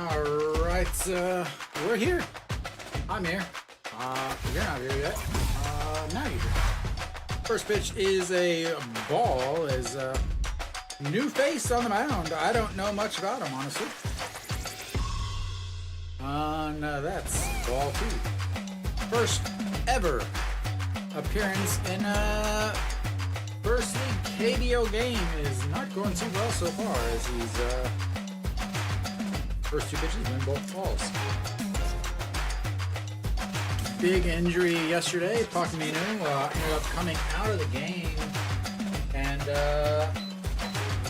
Alright, we're here. I'm here. You're not here yet. Now you're here. First pitch is a ball, is a new face on the mound. I don't know much about him, honestly. That's ball 2. First ever appearance in a first league KBO game is not going too well so far, as he's first 2 pitches win both balls. Big injury yesterday. Pakminu ended up coming out of the game, and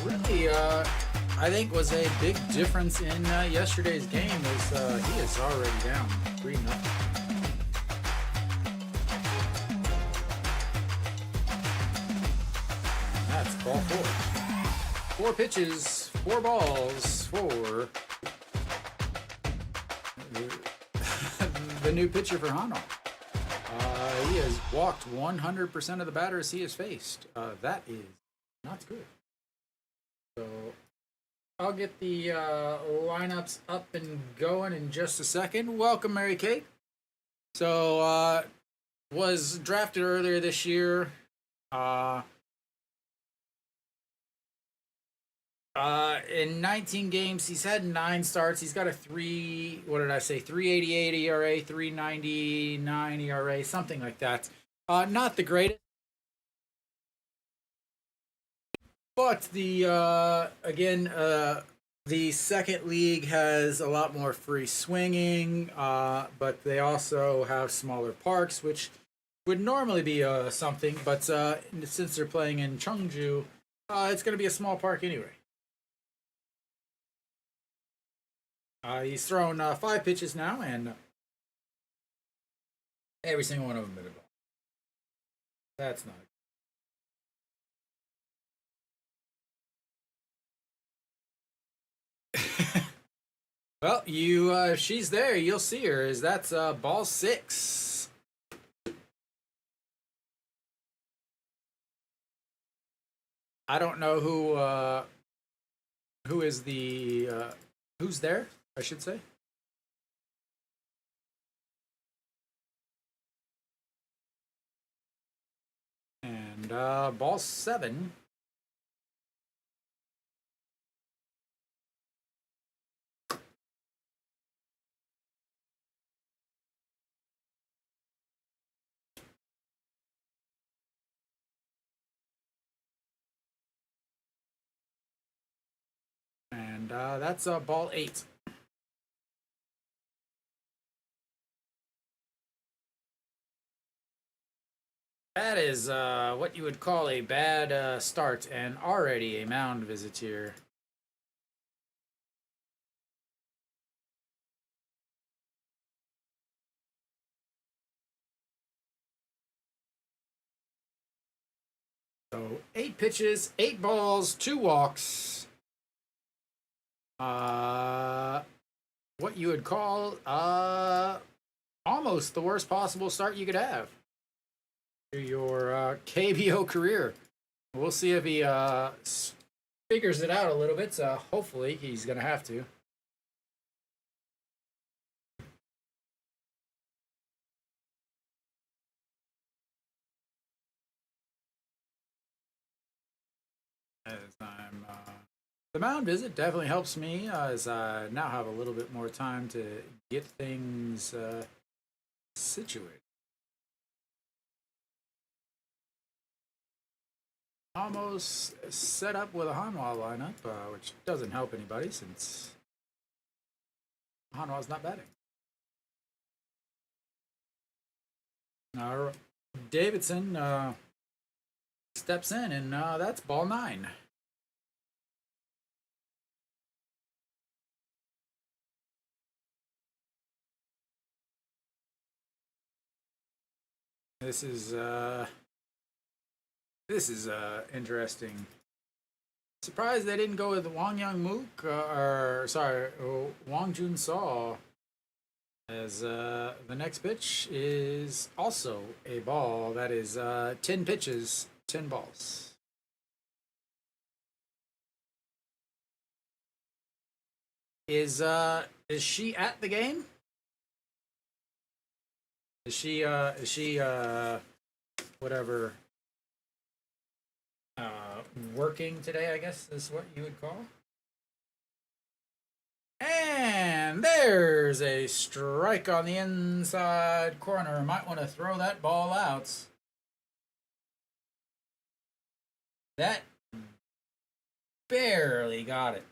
really, I think was a big difference in yesterday's game. Was he is already down 3-0. That's ball 4. 4 pitches, 4 balls for the new pitcher for Hanwha. He has walked 100% of the batters he has faced. That is not good. So I'll get the lineups up and going in just a second. Welcome, Mary Kate. So was drafted earlier this year. In 19 games, he's had 9 starts. He's got a 388 ERA, 399 ERA, something like that. Not the greatest. But the second league has a lot more free swinging, but they also have smaller parks, which would normally be something. But since they're playing in Cheongju, it's going to be a small park anyway. He's thrown 5 pitches now, and every single one of them hit a ball. That's not good. Well, if she's there, you'll see her. That's ball 6. I don't know who is the who's there, I should say. And ball 7. And that's ball 8. That is what you would call a bad start, and already a mound visit here. So 8 pitches, 8 balls, 2 walks. What you would call almost the worst possible start you could have to your KBO career. We'll see if he figures it out a little bit. So hopefully he's going to have to. As I'm the mound visit definitely helps me, as I now have a little bit more time to get things situated. Almost set up with a Hanwha lineup, which doesn't help anybody since Hanwha's not batting. Now Davidson steps in, and that's ball 9. This is interesting. Surprised they didn't go with Wang Young-mook, Wang Jun-saw, as the next pitch is also a ball. That is 10 pitches, 10 balls. Is she at the game? Is she whatever working today, I guess is what you would call? And there's a strike on the inside corner. Might want to throw that ball out. That barely got it.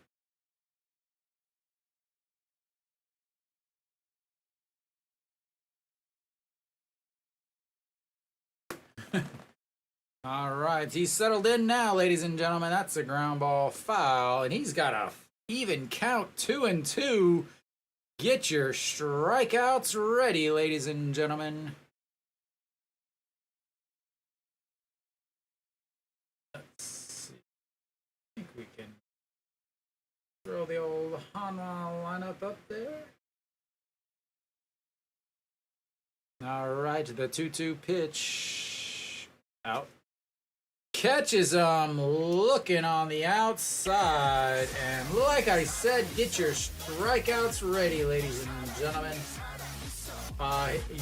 All right, he's settled in now, ladies and gentlemen. That's a ground ball foul, and he's got a even count, 2-2. Get your strikeouts ready, ladies and gentlemen. Let's see. I think we can throw the old Hanwha lineup up there. All right, the 2-2 pitch. Out. Catches looking on the outside, and like I said, get your strikeouts ready, ladies and gentlemen.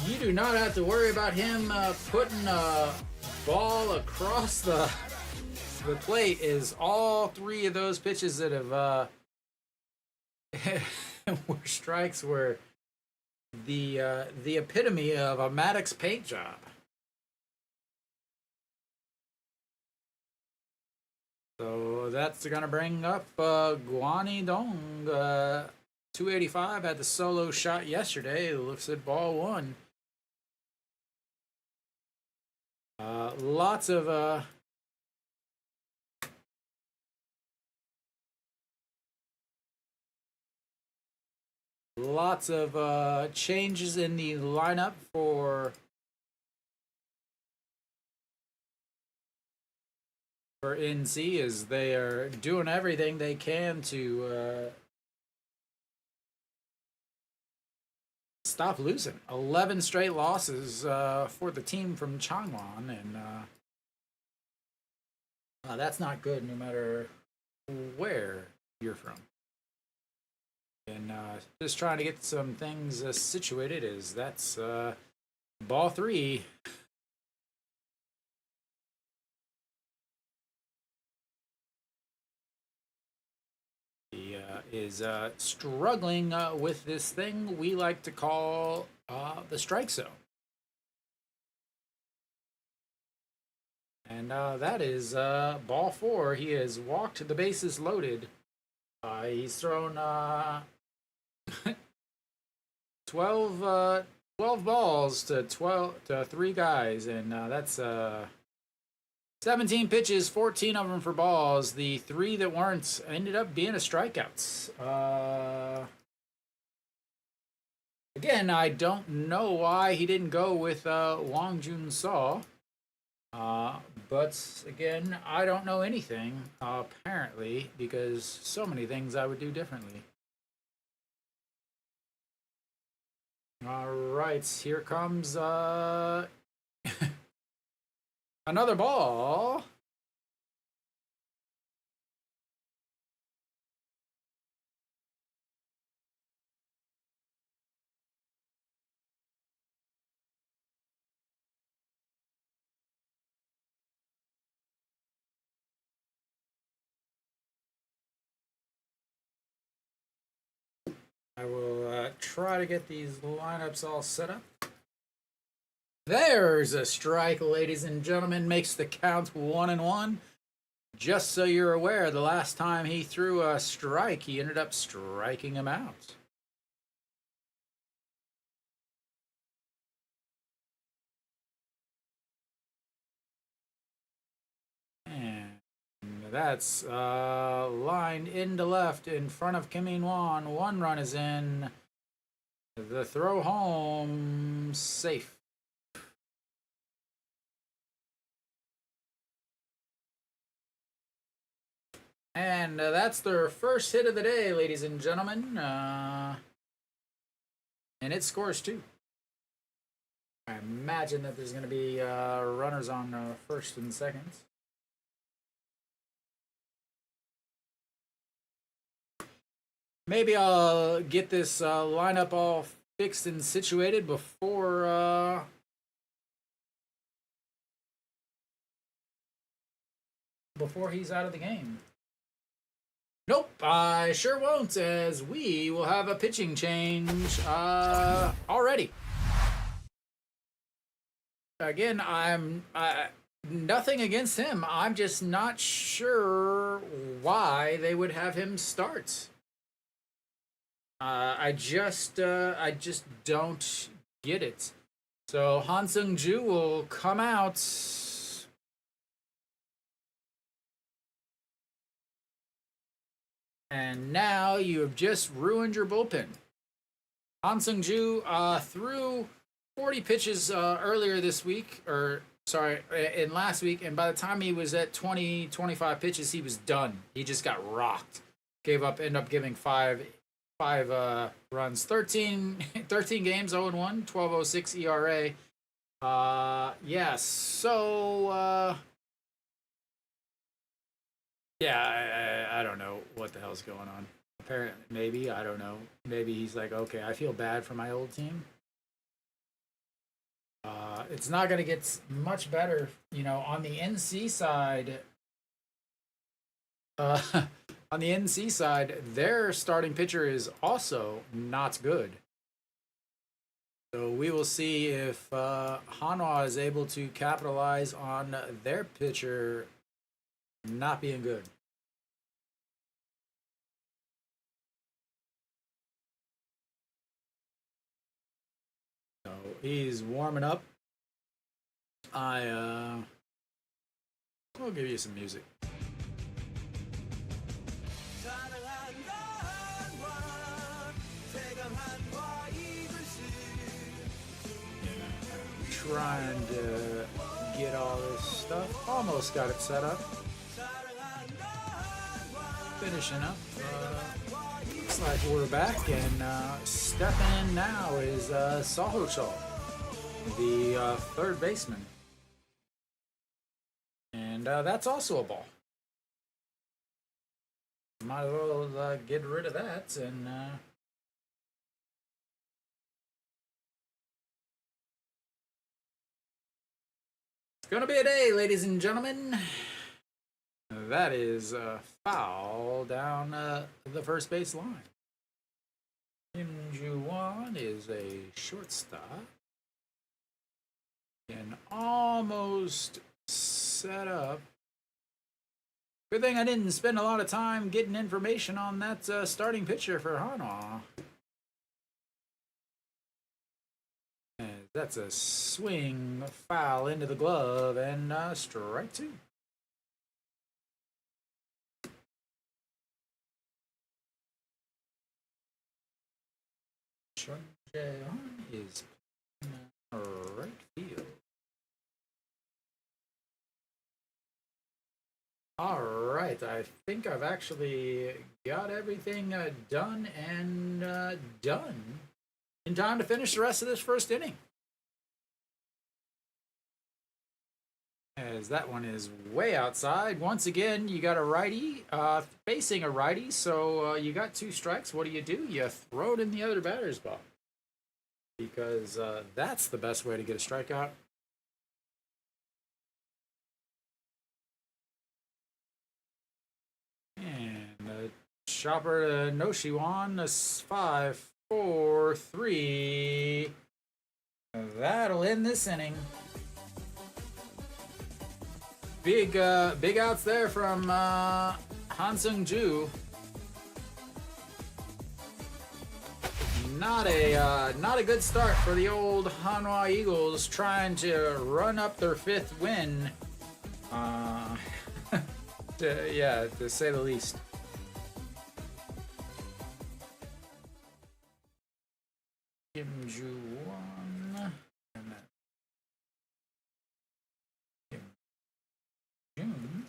You do not have to worry about him putting a ball across the plate. Is all three of those pitches that have were strikes were the epitome of a Maddox paint job. So that's going to bring up Guani Dong. 285 had the solo shot yesterday. Looks at ball one. Lots of changes in the lineup for NC, as they are doing everything they can to stop losing. 11 straight losses for the team from Changwon, and that's not good no matter where you're from. And just trying to get some things situated, as that's ball three. Is struggling with this thing we like to call the strike zone. And that is ball four. He has walked the bases loaded. He's thrown 12 balls to 3 guys, and that's 17 pitches, 14 of them for balls. The 3 that weren't ended up being a strikeouts. Again, I don't know why he didn't go with Wong Jun Saw. But again, I don't know anything, apparently, because so many things I would do differently. All right, here comes another ball. I will try to get these lineups all set up. There's a strike, ladies and gentlemen. Makes the count 1-1. Just so you're aware, the last time he threw a strike, he ended up striking him out. And that's lined into left in front of Kim In-won. 1 run is in. The throw home safe. And that's their first hit of the day, ladies and gentlemen. And it scores 2. I imagine that there's going to be runners on first and seconds. maybe I'll get this lineup all fixed and situated before he's out of the game. Nope, I sure won't, as we will have a pitching change already. Again, I'm nothing against him. I'm just not sure why they would have him start. I just don't get it. So Han Seung-ju will come out. And now you have just ruined your bullpen. Han Seung-ju threw 40 pitches earlier this week, or sorry, in last week, and by the time he was at 25 pitches, he was done. He just got rocked. Ended up giving five runs, 13 games, 0-1, 12.06 ERA. I don't know what the hell's going on. Apparently, maybe, I don't know. Maybe he's like, okay, I feel bad for my old team. It's not going to get much better, on the NC side. On the NC side, their starting pitcher is also not good. So we will see if Hanwha is able to capitalize on their pitcher not being good. So he's warming up. I'll give you some music. Trying to get all this stuff. Almost got it set up. Finishing up. Looks like we're back, and stepping in now is Sahochol, the third baseman. And that's also a ball. Might as well get rid of that and it's gonna be a day, ladies and gentlemen. That is a foul down the first base line. Kim Ju-won is a shortstop. And almost set up. Good thing I didn't spend a lot of time getting information on that starting pitcher for Hanwha. That's a swing foul into the glove and strike two. Chun Jae-hon is right field. All right, I think I've actually got everything done and done in time to finish the rest of this first inning. As that one is way outside. Once again, you got a righty facing a righty, so you got two strikes. What do? You throw it in the other batter's box, because that's the best way to get a strikeout. And chopper to Noshiwan, 5-4-3. That'll end this inning. Big outs there from Han Seung-ju. Not a good start for the old Hanwha Eagles, trying to run up their fifth win. To say the least. Kim Ju-won and Kim Jun.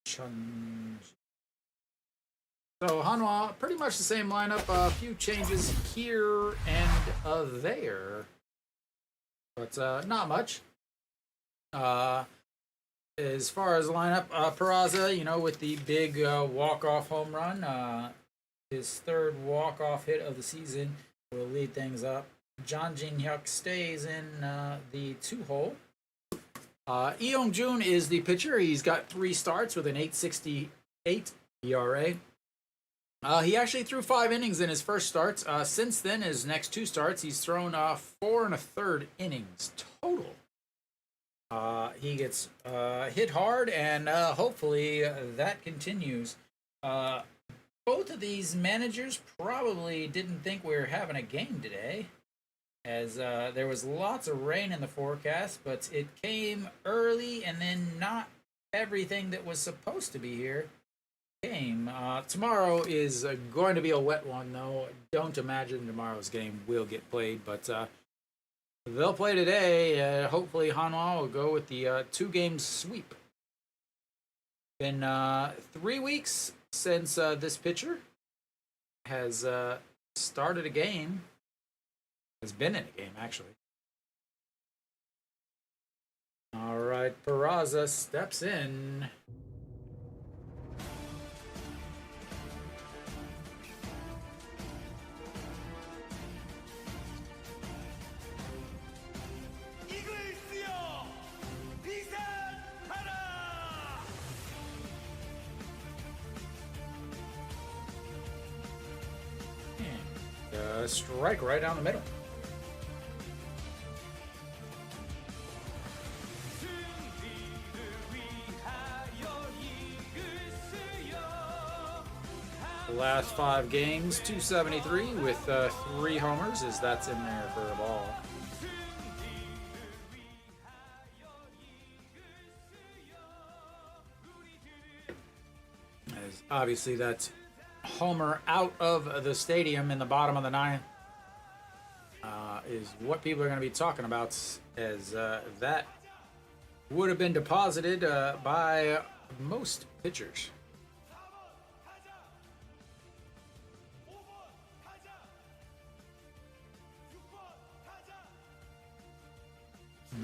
Chun. So Hanwha, pretty much the same lineup. A few changes here and there, but not much. as far as lineup, Perlaza, you know, with the big walk-off home run, his third walk-off hit of the season, will lead things up. John Jin Hyuk stays in the 2-hole. Lee Young-jun is the pitcher. He's got 3 starts with an 8.68 ERA. He actually threw 5 innings in his first starts. Since then, his next 2 starts, he's thrown 4 1/3 innings total. He gets hit hard, and hopefully that continues. Both of these managers probably didn't think we were having a game today, as there was lots of rain in the forecast, but it came early, and then not everything that was supposed to be here came. Tomorrow is going to be a wet one, though. Don't imagine tomorrow's game will get played, but they'll play today. Hopefully Hanwha will go with the 2-game sweep. Been 3 weeks since this pitcher has started a game. Has been in a game, actually. All right, Perlaza steps in. Strike right down the middle. The last 5 games, 273 with 3 homers, as that's in there for a ball. As obviously that's homer out of the stadium in the bottom of the 9th is what people are going to be talking about, as that would have been deposited by most pitchers.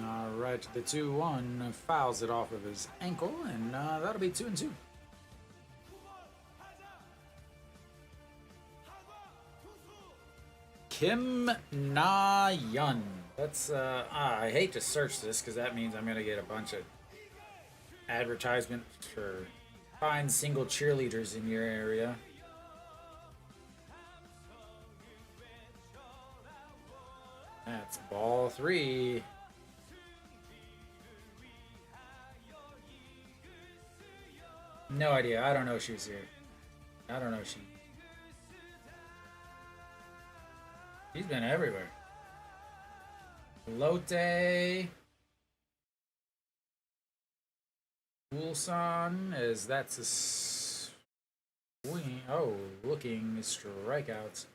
All right, the 2-1 fouls it off of his ankle, and that'll be 2-2. Kim Na-yeon. That's I hate to search this because that means I'm gonna get a bunch of advertisements for find single cheerleaders in your area. That's ball 3. No idea. I don't know if she was here. I don't know if she... She's been everywhere. Lotte. Ulsan, as that's a swing. Oh, looking strikeouts.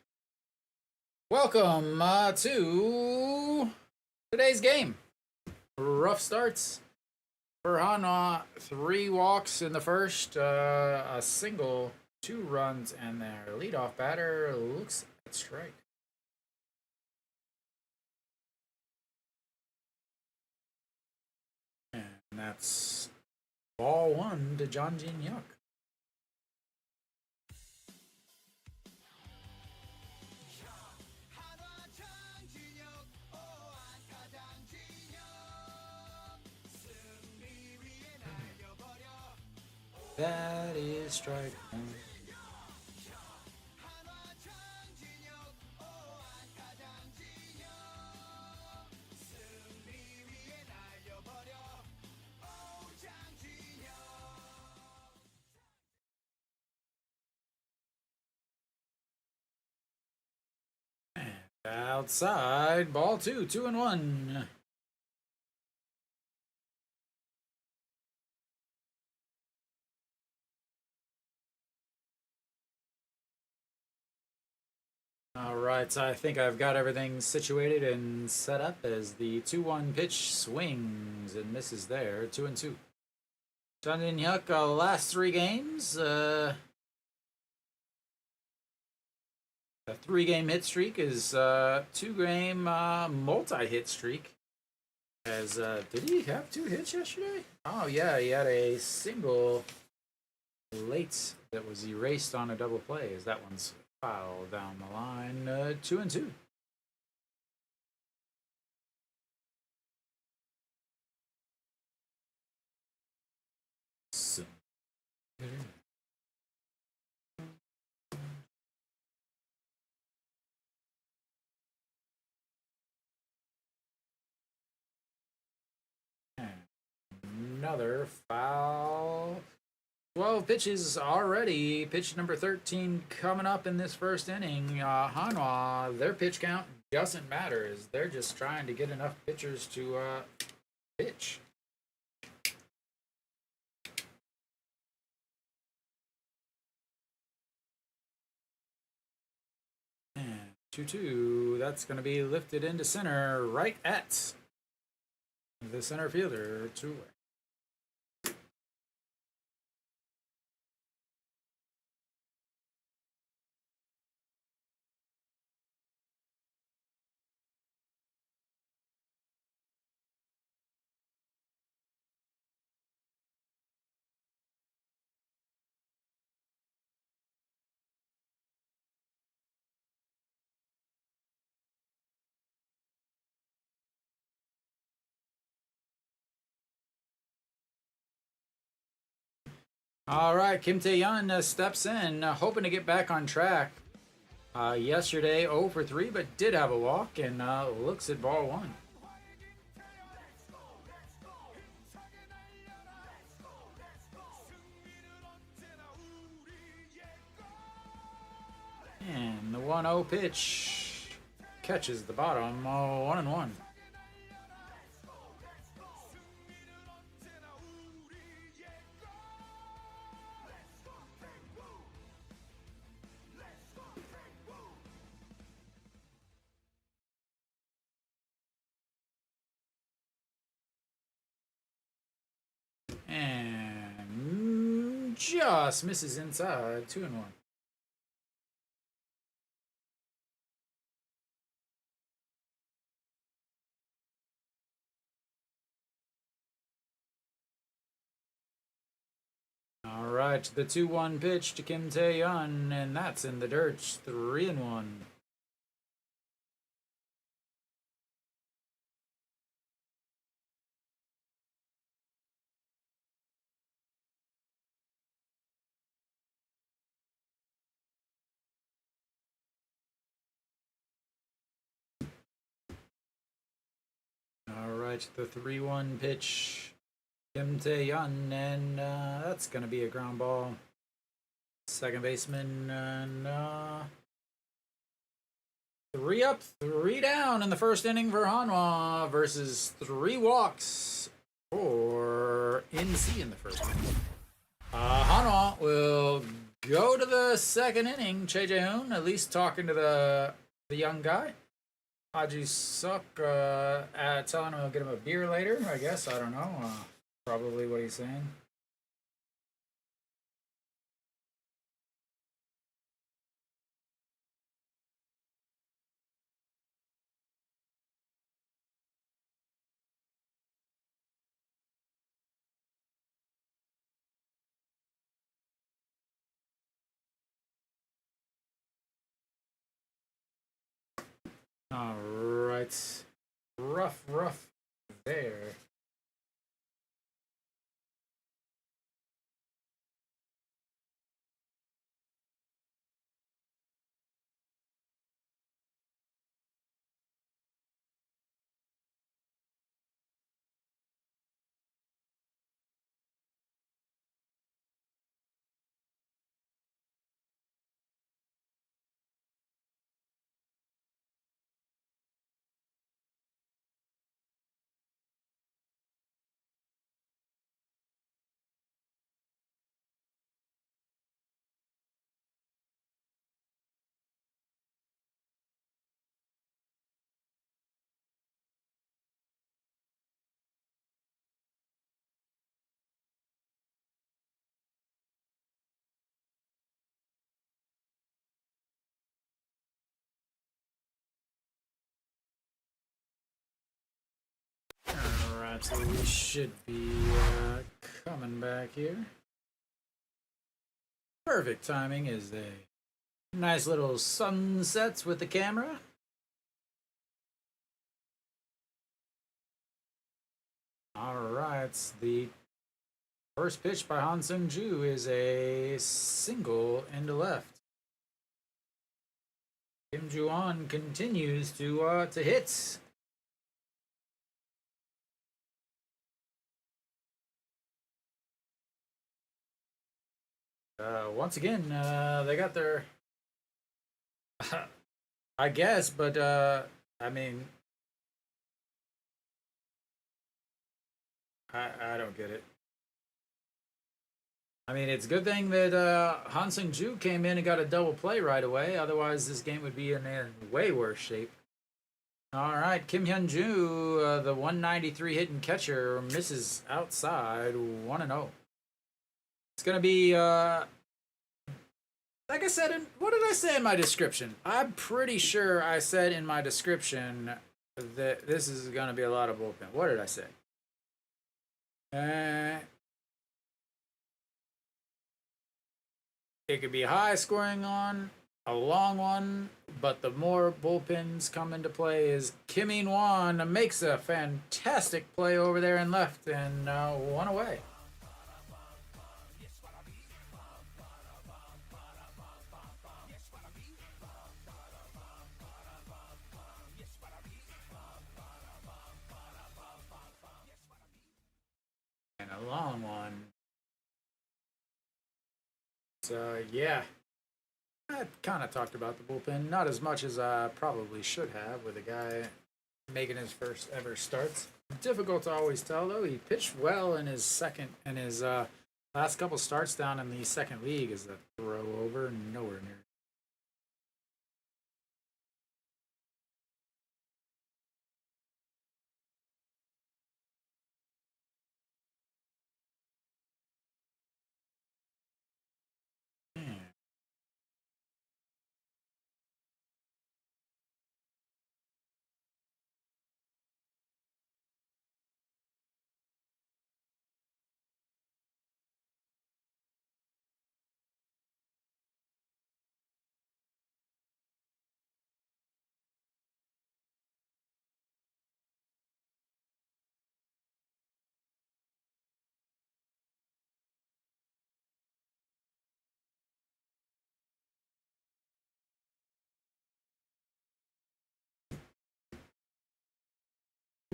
Welcome to today's game. Rough starts for Hanwha. 3 walks in the first, a single, 2 runs, and their leadoff batter looks at strike. And that's ball 1 to John Jin Hyuk. That is strike 1. And outside, ball 2, 2-1. All right, so I think I've got everything situated and set up as the 2-1 pitch swings and misses there. 2-2. John Jin Hyuk, last 3 games, a 3-game hit streak is 2-game multi-hit streak. As did he have 2 hits yesterday? Oh yeah, he had a single late that was erased on a double play. As that one's foul down the line, 2-2. So, another foul. 12 pitches already. Pitch number 13 coming up in this first inning. Hanwha, their pitch count doesn't matter. As they're just trying to get enough pitchers to pitch. And 2-2. That's going to be lifted into center right at the center fielder. 2 away. All right, Kim Tae-yeon steps in, hoping to get back on track. Yesterday, 0 for 3, but did have a walk and looks at ball 1. And the 1-0 pitch catches the bottom, 1-1. And just misses inside, 2-1. All right, the 2-1 pitch to Kim Tae-yeon, and that's in the dirt, 3-1. All right, the 3-1 pitch, Kim Tae-yeon, and that's going to be a ground ball. Second baseman, and 3 up, 3 down in the first inning for Hanwha versus 3 walks for NC in the first inning. Hanwha will go to the second inning. Che Jae-hoon at least talking to the young guy. Haji Suk telling him he'll get him a beer later, I guess. I don't know. Probably what he's saying. All right. Rough there. Alright, so we should be coming back here. Perfect timing is a nice little sunsets with the camera. Alright, the first pitch by Han Seung-ju is a single into left. Kim Ju-won continues to hit. Once again, they got their, I guess, but I mean, I don't get it. I mean, it's a good thing that Han Seung-ju came in and got a double play right away. Otherwise, this game would be in way worse shape. All right, Kim Hyun-ju, the 193 hitting catcher, misses outside, 1-0. It's going to be, like I said, what did I say in my description? I'm pretty sure I said in my description that this is going to be a lot of bullpen. What did I say? It could be high scoring on a long one, but the more bullpens come into play is Kim In-won makes a fantastic play over there in left and 1 away. And a long one. So, yeah. I kind of talked about the bullpen, not as much as I probably should have with a guy making his first ever starts. Difficult to always tell, though. He pitched well in his last couple starts down in the second league as a throw over, nowhere near.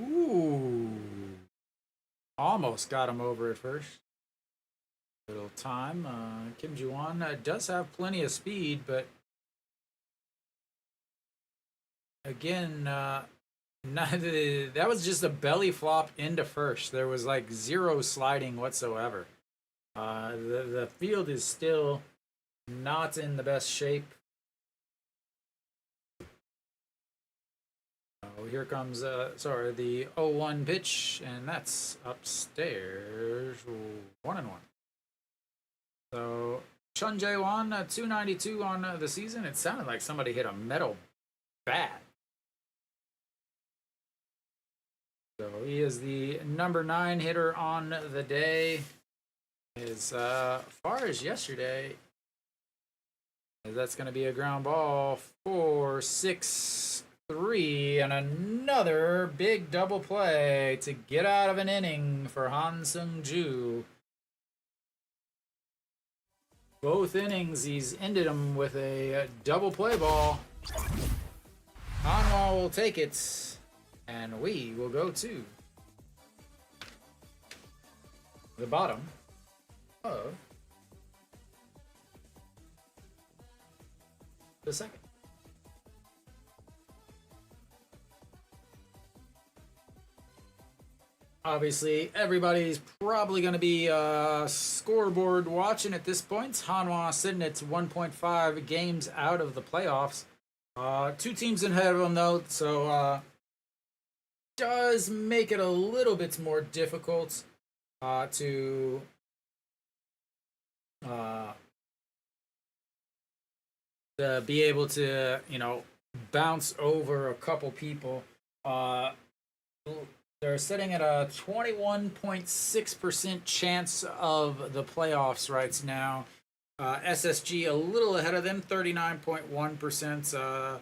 Ooh. Almost got him over at first. Little time. Kim Ju-won does have plenty of speed, but again, that was just a belly flop into first. There was like zero sliding whatsoever. The field is still not in the best shape. Oh, here comes the 0-1 pitch, and that's upstairs. 1-1. So Chun Jae-won, 292 on the season. It sounded like somebody hit a metal bat. So he is the number 9 hitter on the day. As far as yesterday, that's going to be a ground ball 4-6-3, and another big double play to get out of an inning for Han Seung-ju. Both innings, he's ended them with a double play ball. Hanwha will take it, and we will go to the bottom of the second. Obviously, everybody's probably going to be scoreboard watching at this point. Hanwha sitting at 1.5 games out of the playoffs. 2 teams ahead of them, though, so does make it a little bit more difficult to be able to, bounce over a couple people. They're sitting at a 21.6% chance of the playoffs right now. SSG a little ahead of them, 39.1%.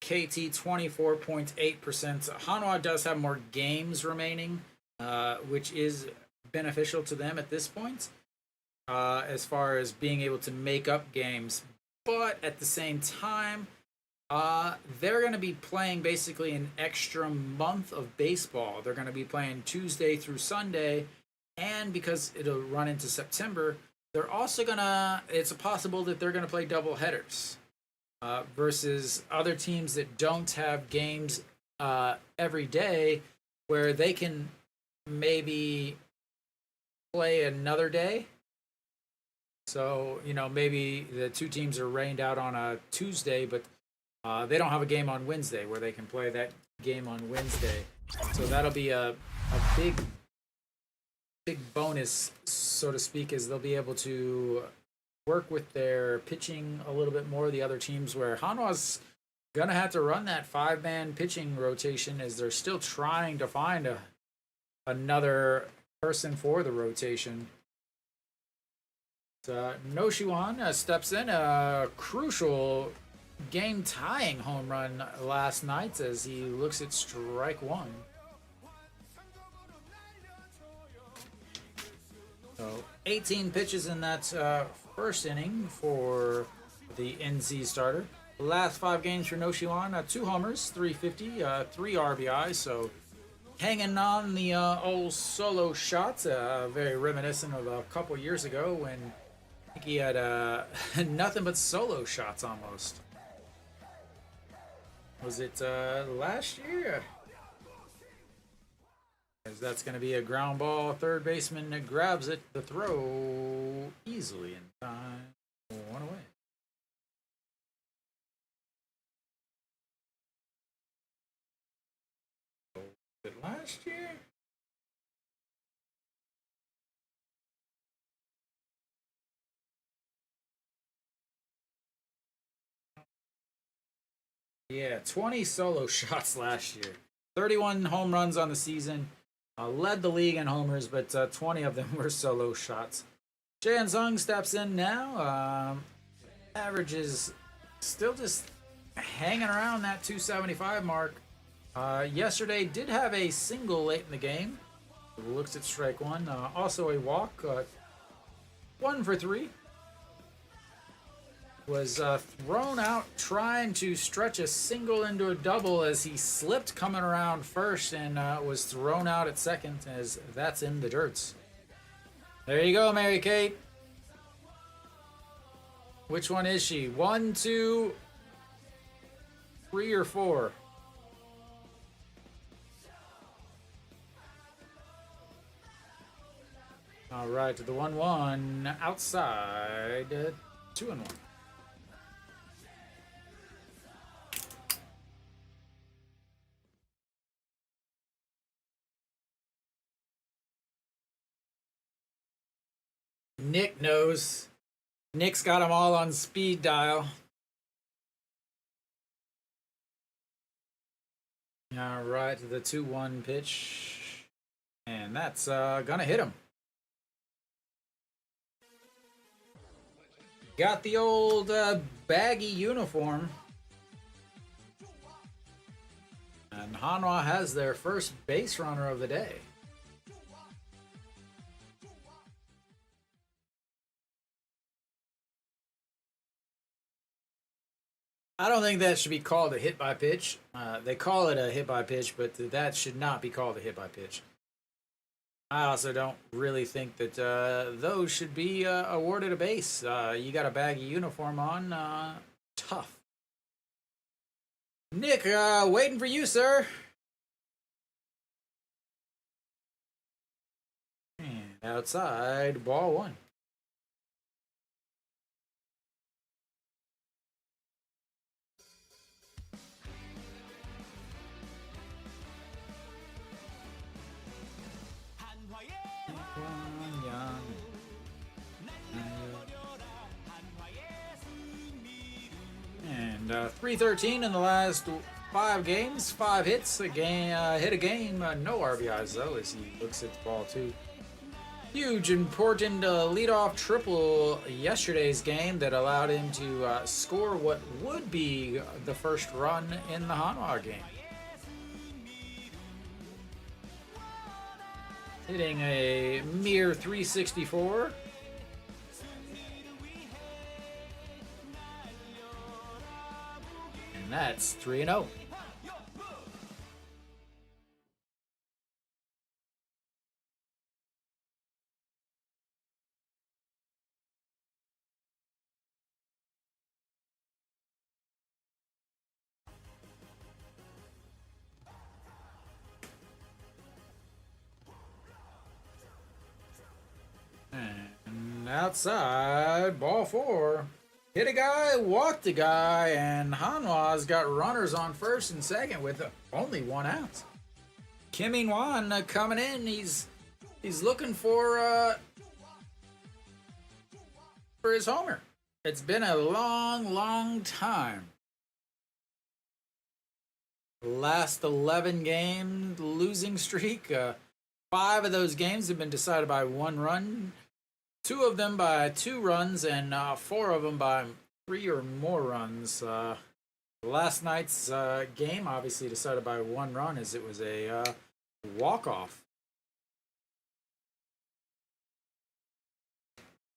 KT 24.8%. Hanwha does have more games remaining, which is beneficial to them at this point, as far as being able to make up games. But at the same time, they're going to be playing basically an extra month of baseball. They're going to be playing Tuesday through Sunday, and because it'll run into September, they're also going to, it's possible that they're going to play double headers. Versus other teams that don't have games every day, where they can maybe play another day. So, maybe the two teams are rained out on a Tuesday, but they don't have a game on Wednesday where they can play that game on Wednesday. So that'll be a big bonus, so to speak, as they'll be able to work with their pitching a little bit more. The other teams, where Hanwha's gonna have to run that 5-man pitching rotation, as they're still trying to find another person for the rotation. Noshiwan steps in, a crucial game-tying home run last night as he looks at strike one. So 18 pitches in that first inning for the NC starter. The last 5 games for Noshiwan, 2 homers, 350, 3 RBI. So hanging on the old solo shots, very reminiscent of a couple years ago when I think he had nothing but solo shots almost. Was it last year? As that's going to be a ground ball. Third baseman grabs it. The throw easily in time. 1 away. Was it last year? Yeah, 20 solo shots last year. 31 home runs on the season. Led the league in homers, but 20 of them were solo shots. Jae Sung steps in now. Average is still just hanging around that 275 mark. Yesterday did have a single late in the game. Looks at strike one. Also a walk. 1 for 3. Was thrown out trying to stretch a single into a double as he slipped coming around first and was thrown out at second, as that's in the dirts. There you go, Mary Kate. Which one is she? 1, 2, 3, or 4? All right, to the 1-1 outside. 2-1. Nick knows. Nick's got them all on speed dial. All right, the 2-1 pitch. And that's gonna hit him. Got the old baggy uniform. And Hanwha has their first base runner of the day. I don't think that should be called a hit by pitch. They call it a hit by pitch, but that should not be called a hit by pitch. I also don't really think that those should be awarded a base. You got a baggy uniform on. Tough. Nick, waiting for you, sir. And outside, ball 1. And 3:13 in the last 5 games, 5 hits, a game, hit a game, no RBIs though, as he looks at the ball too. Huge, important leadoff triple yesterday's game that allowed him to score what would be the first run in the Hanwha game. Hitting a mere 364. And that's 3-0. Outside, ball 4. Hit a guy, walked a guy, and Hanwha's got runners on first and second with only 1 out. Kim In-wan coming in. He's looking for his homer. It's been a long time. Last 11 game losing streak. 5 of those games have been decided by 1 run. 2 of them by 2 runs, and 4 of them by 3 or more runs. Last night's game, obviously decided by 1 run, as it was a walk-off.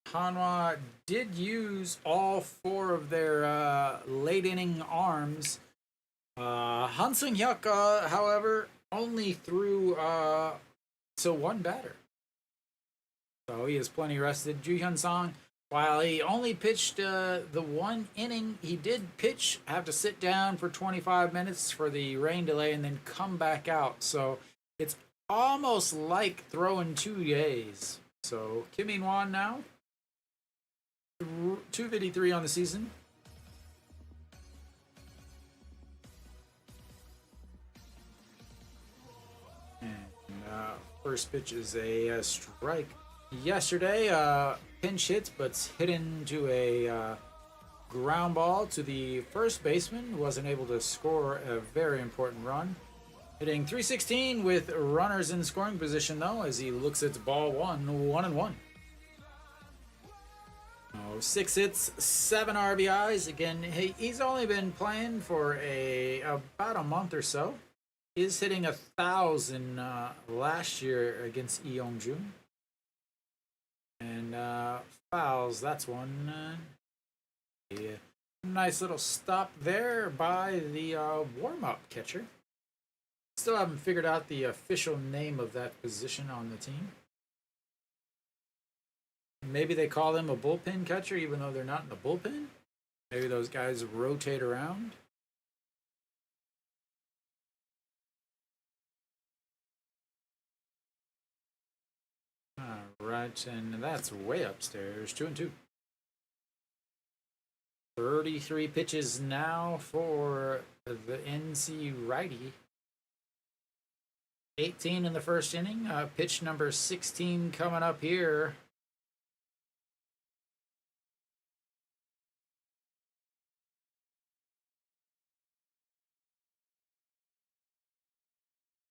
Hanwha did use all 4 of their late inning arms. Han Sung-hyuk, however, only threw to 1 batter. So he is plenty rested. Ju Hyun-song, while he only pitched the 1 inning, he did have to sit down for 25 minutes for the rain delay and then come back out. So it's almost like throwing 2 days. So Kim In-wan now, 253 on the season. And first pitch is a strike. Yesterday, pinch hit, but hit into a ground ball to the first baseman. Wasn't able to score a very important run. Hitting 316 with runners in scoring position, though, as he looks at ball 1, 1-1. 6 hits, 7 RBIs. Again, he's only been playing for about a month or so. He's hitting 1,000 last year against Lee Young-jun. And fouls, that's one. A nice little stop there by the warm-up catcher. Still haven't figured out the official name of that position on the team. Maybe they call them a bullpen catcher even though they're not in the bullpen. Maybe those guys rotate around. Right, and that's way upstairs. 2-2. 33 pitches now for the NC righty. 18 in the first inning. Pitch number 16 coming up here.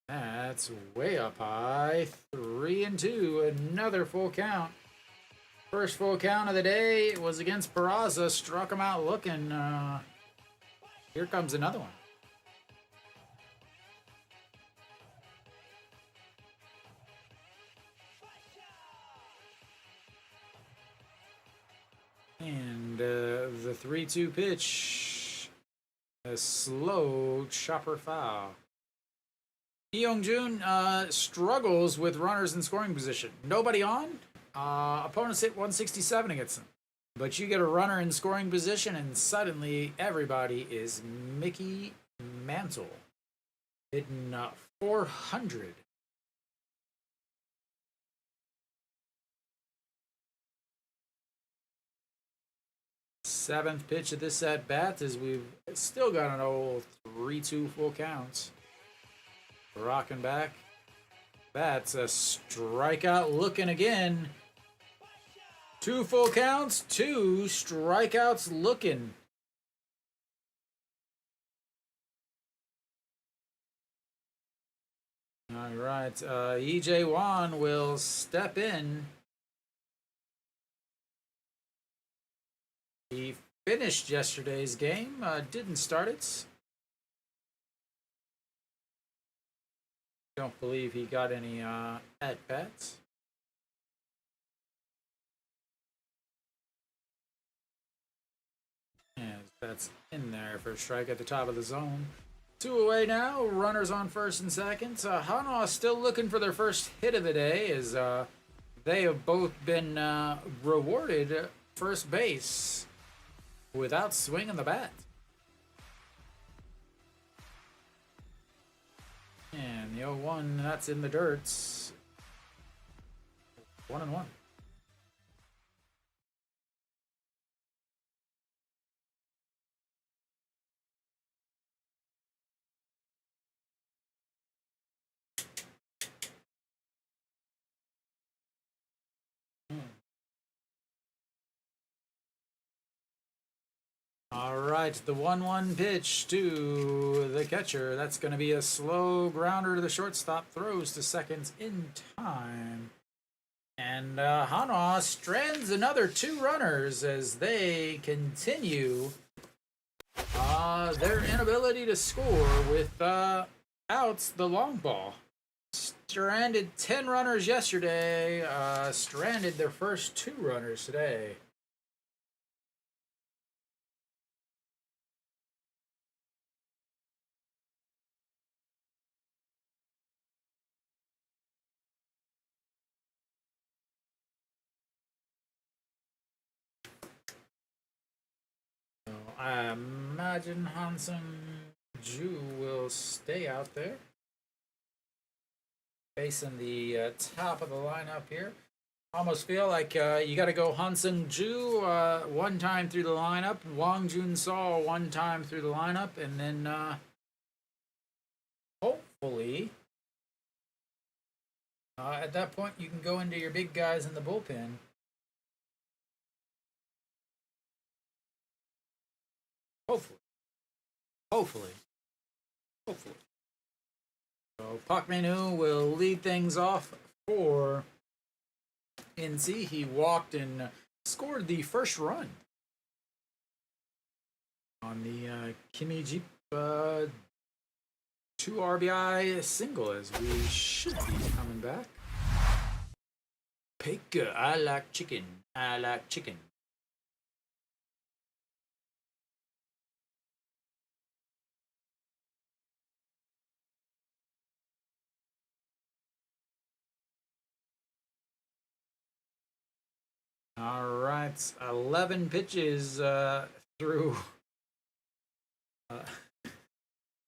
That's way up high. 3-2. Another full count. First full count of the day was against Perlaza. Struck him out looking. Here comes another one. And the 3-2 pitch. A slow chopper foul. Lee Young-jun struggles with runners in scoring position. Nobody on. Opponents hit 167 against them. But you get a runner in scoring position, and suddenly everybody is Mickey Mantle. Hitting 400. Seventh pitch of this at-bat, as we've still got an old 3-2 full counts. Rocking back. That's a strikeout looking again. 2 full counts, 2 strikeouts looking. All right. EJ Wan will step in. He finished yesterday's game, didn't start it. Don't believe he got any at-bats. And that's in there for a strike at the top of the zone. 2 away now, runners on first and second. Hanwha still looking for their first hit of the day as they have both been rewarded first base without swinging the bat. And the 0-1, that's in the dirt. 1-1. All right, the 1-1 pitch to the catcher. That's going to be a slow grounder to the shortstop. Throws to seconds in time. And Hanwha strands another 2 runners as they continue their inability to score with outs the long ball. Stranded 10 runners yesterday. Stranded their first 2 runners today. I imagine Hansen Ju will stay out there. Facing the top of the lineup here. Almost feel like you got to go Hansen Ju 1 time through the lineup, Wang Jun Saw 1 time through the lineup, and then hopefully at that point you can go into your big guys in the bullpen. Hopefully. So Park Min-woo will lead things off for NC. He walked and scored the first run on the Kimi Jeep 2 RBI single as we should be coming back. Pika, I like chicken. All right, 11 pitches through.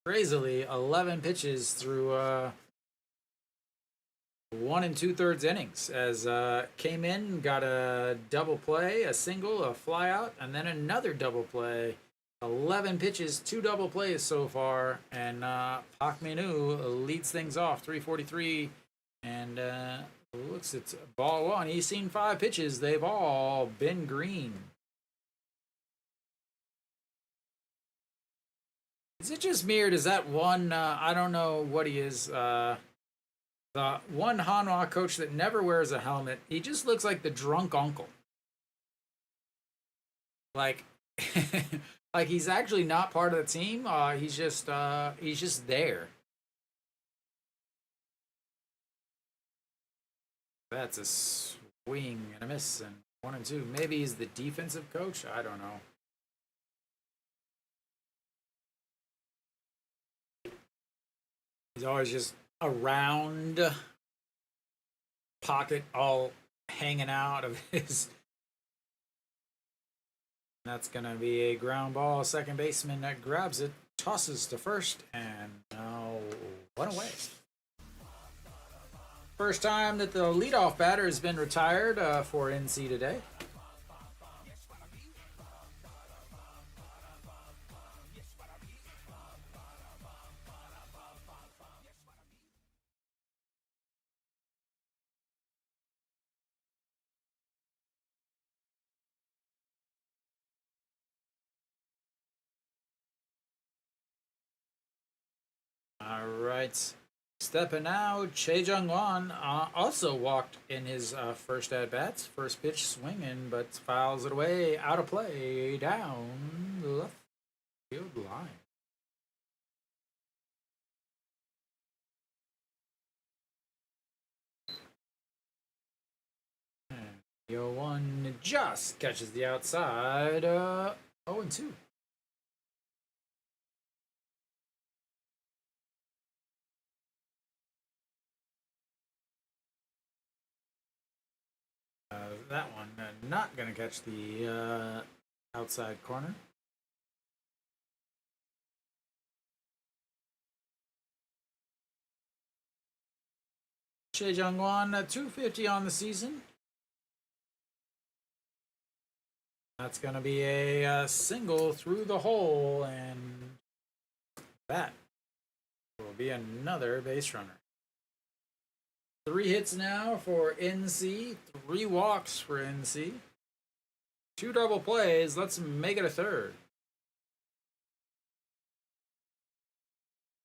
Crazily, 11 pitches through 1 2/3 innings. As came in, got a double play, a single, a flyout, and then another double play. 11 pitches, 2 double plays so far, and Park Min-woo leads things off, 343, and looks it's ball 1. He's seen 5 pitches. They've all been green. Is it just me or does that one, I don't know what he is, the one Hanwha coach that never wears a helmet, he just looks like the drunk uncle. Like, like he's actually not part of the team. He's just there. That's a swing and a miss, and 1 and 2. Maybe he's the defensive coach. I don't know. He's always just around, pocket all hanging out of his. That's going to be a ground ball. Second baseman that grabs it, tosses to first, and now 1 away. First time that the leadoff batter has been retired for NC today. All right. Stepping now, Che Jung-won also walked in his first at-bats. First pitch swinging, but fouls it away. Out of play, down the left field line. Yo one just catches the outside. 0-2. That one not going to catch the outside corner. Che Jung-won, 250 on the season. That's going to be a single through the hole, and that will be another base runner. 3 hits now for NC, 3 walks for NC. 2 double plays, let's make it a third.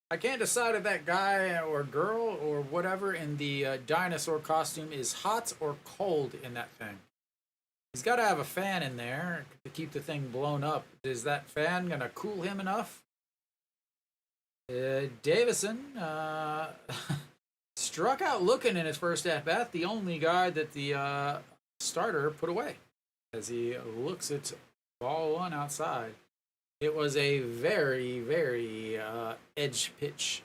I can't decide if that guy or girl or whatever in the dinosaur costume is hot or cold in that thing. He's got to have a fan in there to keep the thing blown up. Is that fan going to cool him enough? Davison struck out looking in his first at-bat, the only guy that the starter put away as he looks at ball 1 outside. It was a very, very edge pitch.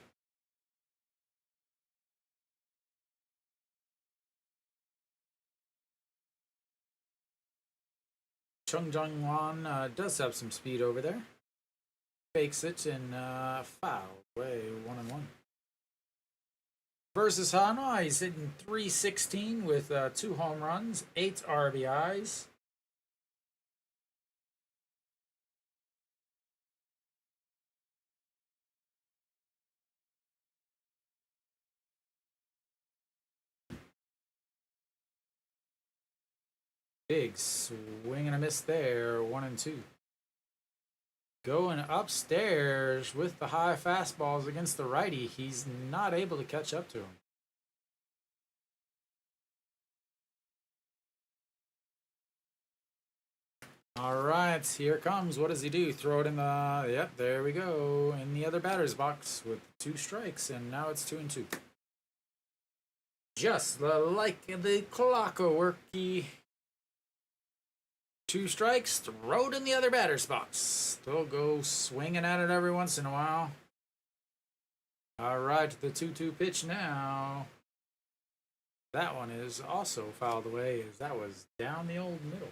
Chung Jung-won does have some speed over there. Fakes it and foul away 1-1. Versus Hanwha, he's hitting .316 with 2 home runs, 8 RBIs. Big swing and a miss there, 1-2. Going upstairs with the high fastballs against the righty. He's not able to catch up to him. All right, here it comes. What does he do? Throw it in the... Yep, there we go. In the other batter's box with 2 strikes, and now it's 2-2. Just like the clockworky. 2 strikes, throw it in the other batter's box. They'll go swinging at it every once in a while. All right, the 2-2 pitch now. That one is also fouled away as that was down the old middle.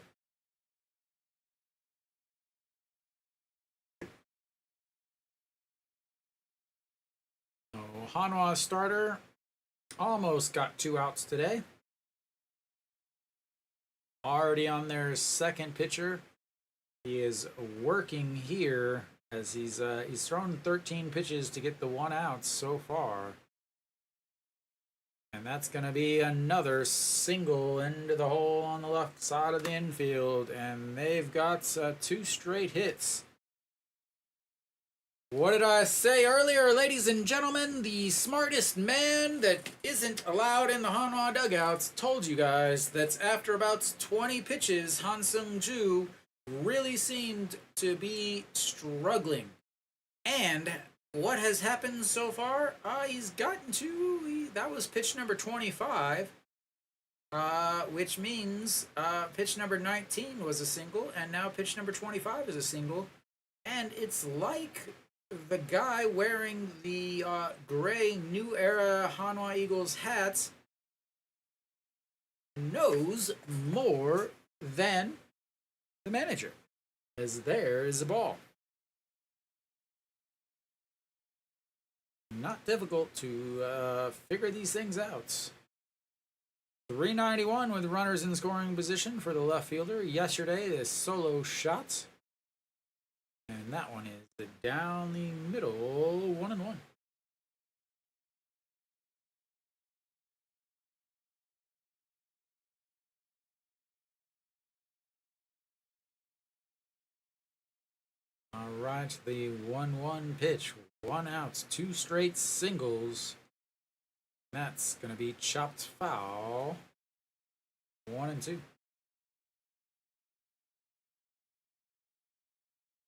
So Hanwha starter almost got 2 outs today. Already on their second pitcher. He is working here as he's thrown 13 pitches to get the 1 out so far. And that's going to be another single into the hole on the left side of the infield. And they've got 2 straight hits. What did I say earlier, ladies and gentlemen? The smartest man that isn't allowed in the Hanwha dugouts told you guys that after about 20 pitches, Han Seung-ju really seemed to be struggling. And what has happened so far? He's gotten to... that was pitch number 25, which means pitch number 19 was a single, and now pitch number 25 is a single. And it's like... the guy wearing the gray New Era Hanwha Eagles hats knows more than the manager, as there is a ball. Not difficult to figure these things out. 391 with runners in scoring position for the left fielder. Yesterday, the solo shot. And that one is the down the middle, 1-1. All right, the 1-1 pitch, 1 out, 2 straight singles. That's going to be chopped foul. 1 and 2.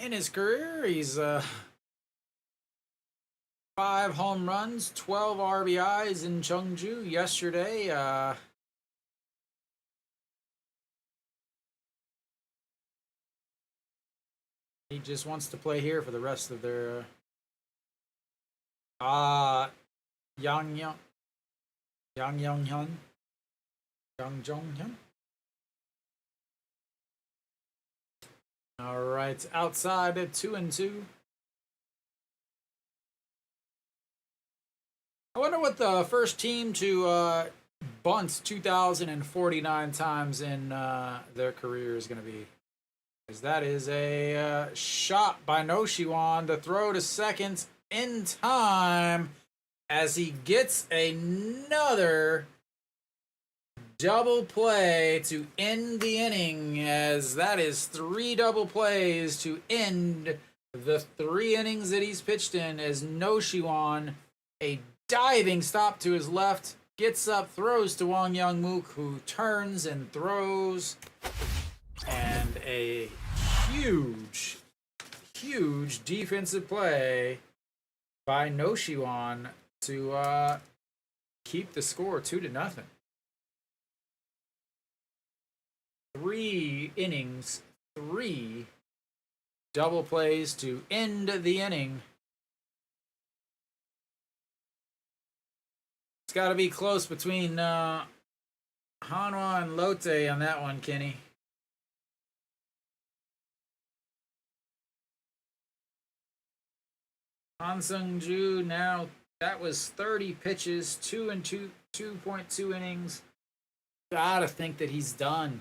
In his career, he's 5 home runs, 12 RBIs in Cheongju yesterday. He just wants to play here for the rest of their Yang Jong-hyun. All right, outside at 2 and 2. I wonder what the first team to bunt 2,049 times in their career is going to be. Because that is a shot by No Shiwan to throw to second in time as he gets another double play to end the inning, as that is 3 double plays to end the 3 innings that he's pitched in, as No Shiwan, a diving stop to his left, gets up, throws to Wang Young-mook, who turns and throws, and a huge defensive play by No Shiwan to keep the score 2-0. 3 innings, 3 double plays to end the inning. It's got to be close between Hanwha and Lotte on that one, Kenny. Han Sung-ju, now that was 30 pitches, 2.2 innings. Gotta think that he's done.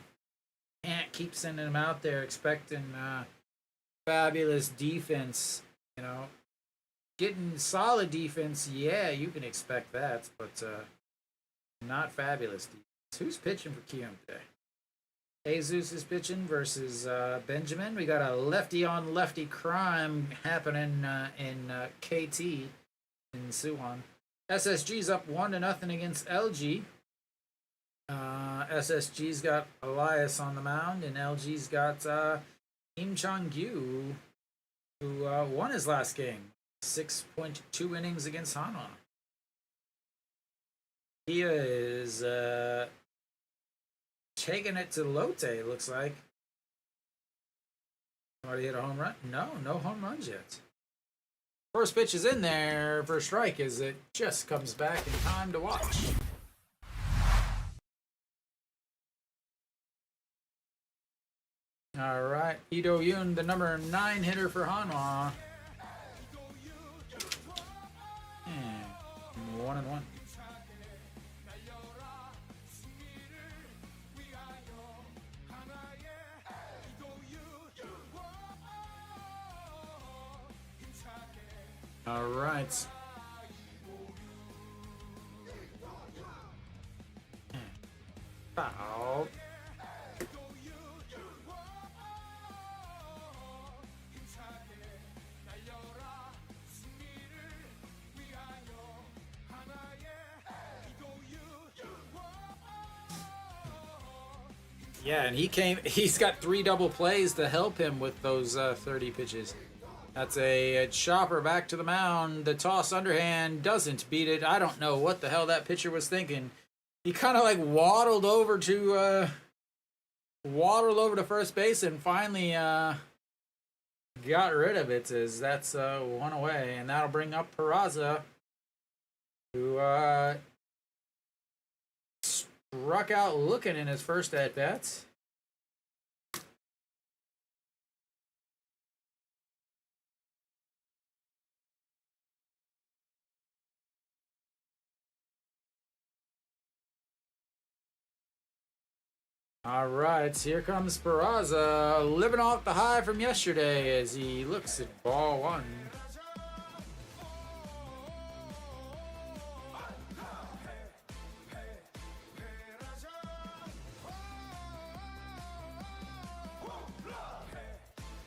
Can't keep sending him out there expecting fabulous defense. You know, getting solid defense, yeah, you can expect that, but not fabulous defense. Who's pitching for Kiyomi today? Jesus is pitching versus Benjamin. We got a lefty-on-lefty crime happening in KT in Suwon. SSG's up 1-0 against LG. SSG's got Elias on the mound, and LG's got Im Chang-gyu, who won his last game. 6.2 innings against Hanwha. He is taking it to Lotte, it looks like. Somebody hit a home run? No home runs yet. First pitch is in there for a strike as it just comes back in time to watch. All right, Lee Do-yoon, the number 9 hitter for Hanwha. And 1-1. All right. Foul. Yeah, and he's got 3 double plays to help him with those 30 pitches. That's a chopper back to the mound. The toss underhand doesn't beat it. I don't know what the hell that pitcher was thinking. He kind of like waddled over to first base and finally got rid of it, as that's 1 away. And that'll bring up Perlaza, who struck out looking in his first at-bats. All right, here comes Perlaza, living off the high from yesterday as he looks at ball 1.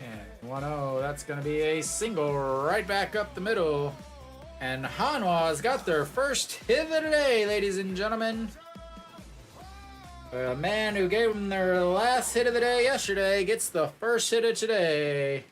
And 1-0, that's going to be a single right back up the middle. And Hanwha's got their first hit of the day, ladies and gentlemen. A man who gave them their last hit of the day yesterday gets the first hit of today.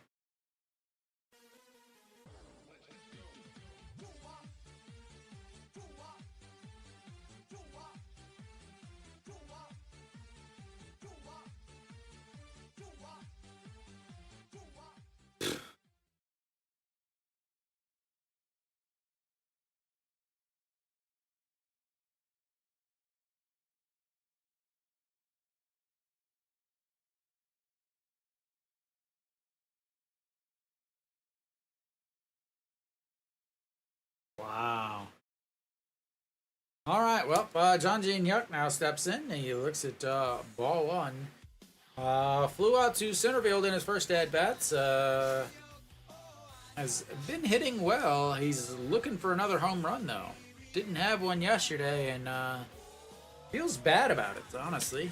Wow. All right, well, John Gene Yuck now steps in and he looks at ball one. Flew out to center field in his first at-bats. Has been hitting well. He's looking for another home run, though. Didn't have one yesterday and feels bad about it, honestly.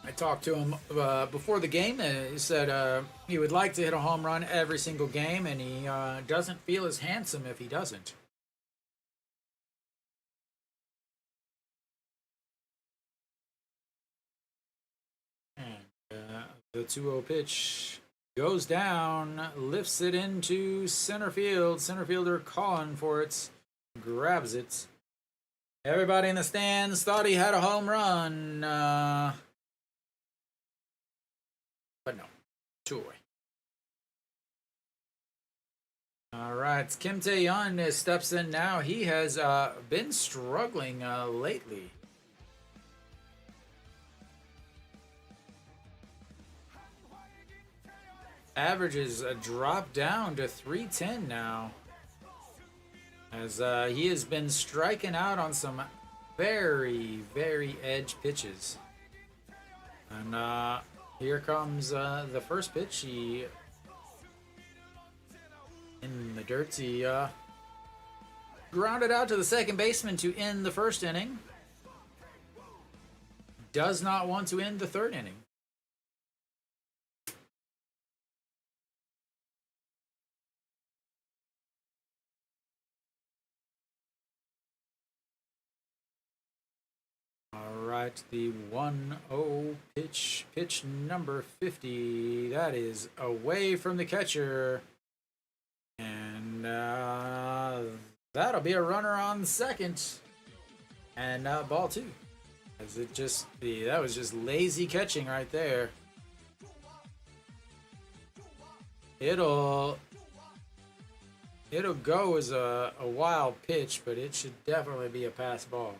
I talked to him before the game, and he said he would like to hit a home run every single game, and he doesn't feel as handsome if he doesn't. And the 2-0 pitch goes down, lifts it into center field. Center fielder calling for it, grabs it. Everybody in the stands thought he had a home run. But no, 2 away. All right, Kim Tae-yeon steps in now. He has been struggling lately. Averages dropped down to 310 now. As he has been striking out on some very, very edge pitches. And here comes the first pitch. He in the dirt. He grounded out to the second baseman to end the first inning. Does not want to end the third inning. Right, the 1-0 pitch number 50. That is away from the catcher. And that'll be a runner on second. And ball two. As that was just lazy catching right there. It'll go as a wild pitch, but it should definitely be a pass ball.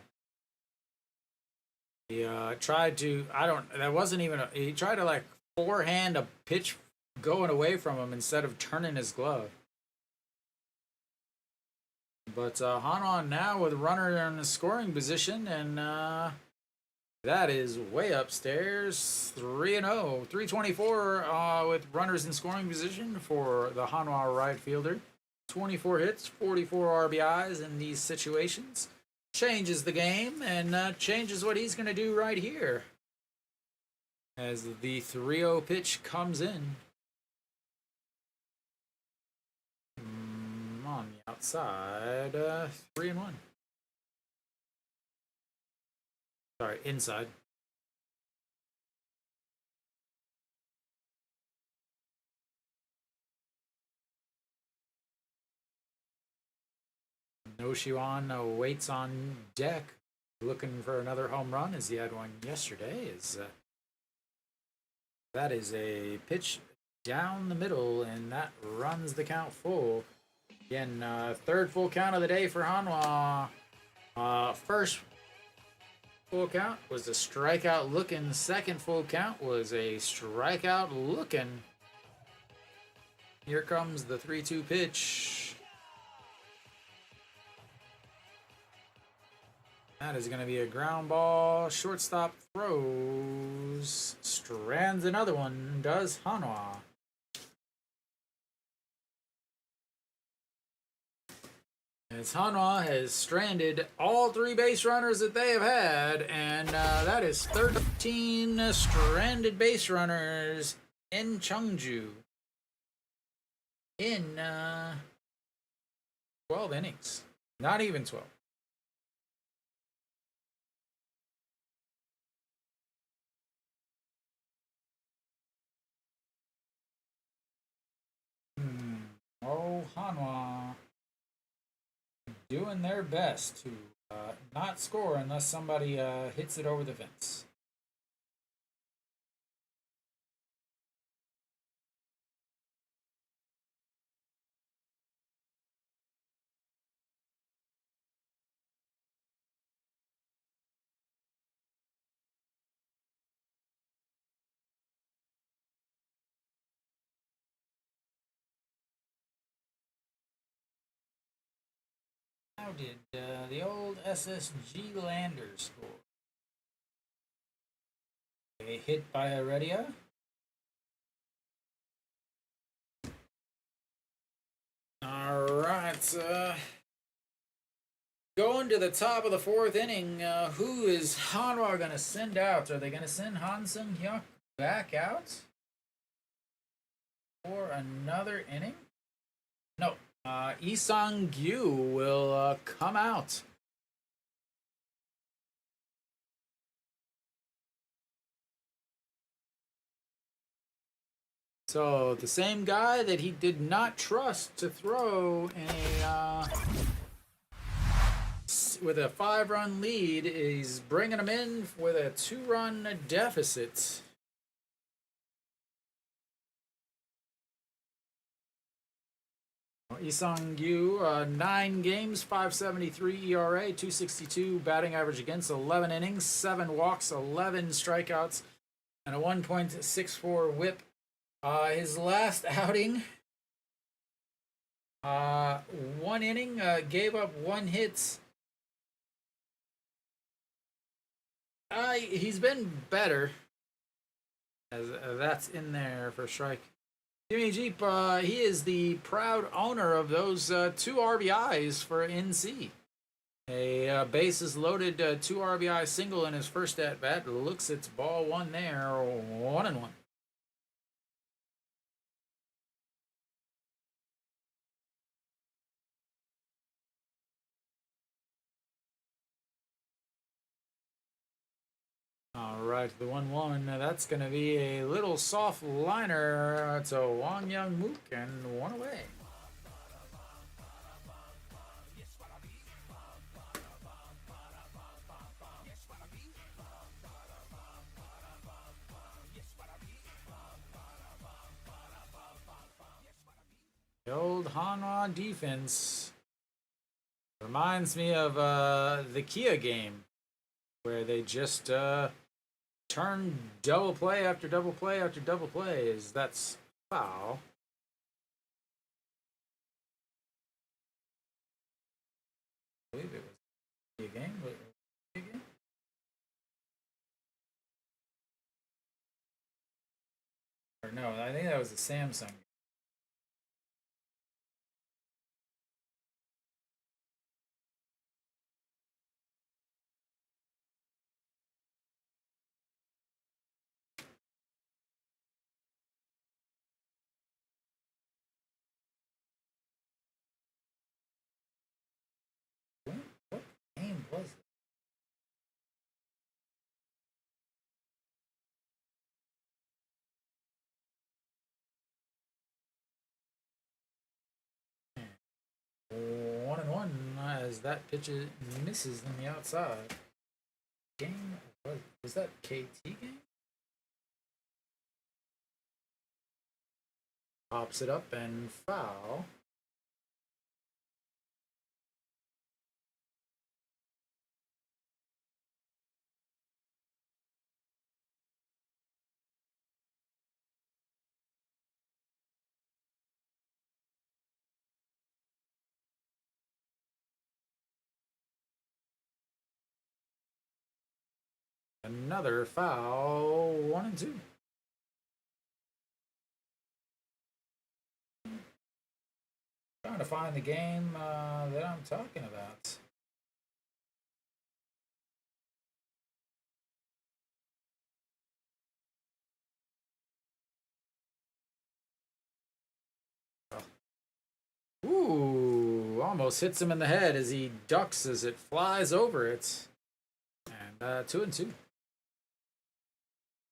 He tried to, he tried to like forehand a pitch going away from him instead of turning his glove. But Hanwha now with a runner in the scoring position, and that is way upstairs. 3-0, 324 with runners in scoring position for the Hanwha right fielder. 24 hits, 44 RBIs in these situations. Changes the game and changes what he's going to do right here. As the 3-0 pitch comes in. On the outside, 3-1. Sorry, inside. Noshiwan waits on deck, looking for another home run as he had one yesterday. That is a pitch down the middle, and that runs the count full. Again, third full count of the day for Hanwha. First full count was a strikeout looking. Second full count was a strikeout looking. Here comes the 3-2 pitch. That is going to be a ground ball. Shortstop throws. Strands another one. Does Hanwha. As Hanwha has stranded all 3 base runners that they have had. And that is 13 stranded base runners in Chungju in 12 innings. Not even 12. Oh, Hanwha doing their best to not score unless somebody hits it over the fence. How did the old SSG Lander score? A hit by Heredia. All right. Going to the top of the fourth inning, who is Hanwha going to send out? Are they going to send Han Sung Hyuk back out for another inning? No. Lee Sang-gyu will come out. So the same guy that he did not trust to throw in a with a 5-run lead is bringing him in with a 2-run deficit. Lee Sang-gyu, 9 games, 5.73 ERA, 2.62 batting average against, 11 innings, 7 walks, 11 strikeouts, and a 1.64 WHIP. His last outing, 1 inning, gave up 1 hit. He's been better. As that's in there for strike. Jimmy Jeep, he is the proud owner of those 2 RBIs for NC. A bases loaded 2 RBI single in his first at bat. Looks it's ball 1 there, 1-1. All right, the 1-1. That's going to be a little soft liner to Wang Young Mook and 1 away. The old Hanwha defense reminds me of the Kia game where they just turn double play after double play after double play. That's foul. I believe it was a game. Or no, I think that was a Samsung. What game was it? One and one as that pitch misses on the outside. Game was that KT game? Pops it up and foul. Another foul. 1-2. Trying to find the game that I'm talking about. Ooh, almost hits him in the head as he ducks as it flies over it. And 2-2.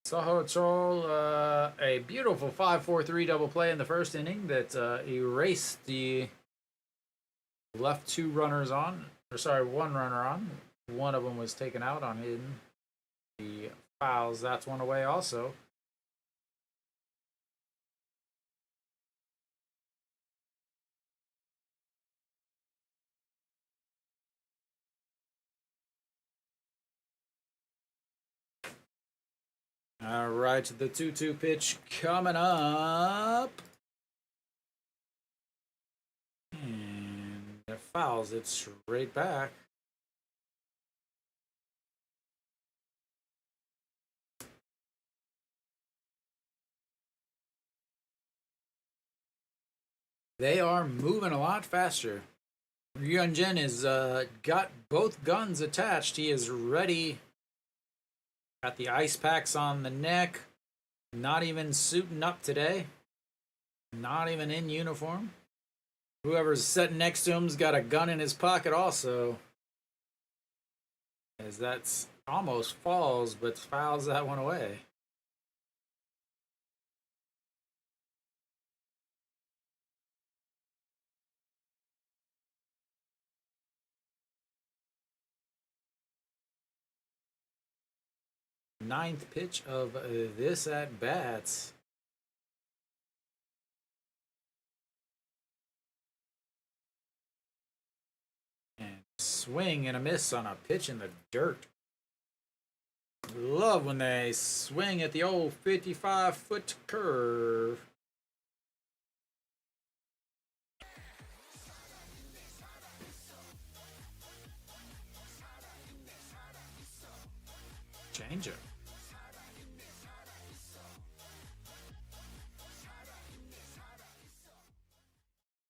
Soho Troll, a beautiful 5-4-3 double play in the first inning that erased the left two runners on, or sorry, one runner on. One of them was taken out on him. The fouls, that's one away also. All right, the 2-2 pitch coming up. And it fouls it straight back. They are moving a lot faster. Ryunjin has got both guns attached. He is ready. Got the ice packs on the neck. Not even suiting up today. Not even in uniform. Whoever's sitting next to him's got a gun in his pocket also. As that's almost falls, but fouls that one away. Ninth pitch of this at bats. And swing and a miss on a pitch in the dirt. Love when they swing at the old 55-foot curve. Change it.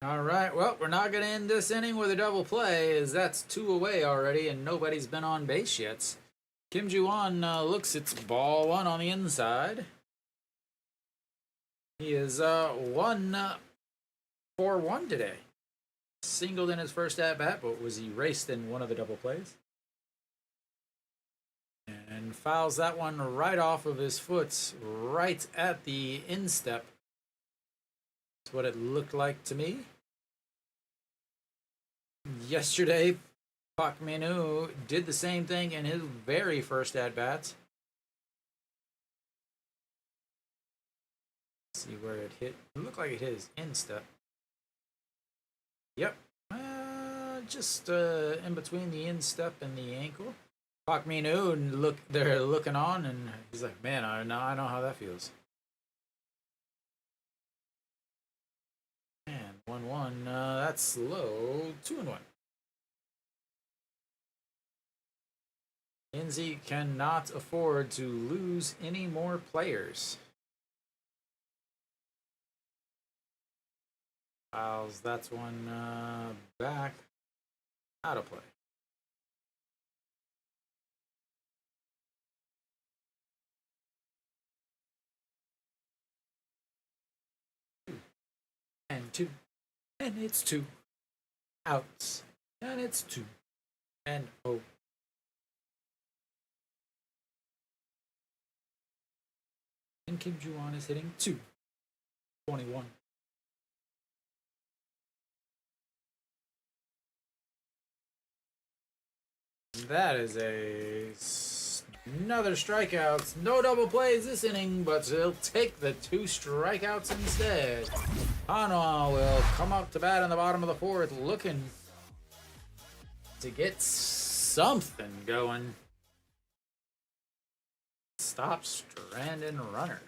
All right, well, we're not going to end this inning with a double play, as that's two away already, and nobody's been on base yet. Kim Ju-won looks, it's ball one on the inside. He is 1 for 1 today. Singled in his first at-bat, but was erased in one of the double plays. And fouls that one right off of his foot, right at the instep. That's what it looked like to me. Yesterday, Pak Min-woo did the same thing in his very first at-bats. See where it hit. It looked like it hit his instep. Yep. Just in between the instep and the ankle. Pak Min-woo they're looking on, and he's like, man, I know how that feels. And 1-1, that's slow. 2-1. NC cannot afford to lose any more players. Fouls, that's one back. Out of play. And 2. And it's 2. Outs. And it's 2. And 0. And Kim Ju-won is hitting 2-21. That is another strikeout. No double plays this inning, but he'll take the 2 strikeouts instead. Hanwha will come up to bat in the bottom of the 4th, looking to get something going. Stop stranding runners.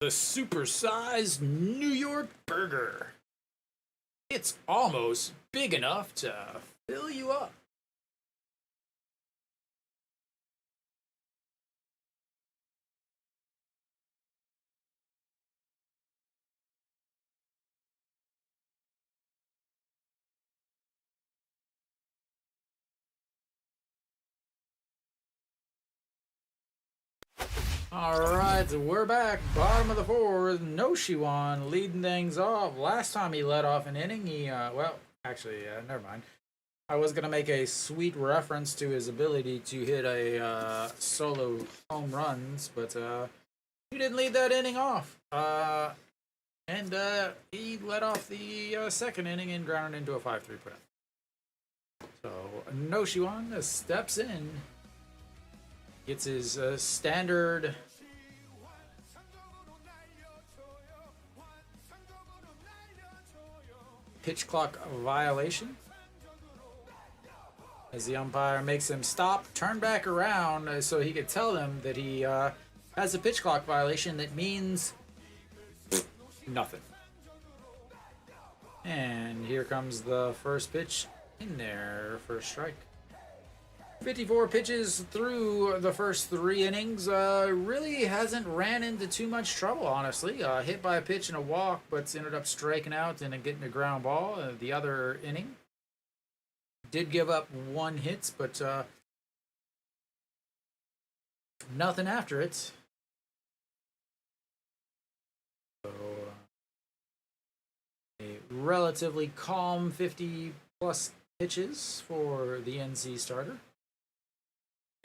the supersized New York burger. It's almost big enough to fill you up. Alright, so we're back. Bottom of the fourth. Noshiwan leading things off. Last time he led off an inning, well, actually, never mind. I was going to make a sweet reference to his ability to hit a solo home runs, but he didn't lead that inning off. And he led off the second inning and grounded into a 5-3 put. So Noshiwan steps in. Gets his standard pitch clock violation. As the umpire makes him stop, turn back around so he could tell them that he has a pitch clock violation that means nothing. And here comes the first pitch in there, first strike. 54 pitches through the first 3 innings. Really hasn't ran into too much trouble, honestly. Hit by a pitch and a walk, but ended up striking out and getting a ground ball the other inning. Did give up 1 hit, but nothing after it. So, a relatively calm 50-plus pitches for the NC starter.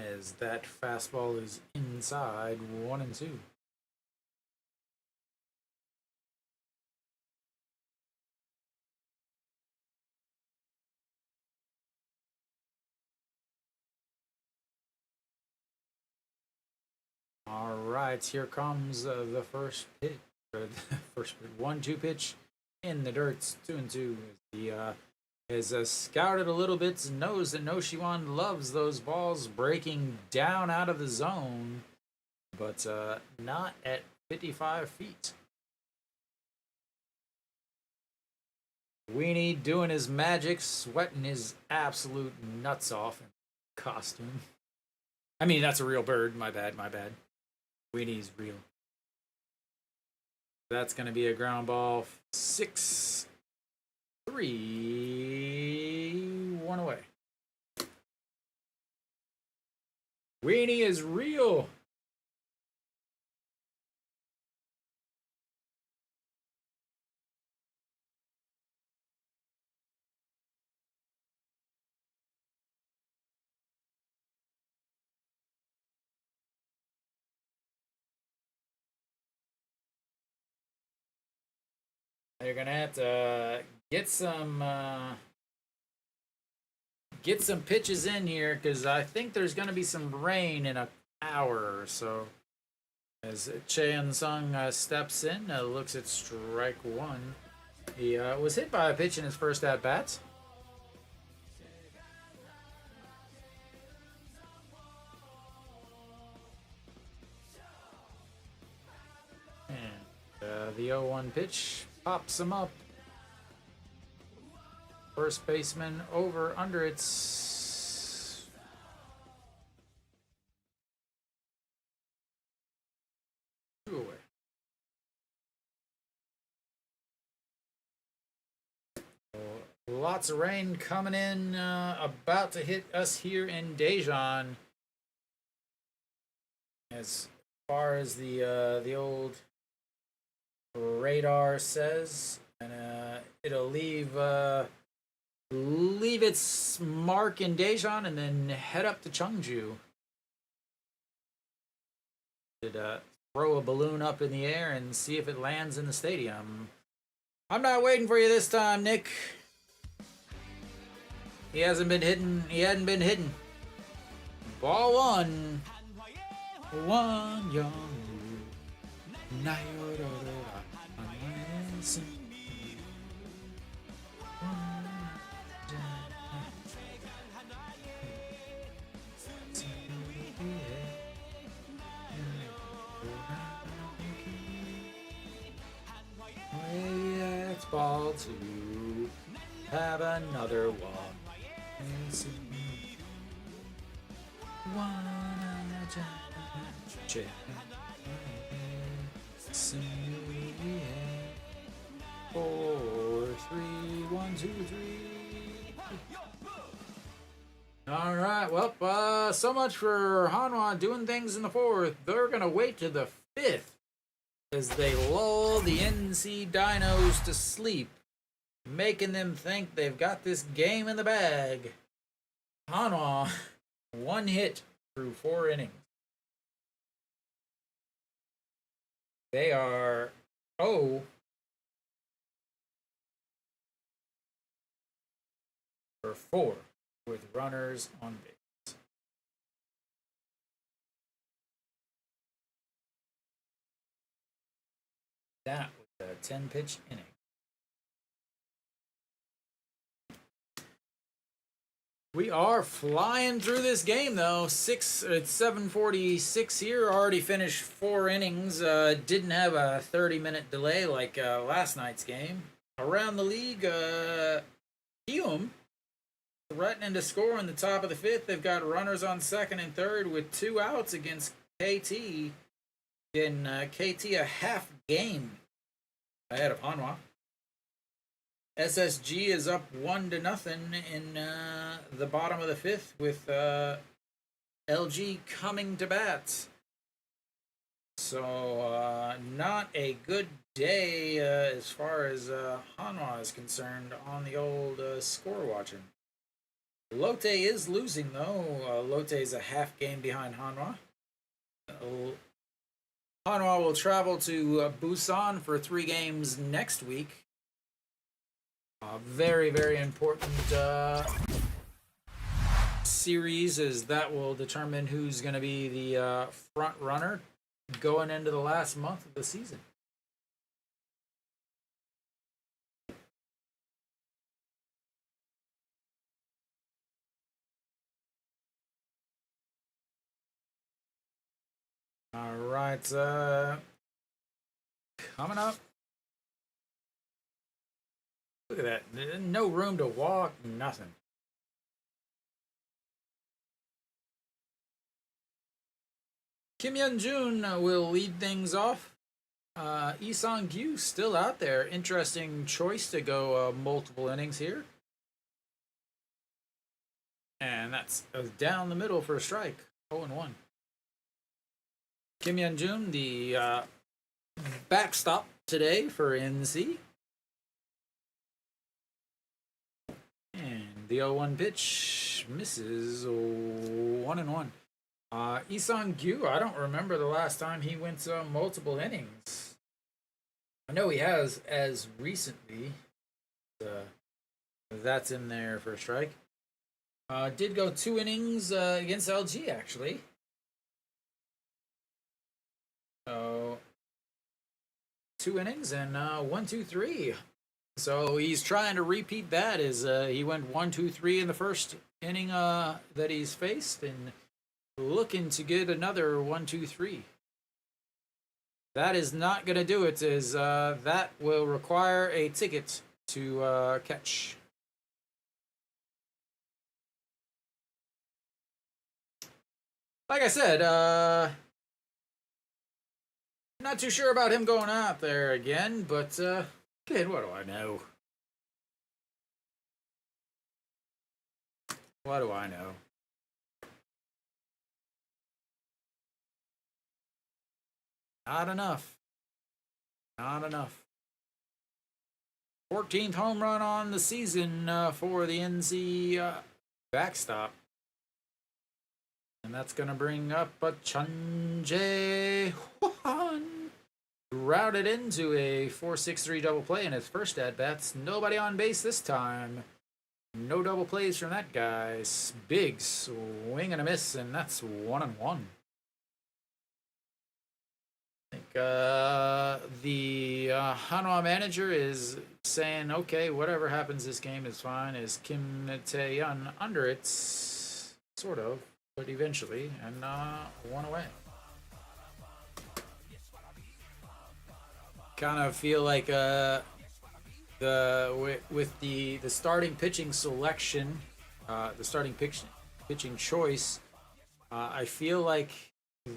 As that fastball is inside 1-2. All right, here comes the first pitch, or the first 1-2 pitch in the dirt. 2-2. The has scouted a little bit, knows that Noshiwan loves those balls breaking down out of the zone, but not at 55 feet. Weenie doing his magic, sweating his absolute nuts off in costume. I mean, that's a real bird. My bad. Weenie's real. That's going to be a ground ball. 6-3, 1 away. Weenie is real. They're gonna have to get some pitches in here because I think there's gonna be some rain in an hour or so. As Cheon Sung steps in, looks at strike 1. He was hit by a pitch in his first at bat. And the 0-1 pitch pops him up. First baseman over under its 2 away. Lots of rain coming in, about to hit us here in Daejeon. As far as the old radar says, and it'll leave its mark in Daejeon and then head up to Cheongju. Throw a balloon up in the air and see if it lands in the stadium. I'm not waiting for you this time, Nick. He hadn't been hitting. Ball 1. 1 young. ball to have another one. Four, three, 1, 2, 3. All right. Well, so much for Hanwha doing things in the fourth. They're gonna wait to the fifth as they lull the NC Dinos to sleep, making them think they've got this game in the bag. Hanwha, 1 hit through 4 innings. They are 0 for 4 with runners on base. That was a 10-pitch inning. We are flying through this game though. It's 7:46 here. Already finished 4 innings. Didn't have a 30-minute delay like last night's game. Around the league, Hume threatening to score in the top of the 5th. They've got runners on 2nd and 3rd with 2 outs against KT. Getting KT a half game ahead of Hanwha. SSG is up 1-0 in the bottom of the 5th with LG coming to bat. So not a good day as far as Hanwha is concerned on the old score watching. Lotte is losing though. Lotte is a half game behind Hanwha. Hanwha will travel to Busan for 3 games next week. Very, very important series, as that will determine who's going to be the front runner going into the last month of the season. All right, coming up. Look at that. No room to walk, nothing. Kim Yeon-jun will lead things off. Lee Sung-kyu still out there. Interesting choice to go multiple innings here. And that's down the middle for a strike. 0-1. Kim Yeon-jun, the backstop today for NC. And the 0-1 pitch misses. 1-1. Lee Sung-kyu, I don't remember the last time he went multiple innings. I know he has as recently. That's in there for a strike. Did go 2 innings against LG, actually. So 2 innings and 1, 2, 3. So he's trying to repeat that. He went 1, 2, 3 in the first inning that he's faced, and looking to get another 1, 2, 3. That is not going to do it. That will require a ticket to catch. Like I said, not too sure about him going out there again, but kid, what do I know? What do I know? Not enough. Not enough. 14th home run on the season for the NC backstop. And that's going to bring up a Chun Jae-hwan. Routed into a 4-6-3 double play in his first at-bats. Nobody on base this time. No double plays from that guy. Big swing and a miss, and that's 1-1. I think the Hanwha manager is saying, okay, whatever happens this game is fine. Is Kim Tae-yeon under it? Sort of, but eventually, and 1 away. Kind of feel like with the starting pitching selection, the starting pitching choice, I feel like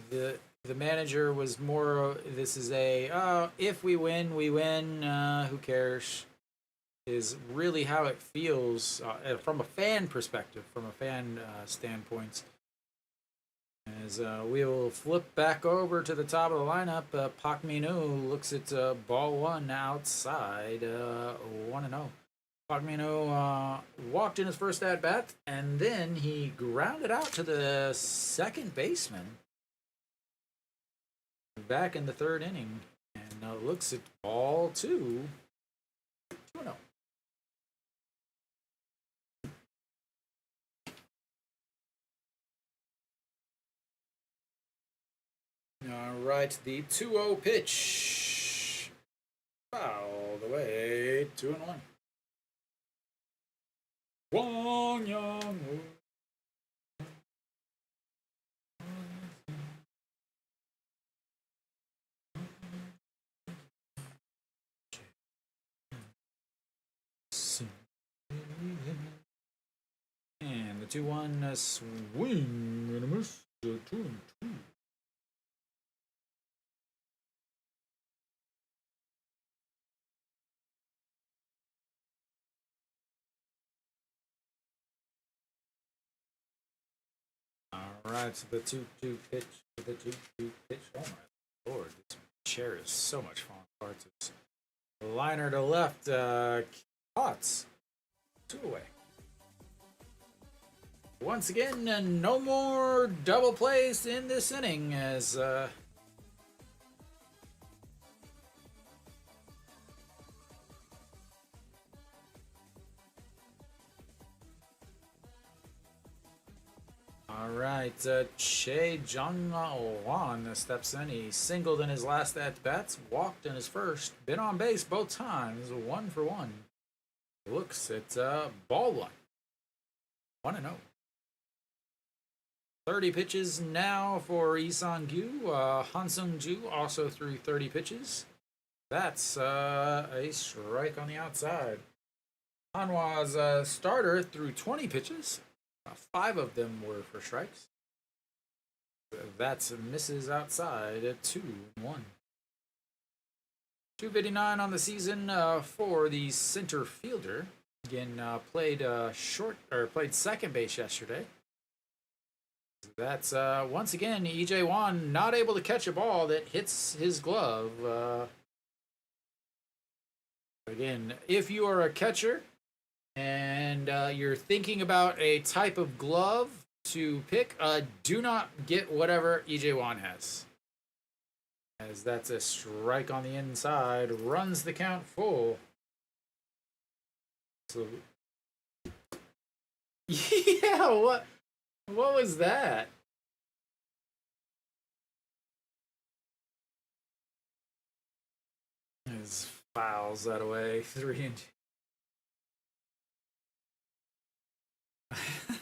the manager was more. This is a if we win, we win. Who cares? Is really how it feels from a fan perspective, from a fan standpoint. As we will flip back over to the top of the lineup, Pak Minu looks at ball one outside, 1-0. Pak Minu walked in his first at bat, and then he grounded out to the second baseman back in the third inning, and looks at ball two, 2-0. All right, the 2-0 pitch. Foul the way, 2-1. Wong Young. And the 2-1 swing and a miss. 2-2. All right, so the 2-2 pitch. The 2-2 pitch. Oh my lord, this chair is so much fun. Parts. It's liner to left. Potts. 2 away. Once again, no more double plays in this inning as all right, Che Jong-wan steps in. He singled in his last at-bats, walked in his first, been on base both times, 1 for 1. Looks at ball one, 1-0. 30 pitches now for Isan Gyu. Hansung Ju also threw 30 pitches. That's a strike on the outside. Hanwha's starter threw 20 pitches. 5 of them were for strikes. That's misses outside at 2-1. 259 on the season for the center fielder. Again, played second base yesterday. That's once again EJ Wan not able to catch a ball that hits his glove. Again, if you are a catcher and you're thinking about a type of glove to pick, do not get whatever EJ Wan has, as that's a strike on the inside. Runs the count full. So yeah, what was that? His fouls that away. 3 and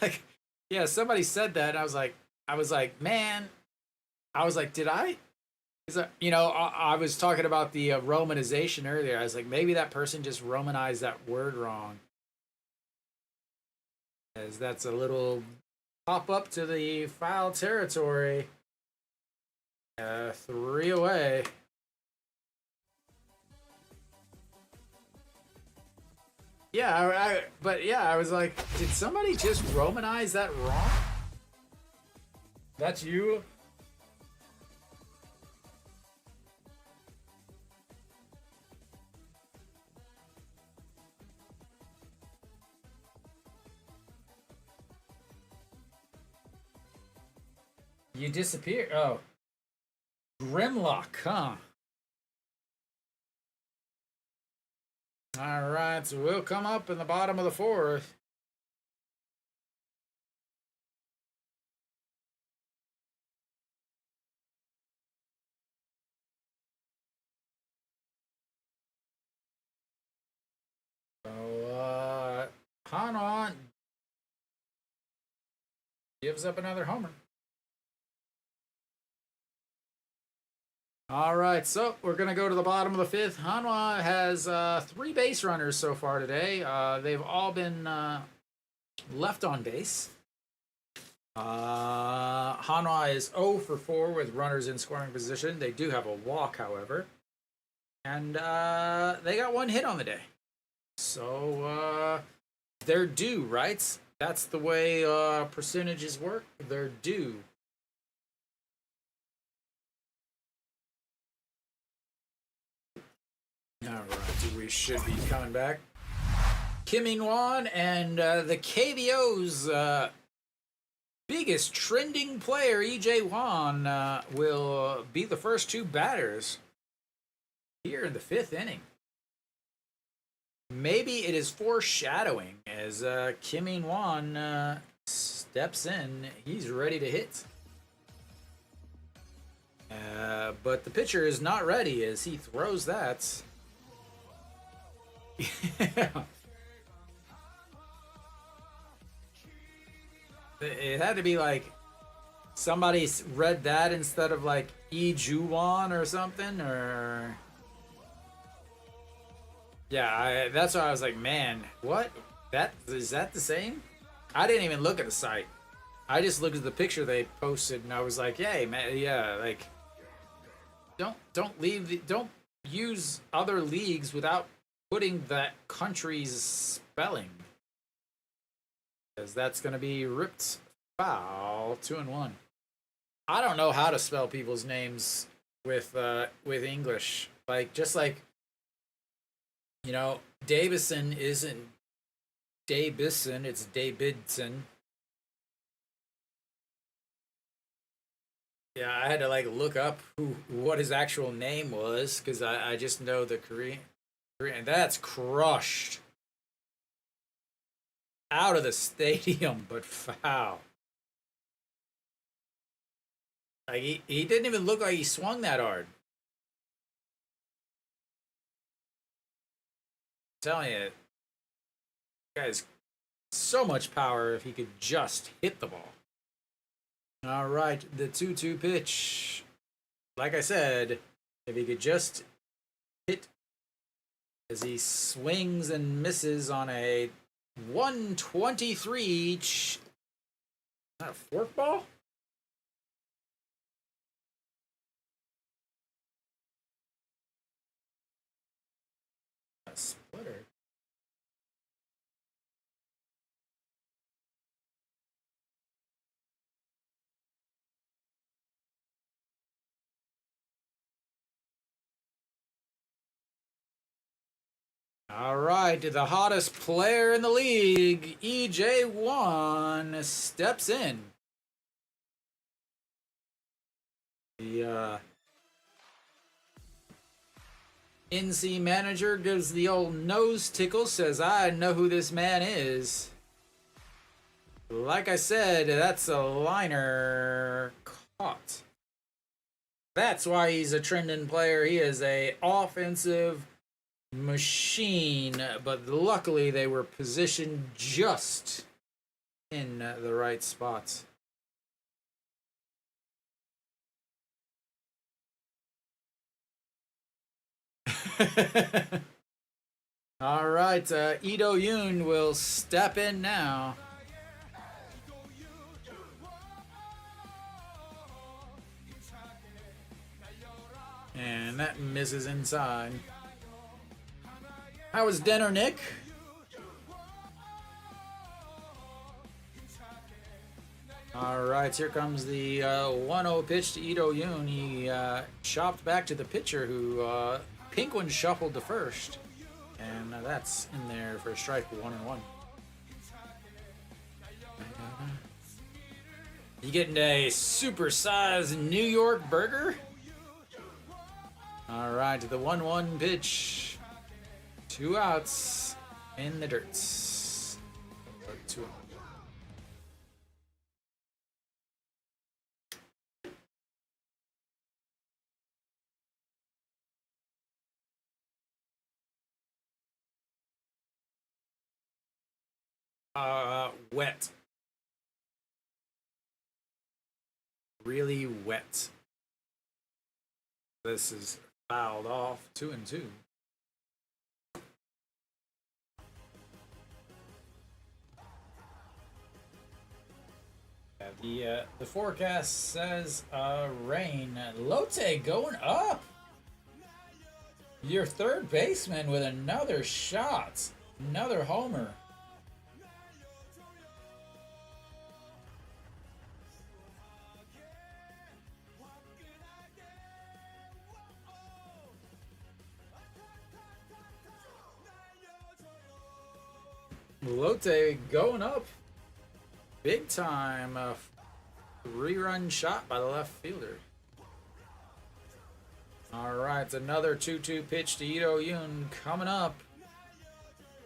like, yeah, somebody said that. And I was like, man, did I? I was talking about the Romanization earlier. I was like, maybe that person just Romanized that word wrong, as that's a little pop up to the foul territory. 3 away. Yeah, I was like, did somebody just Romanize that wrong? That's you? You disappear. Oh. Grimlock, huh? All right, so we'll come up in the bottom of the 4th. So, Hanwha gives up another homer. All right, so we're going to go to the bottom of the fifth. Hanwha has 3 base runners so far today. They've all been left on base. Hanwha is 0 for 4 with runners in scoring position. They do have a walk, however. And they got 1 hit on the day. So they're due, right? That's the way percentages work. They're due. All right, we should be coming back. Kim In-won and the KBO's biggest trending player, EJ Wan, will be the first 2 batters here in the 5th inning. Maybe it is foreshadowing as Kim In-won steps in. He's ready to hit. But the pitcher is not ready as he throws that. It had to be like somebody read that instead of like Ju-won or something, or yeah, that's why I was like, man, what? That is that the same? I didn't even look at the site. I just looked at the picture they posted, and I was like, "Yay, man! Yeah, like don't use other leagues without putting that country's spelling, because that's gonna be ripped foul. 2-1. I don't know how to spell people's names with English. Like just like Davison isn't Davison, it's Davidson. Yeah, I had to like look up what his actual name was because I just know the Korean. That's crushed out of the stadium, but foul. Like he didn't even look like he swung that hard. I'm telling you, guy's so much power if he could just hit the ball. All right, the 2-2 pitch. Like I said, if he could just hit as he swings and misses on a 123 each. Not a fork ball? A splitter. All right, the hottest player in the league, EJ Wan, steps in. The NC manager gives the old nose tickle, says, I know who this man is. Like I said, that's a liner caught. That's why he's a trending player. He is a offensive machine, but luckily they were positioned just in the right spots. All right, Ito Yoon will step in now. And that misses inside. How was dinner, Nick? All right, here comes the 1-0 pitch to Ito Yoon. He chopped back to the pitcher who pink one shuffled to first. And that's in there for a strike, 1-1. You getting a super-sized New York burger? All right, the 1-1 pitch. 2 outs in the dirt. 2 wet. Really wet. This is fouled off. 2-2. The forecast says rain. Lotte going up. Your third baseman with another shot. Another homer. Lotte going up. Big time. 3-run shot by the left fielder. All right, it's another 2-2 pitch to Ito Yun coming up.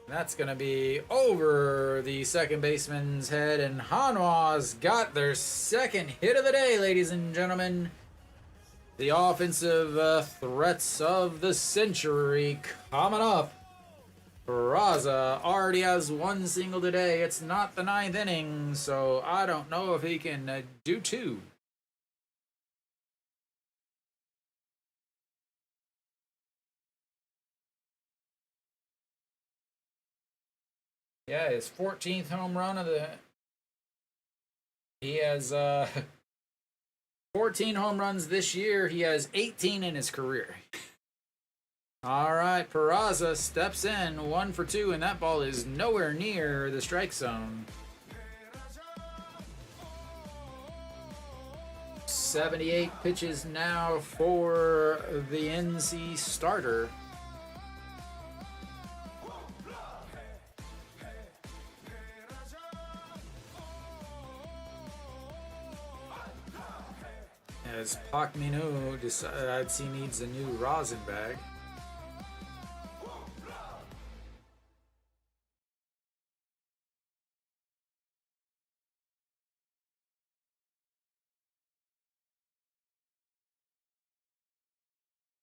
That's going to be over the second baseman's head, and Hanwha's got their second hit of the day, ladies and gentlemen. The offensive threats of the century coming up. Perlaza already has one single today. It's not the 9th inning, so I don't know if he can do two. Yeah, his 14th home run of the... He has 14 home runs this year. He has 18 in his career. All right, Perlaza steps in 1 for 2, and that ball is nowhere near the strike zone. 78 pitches now for the NC starter. As Pak Minu decides he needs a new rosin bag.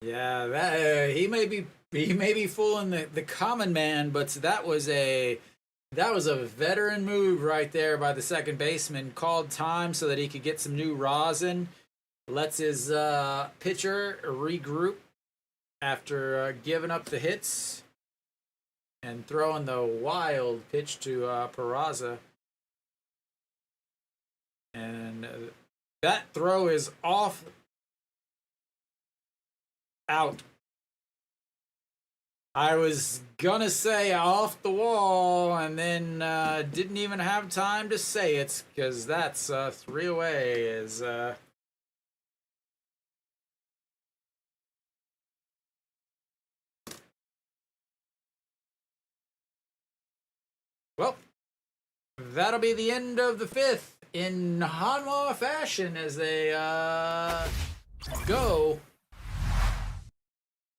Yeah, that he may be fooling the common man, but that was a veteran move right there by the second baseman. Called time so that he could get some new rosin. Lets his pitcher regroup after giving up the hits and throwing the wild pitch to Perlaza. And that throw is off. Out. I was gonna say off the wall, and then didn't even have time to say it, because that's 3 away. Is well, that'll be the end of the 5th in Hanwha fashion as they go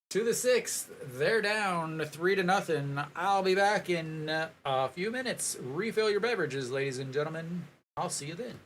to the 6th. They're down 3-0. I'll be back in a few minutes. Refill your beverages, ladies and gentlemen. I'll see you then.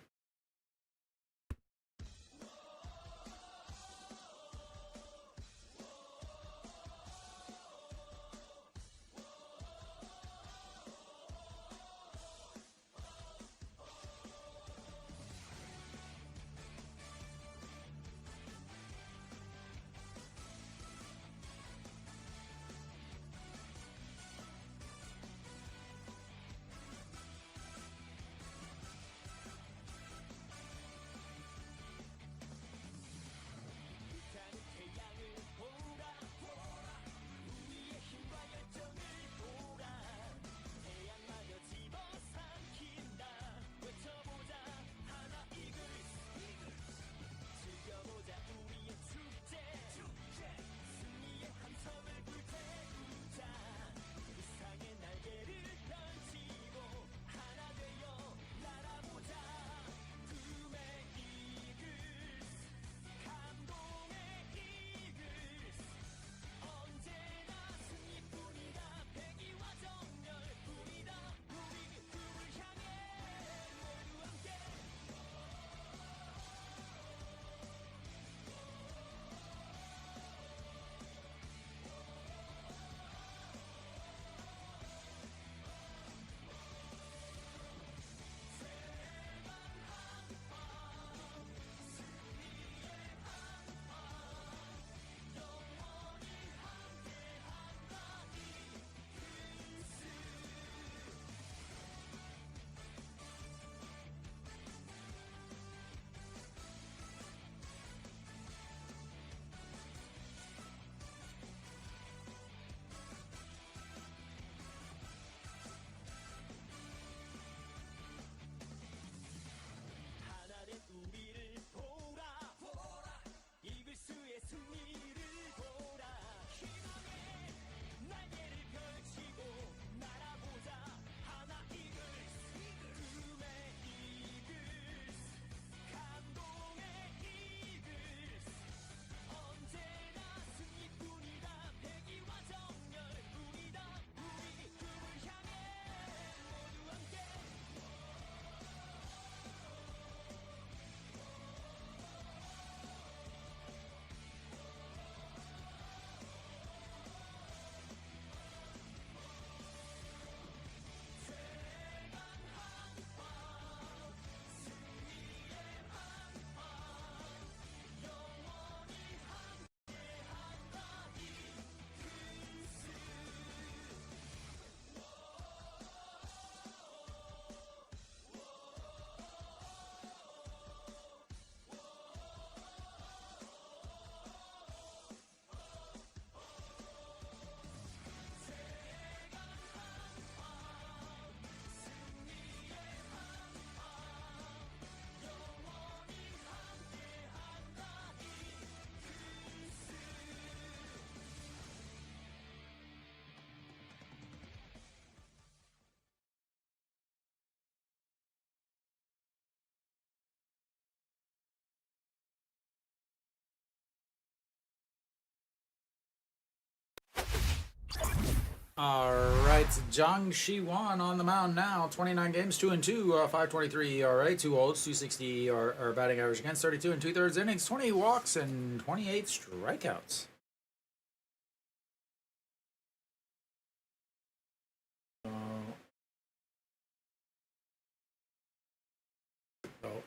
All right, Zhang Shiwan on the mound now. 29 games, 2-2, 5.23 ERA, 2 olds, 260 are batting average against, 32 and 2/3 innings, 20 walks, and 28 strikeouts.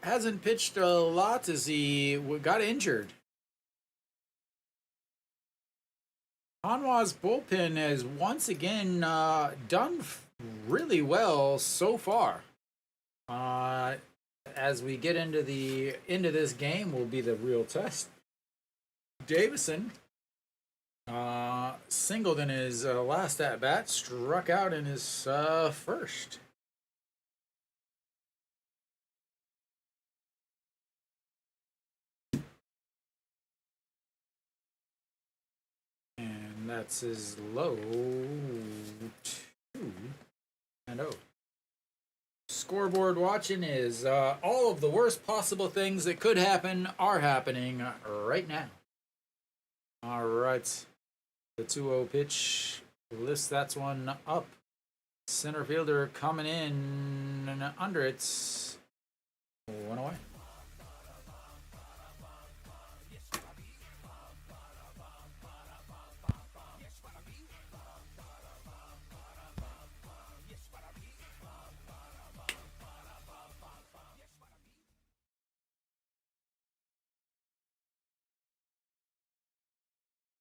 Hasn't pitched a lot as he got injured. Hanwha's bullpen has once again done really well so far. As we get into this game, will be the real test. Davison singled in his last at bat, struck out in his first. And that's his low 2-0. Scoreboard watching is all of the worst possible things that could happen are happening right now. All right. The 2-0 pitch lifts that one up. Center fielder coming in and under it. 1 away.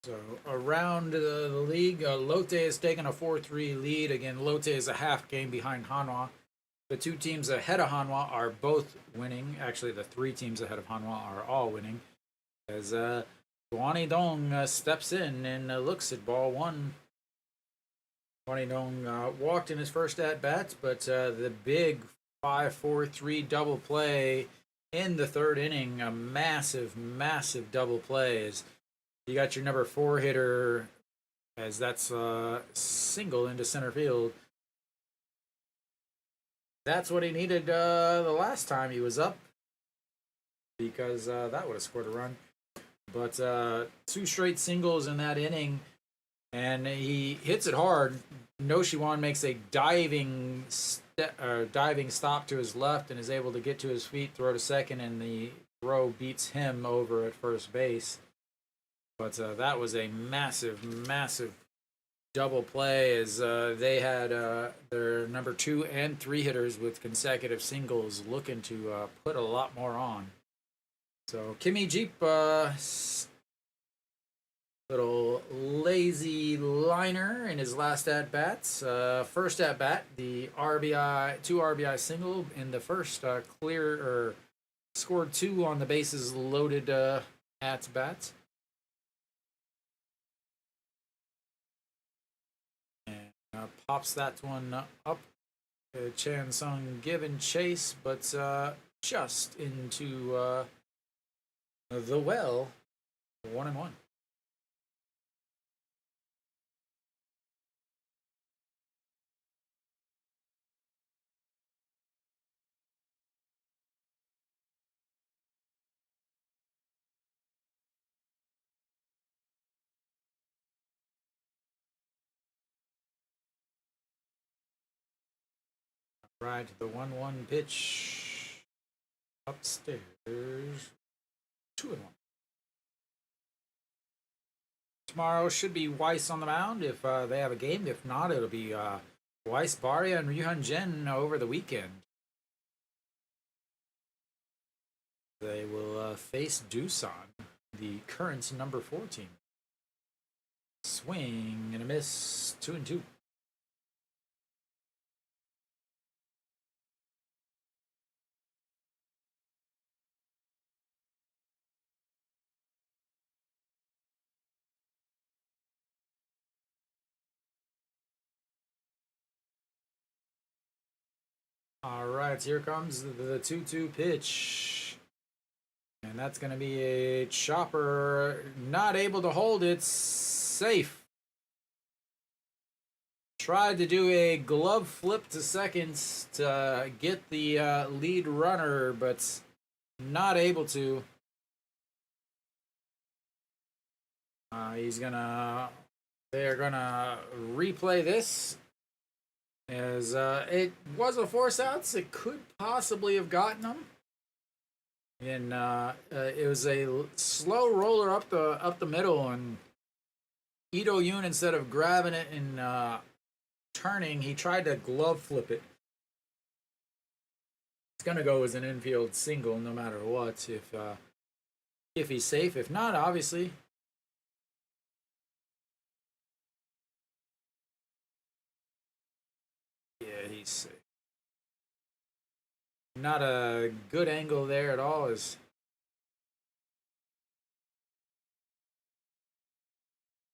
So around the league, Lotte has taken a 4-3 lead. Again, Lotte is a half game behind Hanwha. The two teams ahead of Hanwha are both winning. Actually, the three teams ahead of Hanwha are all winning. As Guanidong steps in and looks at ball one. Guanidong walked in his first at bat, but the big 5-4-3 double play in the third inning, a massive, massive double play. Is you got your number 4 hitter, as that's single into center field. That's what he needed the last time he was up, because that would have scored a run. But 2 straight singles in that inning, and he hits it hard. Noshiwan makes a diving stop to his left and is able to get to his feet, throw to second, and the throw beats him over at first base. But that was a massive, massive double play, as they had their number 2 and 3 hitters with consecutive singles looking to put a lot more on. So Kimmy Jeep, little lazy liner in his last at bats. First at bat, the 2 RBI single in the first, scored 2 on the bases loaded at bats. Pops that one up. Chan Sung given chase, but just into the well. 1-1. Right to the 1-1 pitch. Upstairs. 2-1. Tomorrow should be Weiss on the mound if they have a game. If not, it'll be Weiss, Baria, and Ryuhan Jen over the weekend. They will face Doosan, the current number 4 team. Swing and a miss. 2-2. All right, here comes the 2-2 pitch. And that's going to be a chopper. Not able to hold it. Safe. Tried to do a glove flip to second to get the lead runner, but not able to. He's going to They are gonna replay this as it was a force outs. It could possibly have gotten them. And it was a slow roller up the middle, and Ito Yoon, instead of grabbing it and turning, he tried to glove flip it. It's gonna go as an infield single no matter what. If he's safe, if not, obviously. Yeah, he's safe. Not a good angle there at all. Is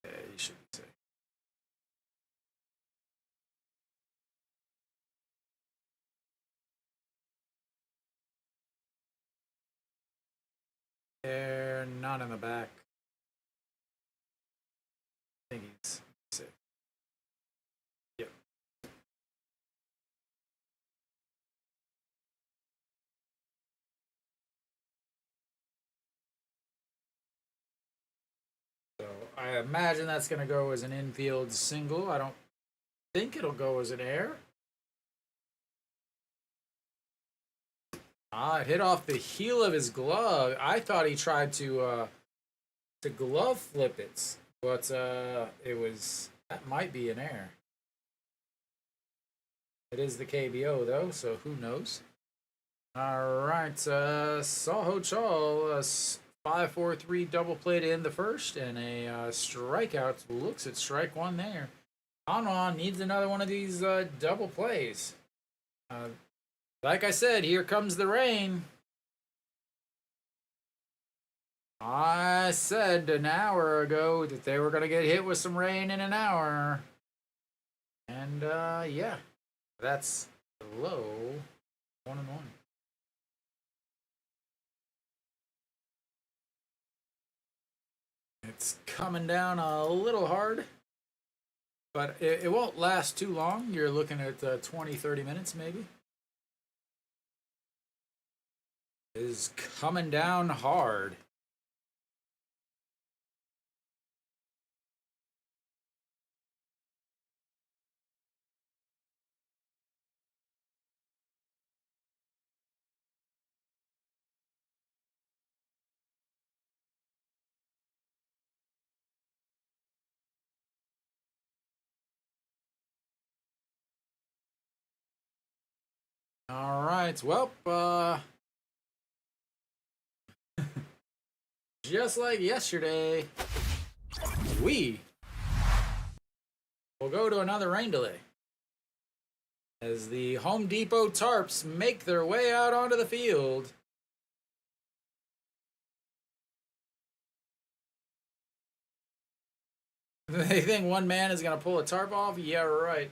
yeah, he should be safe. They're not in the back. I think he's safe. Yep. So I imagine that's going to go as an infield single. I don't think it'll go as an air. It hit off the heel of his glove. I thought he tried to glove flip it, but it was that might be an air. It is the KBO though, so who knows? All right, Saho Chal, 5-4-3 double play to end the first, and a strikeout. Looks at strike one there. Hanwha needs another one of these double plays. Like I said, here comes the rain. I said an hour ago that they were going to get hit with some rain in an hour. And yeah, that's low 1-1. It's coming down a little hard, but it won't last too long. You're looking at 20-30 minutes maybe. It is coming down hard. All right, well, just like yesterday, we will go to another rain delay as the Home Depot tarps make their way out onto the field. They think one man is going to pull a tarp off? Yeah, right.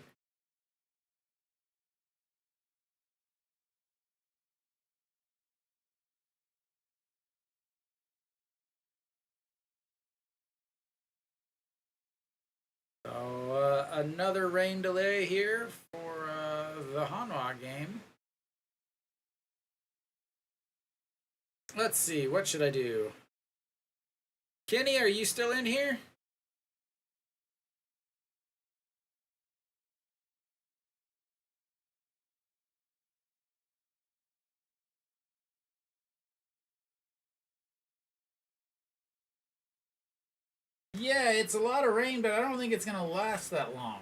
So, another rain delay here for the Hanwha game. Let's see, what should I do? Kenny, are you still in here? Yeah, it's a lot of rain, but I don't think it's going to last that long.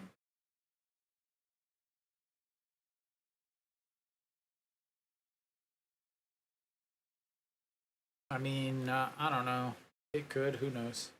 I mean, I don't know. It could, who knows?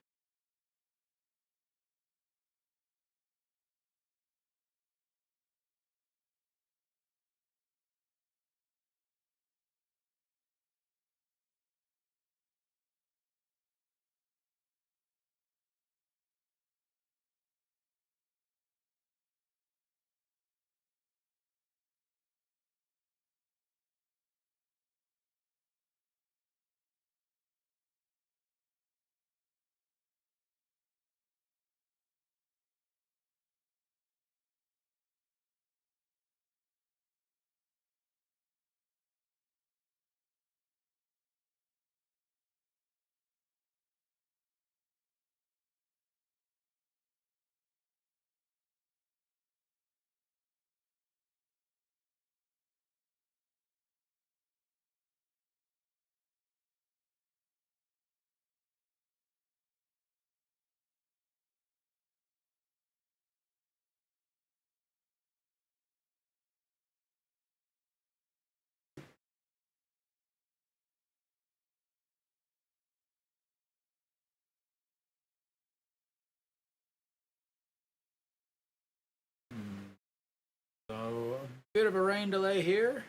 Bit of a rain delay here.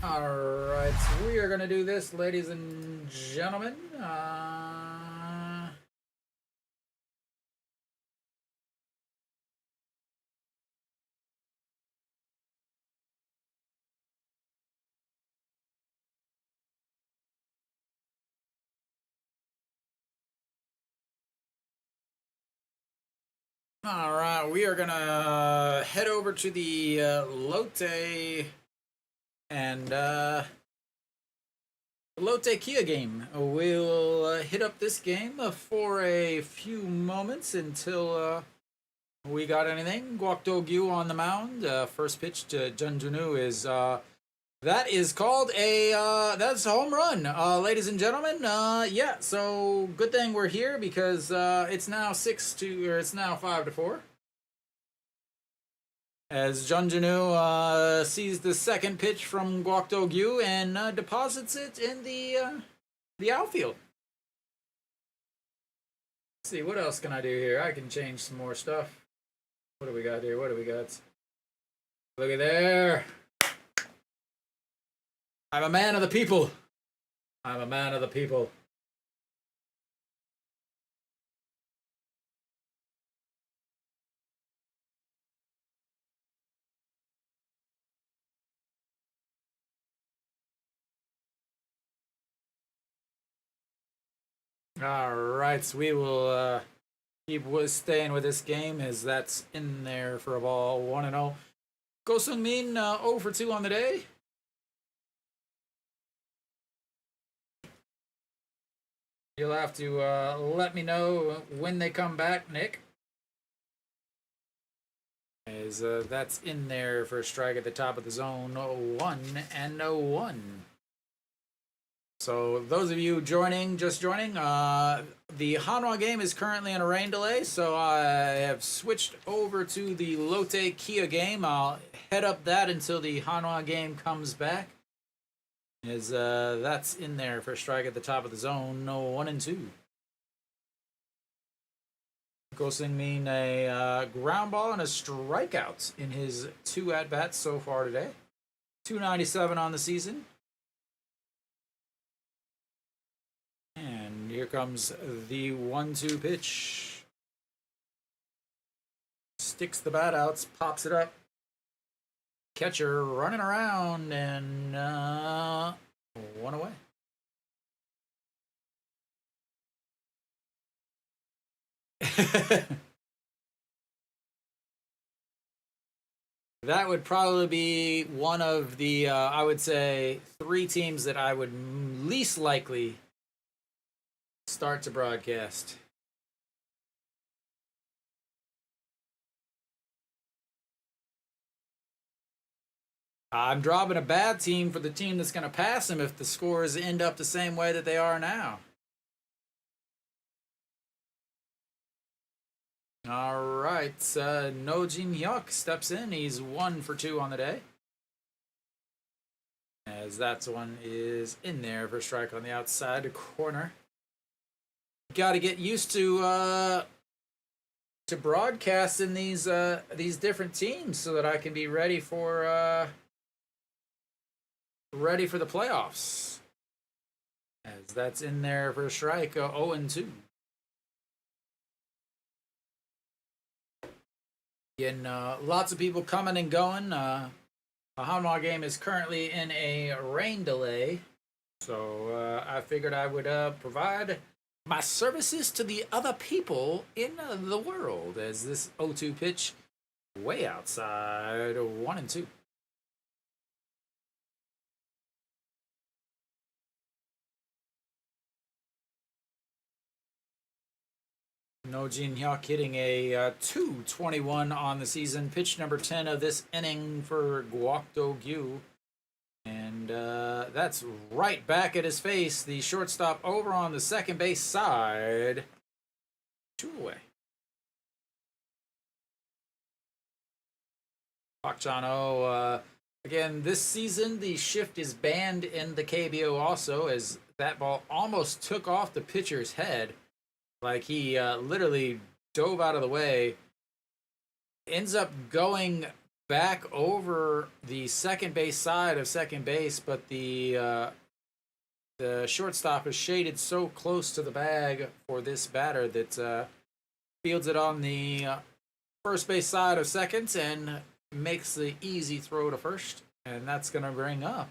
Alright, so we are going to do this, ladies and gentlemen. Alright, we are going to head over to the Lotte and Lotte Kia game. We'll hit up this game for a few moments until we got anything. Guokdo-gyu on the mound. First pitch to Junjunu is that is called a that's a home run, ladies and gentlemen. Yeah, so good thing we're here because it's now 5-4. As Junjunu sees the second pitch from Guokdo-gyu and deposits it in the outfield. Let's see, what else can I do here? I can change some more stuff. What do we got here? What do we got? Look at there. I'm a man of the people. I'm a man of the people. All right, so we will keep staying with this game as that's in there for a ball. 1-0. Go Sung-min 0 for 2 on the day. You'll have to let me know when they come back, Nick. As that's in there for a strike at the top of the zone. 1-1. So those of you just joining, the Hanwha game is currently in a rain delay, so I have switched over to the Lotte Kia game. I'll head up that until the Hanwha game comes back. As that's in there for a strike at the top of the zone. 1-2. Go Sung-min a ground ball and a strikeout in his 2 at-bats so far today. 297 on the season. And here comes the 1-2 pitch. Sticks the bat out, pops it up. Catcher running around and 1 away. That would probably be one of the, I would say, 3 teams that I would least likely start to broadcast. I'm dropping a bad team for the team that's going to pass him if the scores end up the same way that they are now. All right, No Jin Hyuk steps in. He's 1 for 2 on the day. As that one is in there for a strike on the outside corner. Got to get used to broadcasting these different teams so that I can be ready for the playoffs. As that's in there for a strike, 0-2. Again, lots of people coming and going. The Hanwha game is currently in a rain delay, so I figured I would provide my services to the other people in the world as this 0-2 pitch way outside 1-2. No Jin Hyuk hitting a 221 on the season. Pitch number 10 of this inning for Gwakdo Gyu. And that's right back at his face. The shortstop over on the second base side. 2 away. Park Chan-ho, again, this season the shift is banned in the KBO also, as that ball almost took off the pitcher's head. Like he literally dove out of the way, ends up going back over the second base side of second base, but the shortstop is shaded so close to the bag for this batter that fields it on the first base side of second and makes the easy throw to first. And that's going to bring up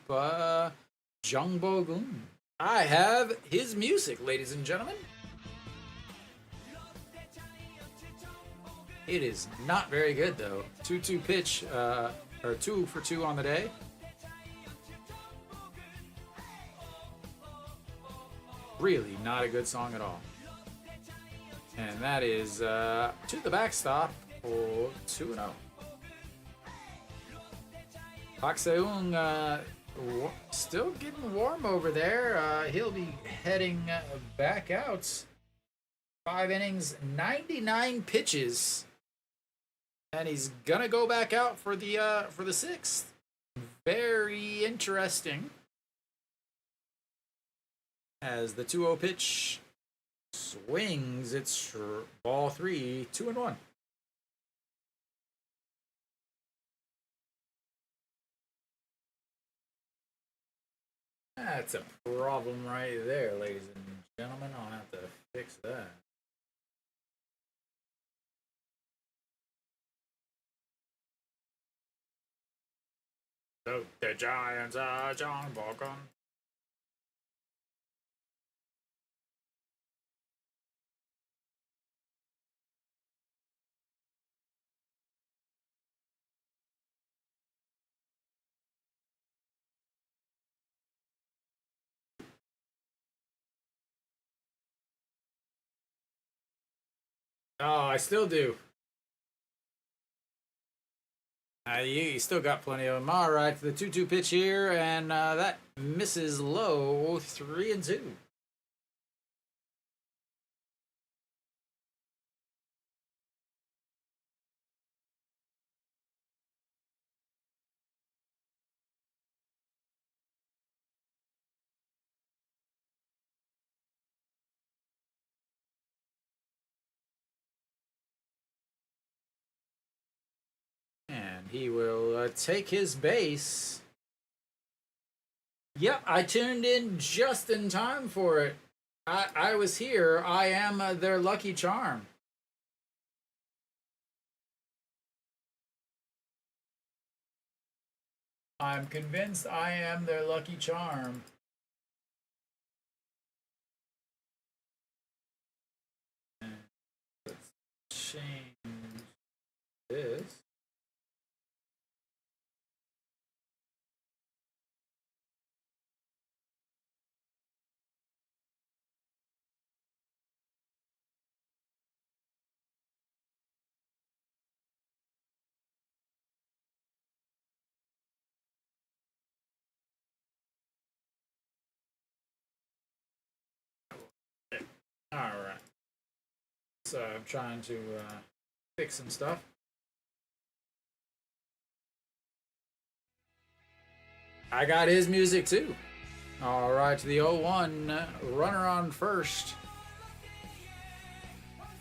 Jung Bo-gun. I have his music, ladies and gentlemen. It is not very good, though. 2-2 pitch, or 2 for 2 on the day. Really not a good song at all. And that is to the backstop for 2-0. Park Se-eung still getting warm over there. He'll be heading back out. 5 innings, 99 pitches. And he's gonna go back out for the 6th. Very interesting. As the 2-0 pitch swings, it's ball 3, 2-1. That's a problem right there, ladies and gentlemen. I'll have to fix that. So the Giants are John Bolton. Oh, I still do. You still got plenty of them. All right, the 2-2 pitch here, and that misses low, 3-2. And he will take his base. Yep, I tuned in just in time for it. I was here. I am their lucky charm. I'm convinced I am their lucky charm. And let's change this. I'm trying to fix some stuff. I got his music too. All right, the 0-1 runner on first.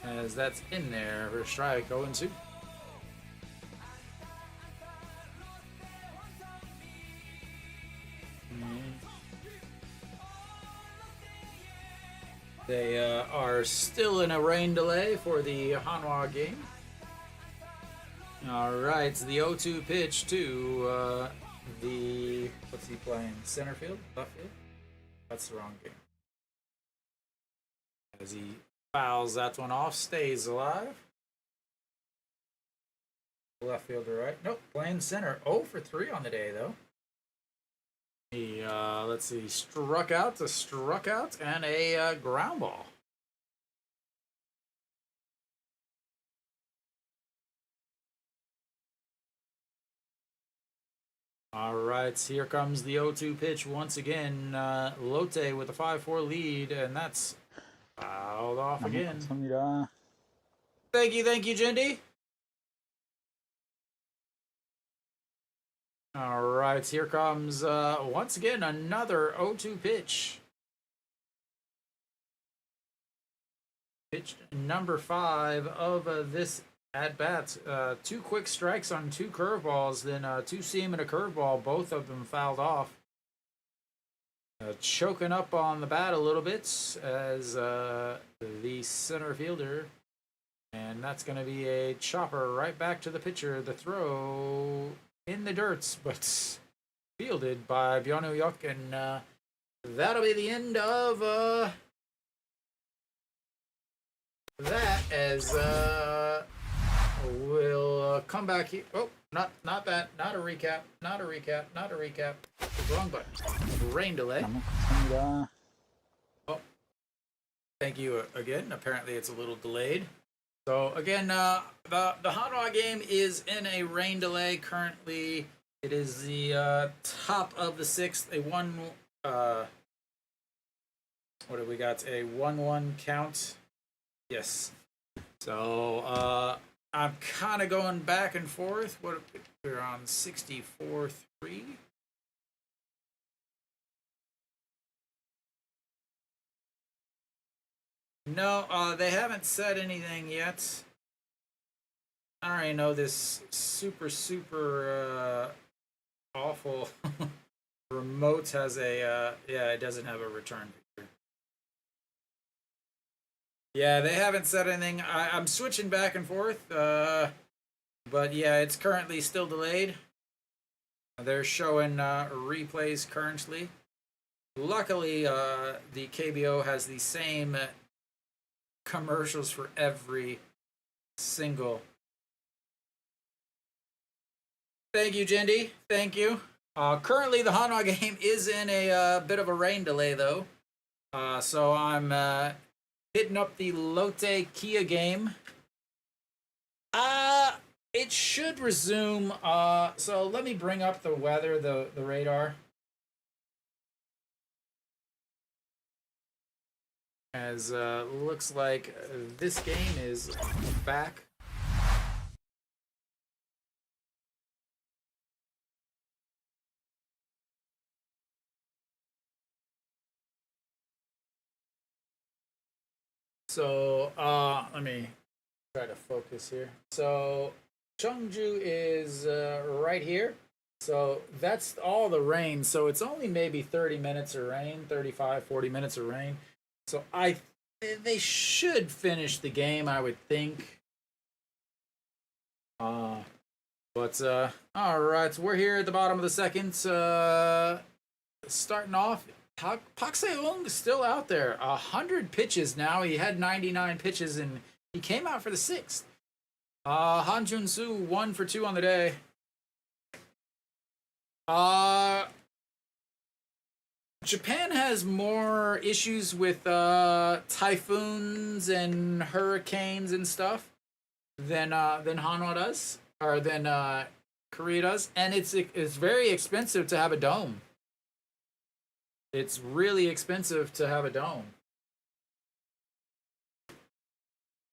As that's in there for strike 0-2. They are still in a rain delay for the Hanwha game. All right, it's the 0-2 pitch to the, what's he playing? Center field? Left field? That's the wrong game. As he fouls that one off, stays alive. Left fielder, right? Nope, playing center. 0 for 3 on the day, though. He, let's see, struck out, and a ground ball. All right, here comes the 0-2 pitch once again. Lotte with a 5-4 lead, and that's fouled off again. Thank you, Jindy. All right, here comes once again another 0-2 pitch. Pitch number 5 of this at bat. 2 quick strikes on 2 curveballs, then 2 seam and a curveball, both of them fouled off. Choking up on the bat a little bit as the center fielder. And that's going to be a chopper right back to the pitcher. The throw in the dirt, but fielded by Bjornu Yok, and that'll be the end of that, as we'll come back here. Oh, not that, not a recap. Wrong button. Rain delay. Oh, thank you again. Apparently it's a little delayed. So again, the Hanwha game is in a rain delay currently. It is the top of the 6th. A what have we got? A 1-1 count. Yes. So I'm kind of going back and forth. What we're on 64-3. No, they haven't said anything yet. I already know this super awful remote has a yeah, it doesn't have a return picture. Yeah, they haven't said anything. I'm switching back and forth, but yeah, it's currently still delayed. They're showing replays currently. Luckily, the KBO has the same commercials for every single. Thank you, Jindy. Thank you. Currently, the Hanwha game is in a bit of a rain delay, though. So I'm hitting up the Lotte Kia game. It should resume. So let me bring up the weather, the radar. As looks like this game is back. So let me try to focus here. So Cheongju is right here. So that's all the rain. So it's only maybe 30 minutes of rain, 35, 40 minutes of rain. So they should finish the game, I would think. But all right, so we're here at the bottom of the 2nd. Starting off, Pak Se-eung is still out there. 100 pitches now. He had 99 pitches, and he came out for the 6th. Han Jun-soo 1 for 2 on the day. Japan has more issues with typhoons and hurricanes and stuff than Hanwha does, or than Korea does, and it's very expensive to have a dome. It's really expensive to have a dome.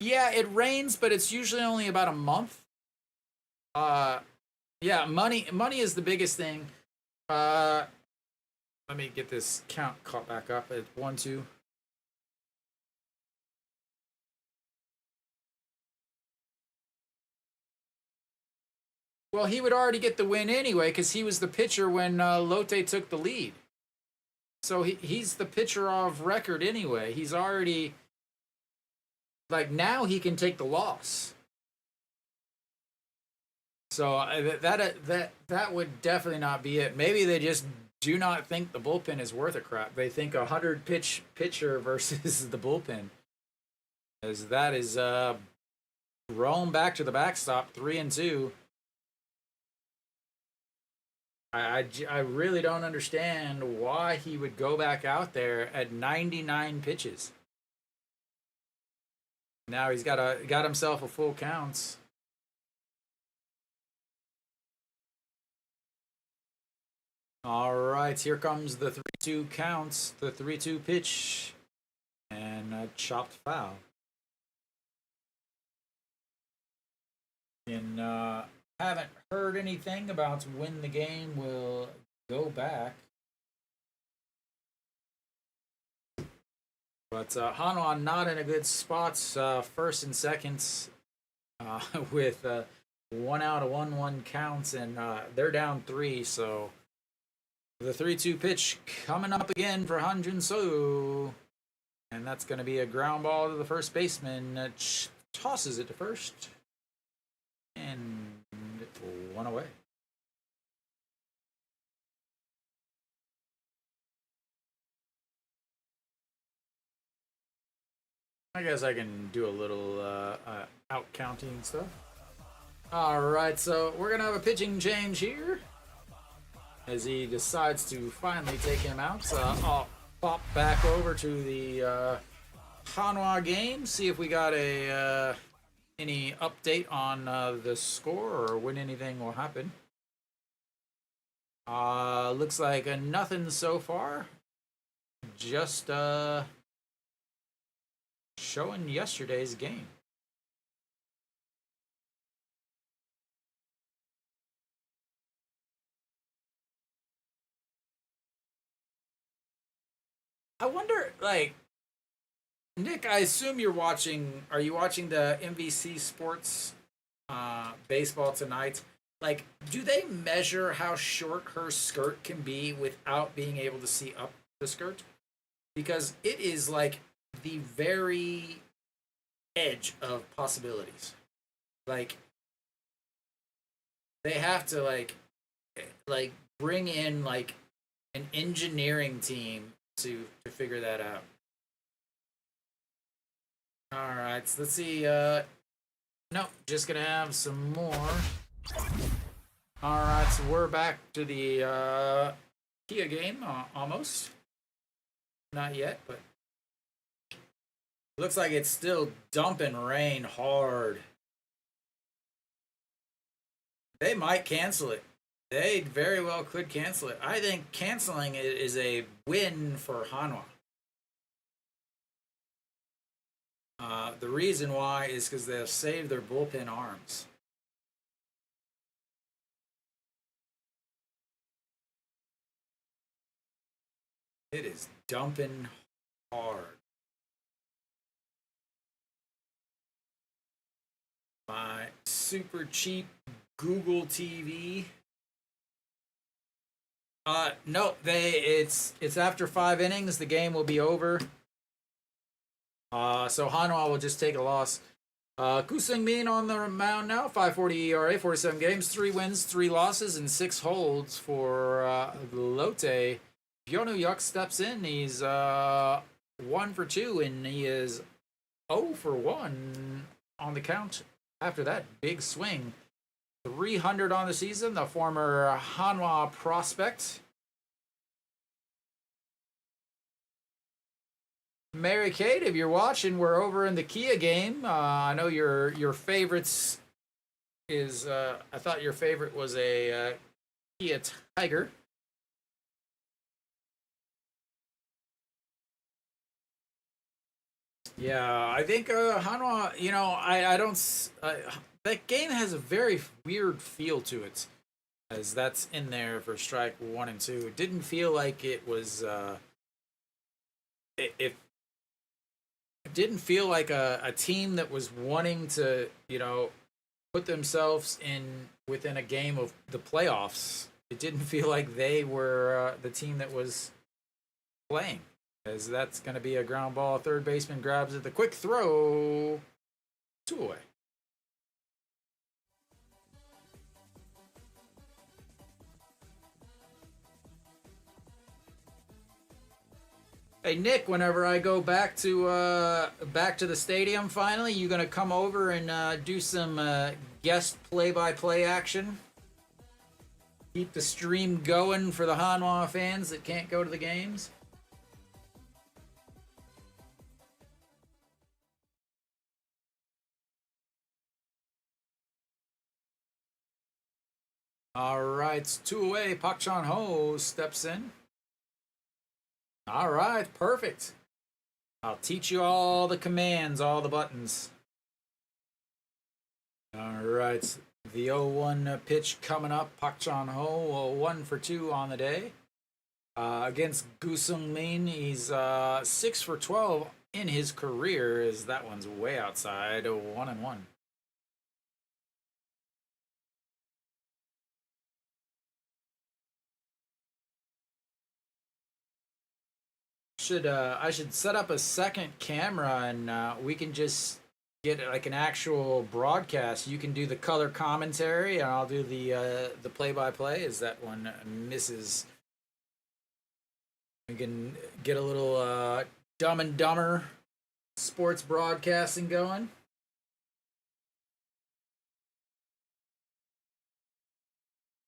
Yeah, it rains, but it's usually only about a month. Uh, yeah, money is the biggest thing. Uh, Let me get this count caught back up at 1-2. Well, he would already get the win anyway because he was the pitcher when Lotte took the lead. So he's the pitcher of record anyway. He's already like now he can take the loss. So that would definitely not be it. Maybe they just do not think the bullpen is worth a crap. They think 100 pitch pitcher versus the bullpen, as that is thrown back to the backstop 3-2. I really don't understand why he would go back out there at 99 pitches. Now he's got himself a full count. All right, here comes the 3-2 counts, the 3-2 pitch, and a chopped foul. And haven't heard anything about when the game will go back. But Hanwha not in a good spots, first and seconds, with 1 out of 1-1 counts, and they're down 3, so the 3-2 pitch coming up again for Han Jun-soo. And that's going to be a ground ball to the first baseman. Tosses it to first. And 1 away. I guess I can do a little out counting stuff. All right, so we're going to have a pitching change here, as he decides to finally take him out. So I'll pop back over to the Hanwha game, see if we got any update on the score or when anything will happen. Looks like nothing so far. Just showing yesterday's game. I wonder, like, Nick, I assume you're watching. Are you watching the MVC Sports baseball tonight? Like, do they measure how short her skirt can be without being able to see up the skirt? Because it is like the very edge of possibilities. Like, they have to like bring in like an engineering team to figure that out. All right, so let's see. Nope, just gonna have some more. All right, so we're back to the Kia game, almost. Not yet, but looks like it's still dumping rain hard. They might cancel it. They very well could cancel it. I think canceling it is a win for Hanwha. The reason why is because they'll save their bullpen arms. It is dumping hard. My super cheap Google TV. No, it's after 5 innings. The game will be over. So Hanwha will just take a loss. Koo Seung-min on the mound now, 5.40 ERA, 47 games, 3 wins, 3 losses, and 6 holds for Lotte. Byonu Yuk steps in. He's 1 for 2, and he is 0 for 1 on the count. After that big swing, 300 on the season. The former Hanwha prospect. Mary Kate, if you're watching, we're over in the Kia game. I know your favorites is. I thought your favorite was a Kia Tiger. Yeah, I think Hanwha, I don't. That game has a very weird feel to it, as that's in there for strike one and two. It didn't feel like it was. It didn't feel like a team that was wanting to, put themselves in within a game of the playoffs. It didn't feel like they were the team that was playing, as that's going to be a ground ball. Third baseman grabs it. The quick throw, two away. Hey Nick, whenever I go back to the stadium, finally, you gonna come over and do some guest play-by-play action? Keep the stream going for the Hanwha fans that can't go to the games. All right, two away. Pak Chan Ho steps in. All right, perfect. I'll teach you all the commands, all the buttons. All right, the 0-1 pitch coming up. Pak Chan Ho, 1 for 2 on the day. Against Gu Sung Min, he's 6 for 12 in his career, as that one's way outside. 1-1. I should set up a second camera and we can just get like an actual broadcast. You can do the color commentary and I'll do the play-by-play as that one misses. We can get a little Dumb and Dumber sports broadcasting going.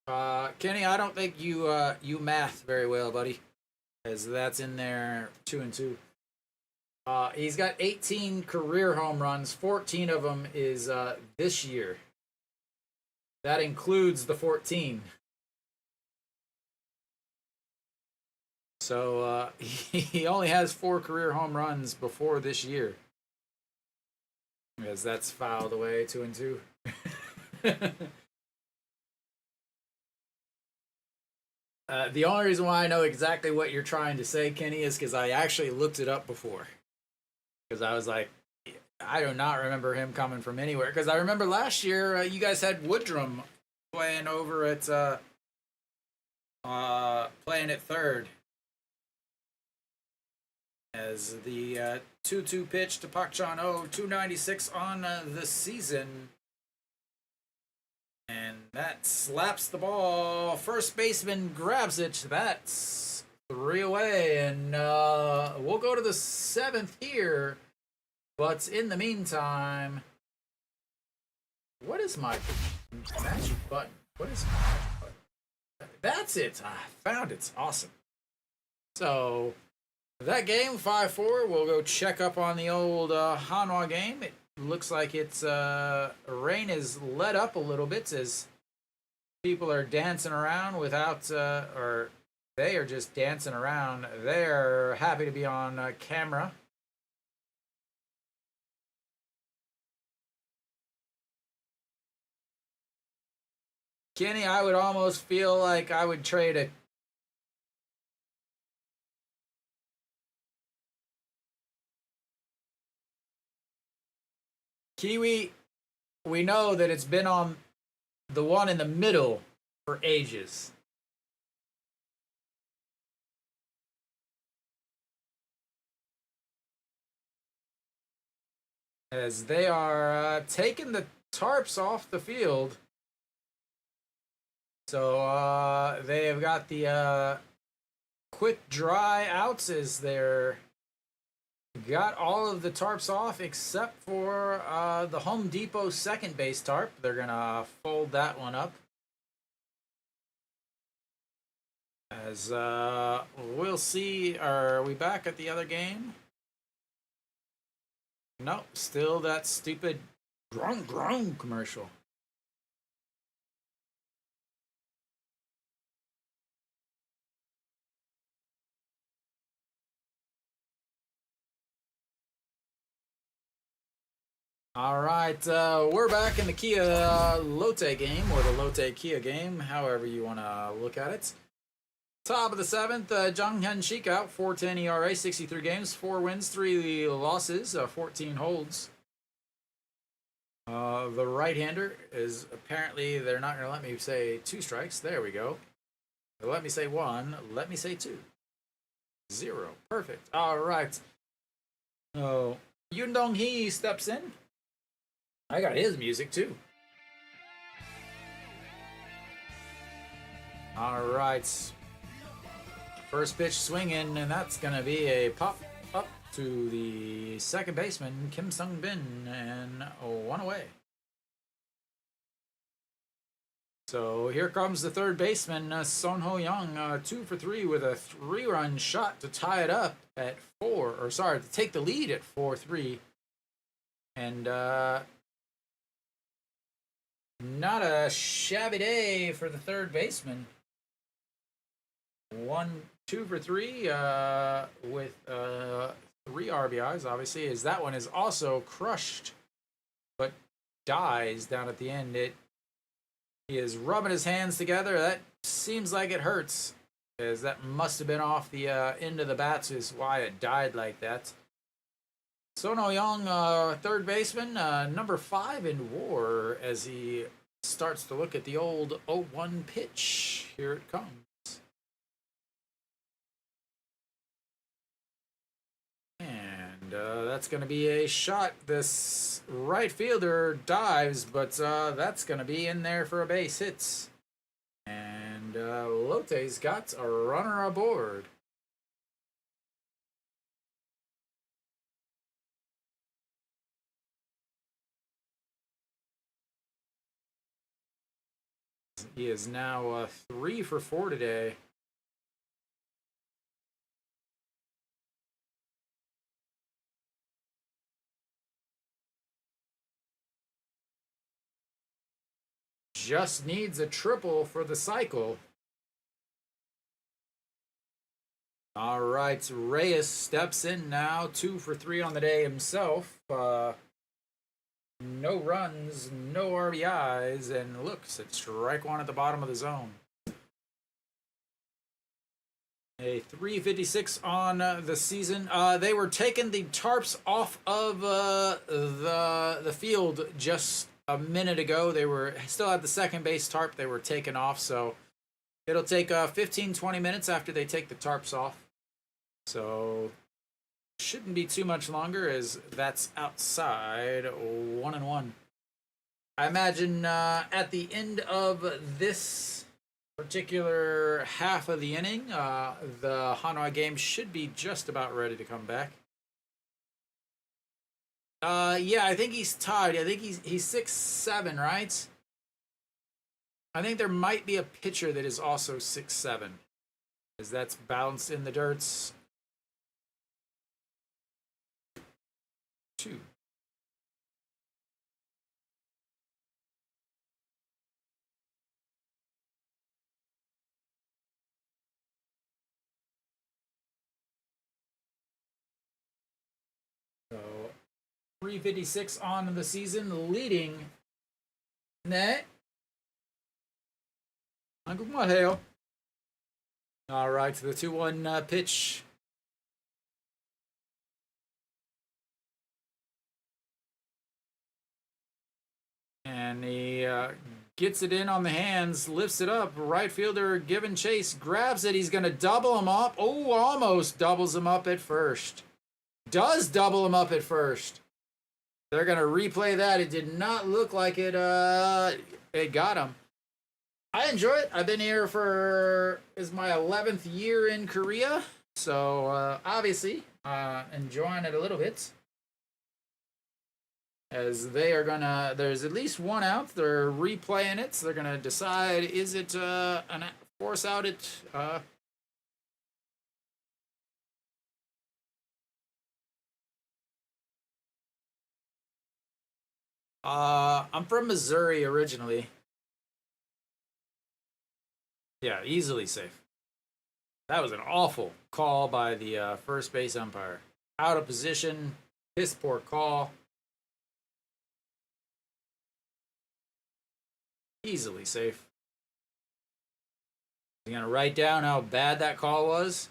Kenny, I don't think you math very well, buddy, as that's in there 2 and 2. He's got 18 career home runs. 14 of them is this year. That includes the 14. So he only has 4 career home runs before this year. As that's fouled away 2 and 2. The only reason why I know exactly what you're trying to say, Kenny, is because I actually looked it up before. Because I was like, I do not remember him coming from anywhere. Because I remember last year you guys had Woodrum playing over at playing at third. As the 2-2 pitch to Pak Chan Ho, 296 on the season. And that slaps the ball. First baseman grabs it. That's 3 away. And we'll go to the 7th here. But in the meantime, what is my magic button? What is my magic button? That's it. I found it. Awesome. So that game, 5-4. We'll go check up on the old Hanwha game. It looks like it's rain is let up a little bit as people are dancing around without, or they are just dancing around. They're happy to be on camera. Kenny, I would almost feel like I would trade a Kiwi. We know that it's been on the one in the middle for ages. As they are taking the tarps off the field. So they have got the quick dry outs as they're got all of the tarps off except for the Home Depot second base tarp. They're going to fold that one up. As we'll see, are we back at the other game? Nope, still that stupid grung commercial. All right, we're back in the Kia Lotte game, or the Lotte Kia game, however you want to look at it. Top of the seventh, Jung Hyun Shik out, 4.10 ERA, 63 games, 4 wins, 3 losses, 14 holds. The right-hander is apparently, they're not going to let me say 2 strikes. There we go. Let me say 1. Let me say 2. 0. Perfect. All right. Oh, Yoon Dong-hee steps in. I got his music too. All right. First pitch swinging, and that's going to be a pop up to the second baseman, Kim Sung-bin, and 1 away. So here comes the third baseman, Son Ho-young, 2 for 3 with a 3-run shot to tie it up at 4, or sorry, to take the lead at 4-3. And not a shabby day for the third baseman. 2 for 3 with 3 RBIs, obviously, as that one is also crushed, but dies down at the end. He is rubbing his hands together. That seems like it hurts, as that must have been off the end of the bats, is why it died like that. Son Ho-young, third baseman, number 5 in WAR, as he starts to look at the old 0-1 pitch. Here it comes. And that's going to be a shot. This right fielder dives, but that's going to be in there for a base hit. And Lotte's got a runner aboard. He is now 3 for 4 today. Just needs a triple for the cycle. All right, Reyes steps in now, 2 for 3 on the day himself. No runs, no RBIs, and looks at strike 1 at the bottom of the zone. A 356 on the season. They were taking the tarps off of the field just a minute ago. They were still at the second base tarp. They were taken off, so it'll take 15-20 minutes after they take the tarps off. So shouldn't be too much longer, as that's outside 1-1. I imagine at the end of this particular half of the inning, the Hanwha game should be just about ready to come back. Yeah, I think he's tied. I think he's 6'7", right? I think there might be a pitcher that is also 6'7", as that's bounced in the dirts. 2. So 356 on the season, leading net. All right, to the 2-1 pitch. And he gets it in on the hands, lifts it up. Right fielder giving chase, grabs it. He's going to double him up. Oh, almost doubles him up at first. Does double him up at first. They're going to replay that. It did not look like it got him. I enjoy it. I've been here for, is my 11th year in Korea. So, obviously, enjoying it a little bit. As they are gonna, there's at least 1 out. They're replaying it. So they're gonna decide, is it an force out it? I'm from Missouri originally. Yeah, easily safe. That was an awful call by the first base umpire. Out of position, piss poor call. Easily safe. He's going to write down how bad that call was.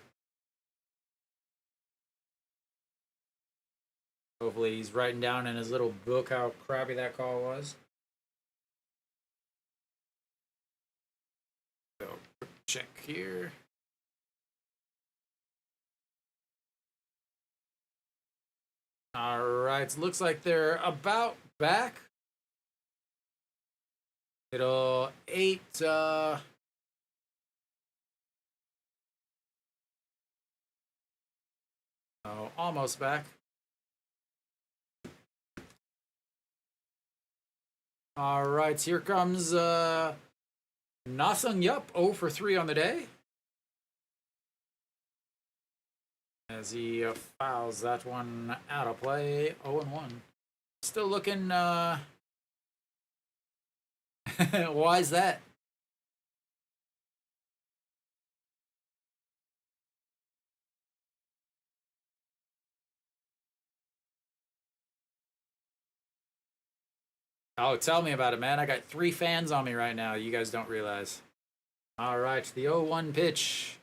Hopefully he's writing down in his little book how crappy that call was. So, quick check here. All right, looks like they're about back. It'll 8, almost back. All right, here comes Nasung Yup, 0 for 3 on the day. As he fouls that one out of play, 0-1. Still looking, why is that? Oh, tell me about it, man. I got 3 fans on me right now. You guys don't realize. All right, the 0-1 pitch.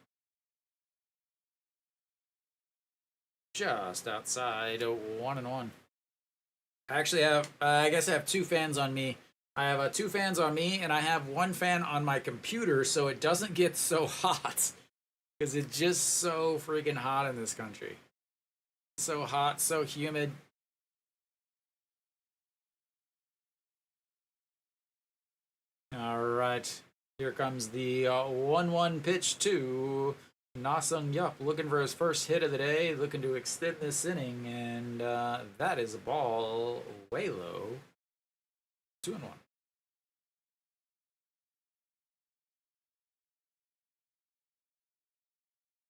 Just outside, 1-1. I actually have, I guess I have 2 fans on me. I have 2 fans on me, and I have 1 fan on my computer, so it doesn't get so hot. Because it's just so freaking hot in this country. So hot, so humid. All right, here comes the 1-1 pitch to Nasung Yup, looking for his first hit of the day, looking to extend this inning, and that is a ball way low. 2-1.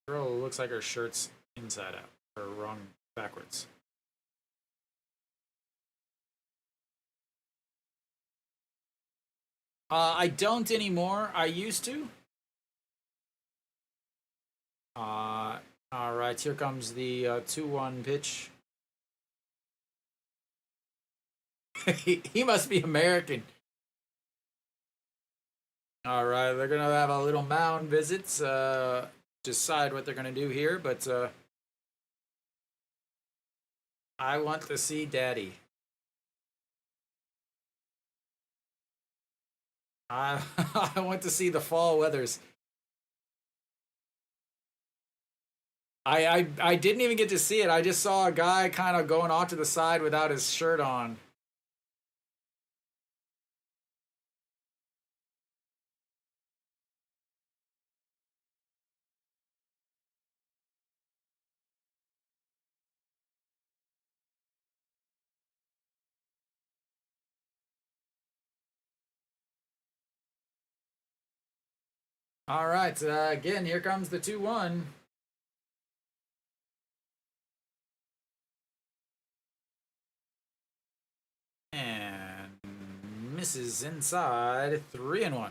Girl looks like her shirt's inside out, or wrong, backwards. I don't anymore. I used to. All right, here comes the 2-1 pitch. He must be American. All right, they're going to have a little mound visits, decide what they're going to do here, but I want to see Daddy. I want to see the fall weathers. I didn't even get to see it. I just saw a guy kind of going off to the side without his shirt on. All right, again, here comes the 2-1. And misses inside, 3-1.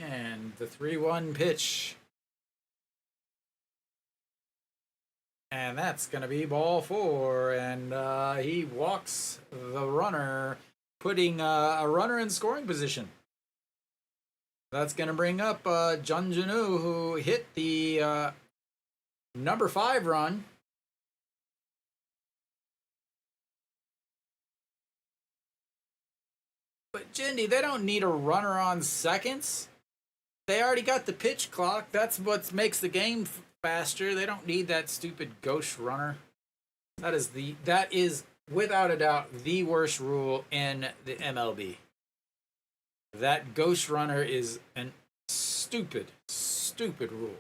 And the 3-1 pitch. And that's going to be ball 4. And he walks the runner, putting a runner in scoring position. That's going to bring up Junjunu, who hit the number 5 run. But Jindy, they don't need a runner on seconds. They already got the pitch clock. That's what makes the game faster. They don't need that stupid ghost runner. That is without a doubt the worst rule in the MLB. That ghost runner is an stupid rule.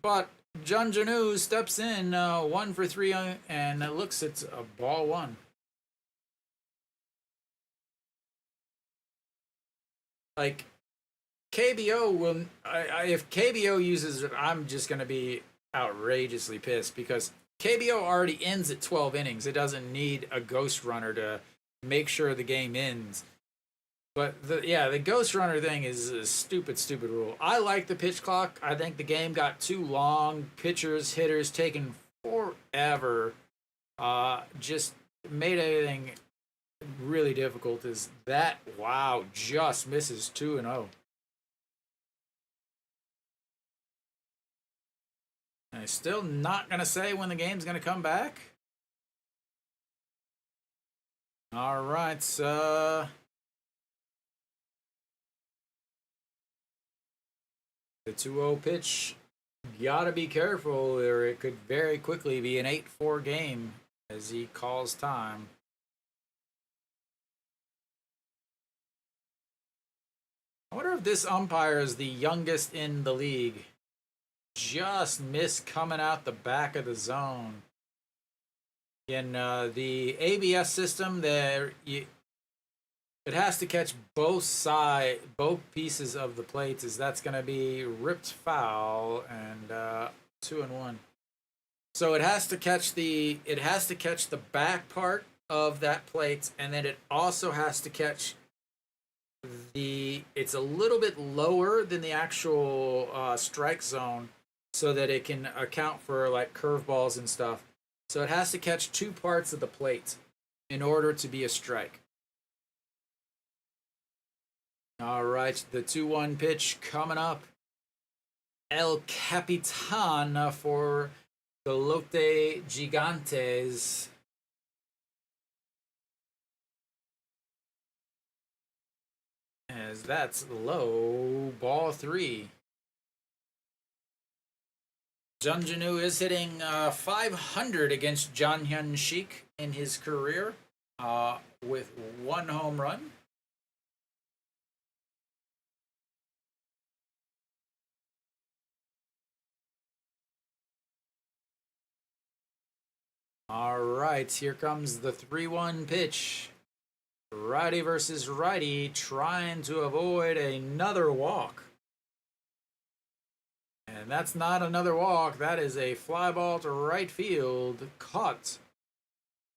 But Junjunu steps in 1 for 3 and it looks it's a ball 1. Like KBO will, if KBO uses it, I'm just going to be outrageously pissed because KBO already ends at 12 innings. It doesn't need a ghost runner to make sure the game ends. But the Ghost Runner thing is a stupid, stupid rule. I like the pitch clock. I think the game got too long. Pitchers, hitters taking forever. Just made everything really difficult. Is that wow? Just misses 2-0. I'm still not gonna say when the game's gonna come back. All right, the 2-0 pitch, gotta be careful, or it could very quickly be an 8-4 game as he calls time. I wonder if this umpire is the youngest in the league. Just missed coming out the back of the zone. In the ABS system, it has to catch both pieces of the plates, as that's going to be ripped foul and 2-1. So it has to catch the back part of that plate, and then it also has to catch it's a little bit lower than the actual strike zone, so that it can account for like curveballs and stuff. So it has to catch two parts of the plate in order to be a strike. All right, the 2-1 pitch coming up. El Capitan for the Lotte Gigantes. As that's low, ball 3. Jun Jinu is hitting 500 against John Hyun Shik in his career with 1 home run. All right, here comes the 3-1 pitch. Righty versus righty, trying to avoid another walk. And that's not another walk. That is a fly ball to right field. Caught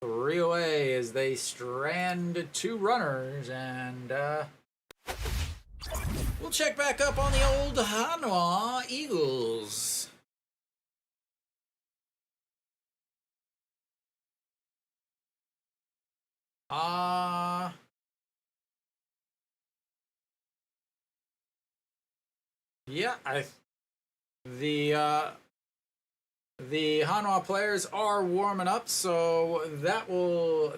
3 away as they strand 2 runners. And we'll check back up on the old Hanwha Eagles. Yeah, the Hanwha players are warming up, so that will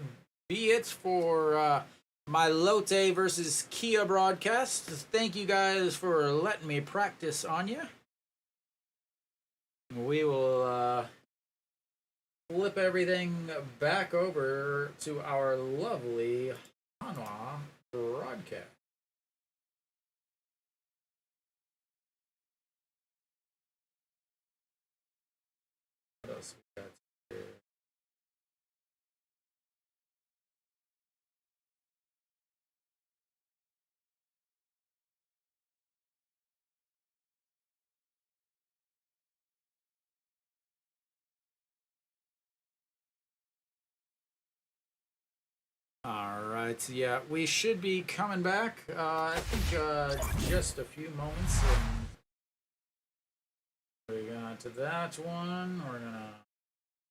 be it for my Lotte versus Kia broadcast. Thank you guys for letting me practice on you. We will flip everything back over to our lovely Hanwha broadcast. What else we got here? All right, yeah, we should be coming back. I think just a few moments. We got to that one. We're gonna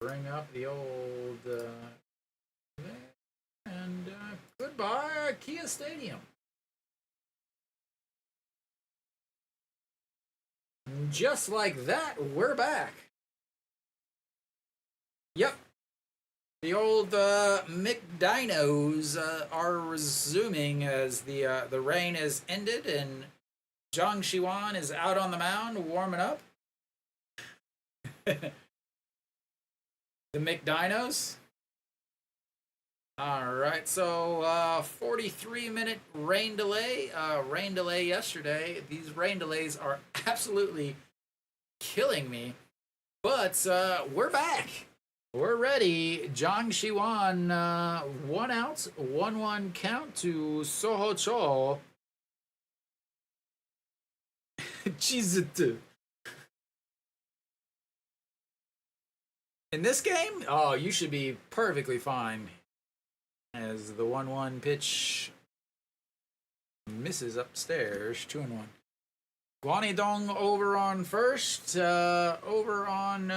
bring up the old and goodbye, Kia Stadium. Just like that, we're back. Yep. The old McDinos are resuming as the rain has ended and Zhang Shiwan is out on the mound warming up. The McDinos. All right, so 43-minute rain delay. Rain delay yesterday. These rain delays are absolutely killing me. But we're back. We're ready. Zhang Shiwan, 1 out, 1-1 count to Soho Cho. Jesus. In this game, oh, you should be perfectly fine. As as the 1-1 pitch misses upstairs. 2-1. Guanidong over on first. Over on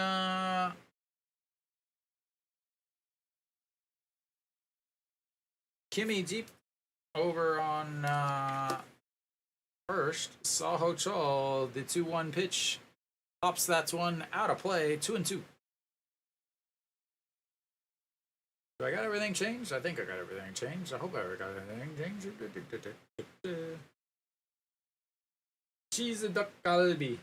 Kimmy Jeep over on first. Saho Chol, the 2-1 pitch. Pops that one out of play. 2-2. Do I got everything changed? I think I got everything changed. I hope I got everything changed. Cheese duck galbi.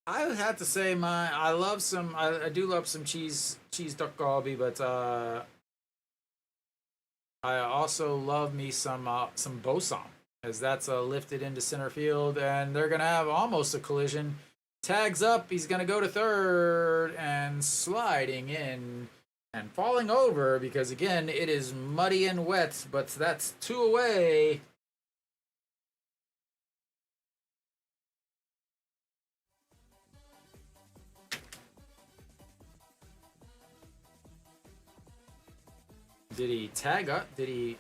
I have to say I love some I do love some cheese duck galbi, but I also love me some bosom, as that's lifted into center field, and they're gonna have almost a collision. Tags up, he's gonna go to third, and sliding in and falling over because again it is muddy and wet, but that's 2 away. Did he tag up? Did he?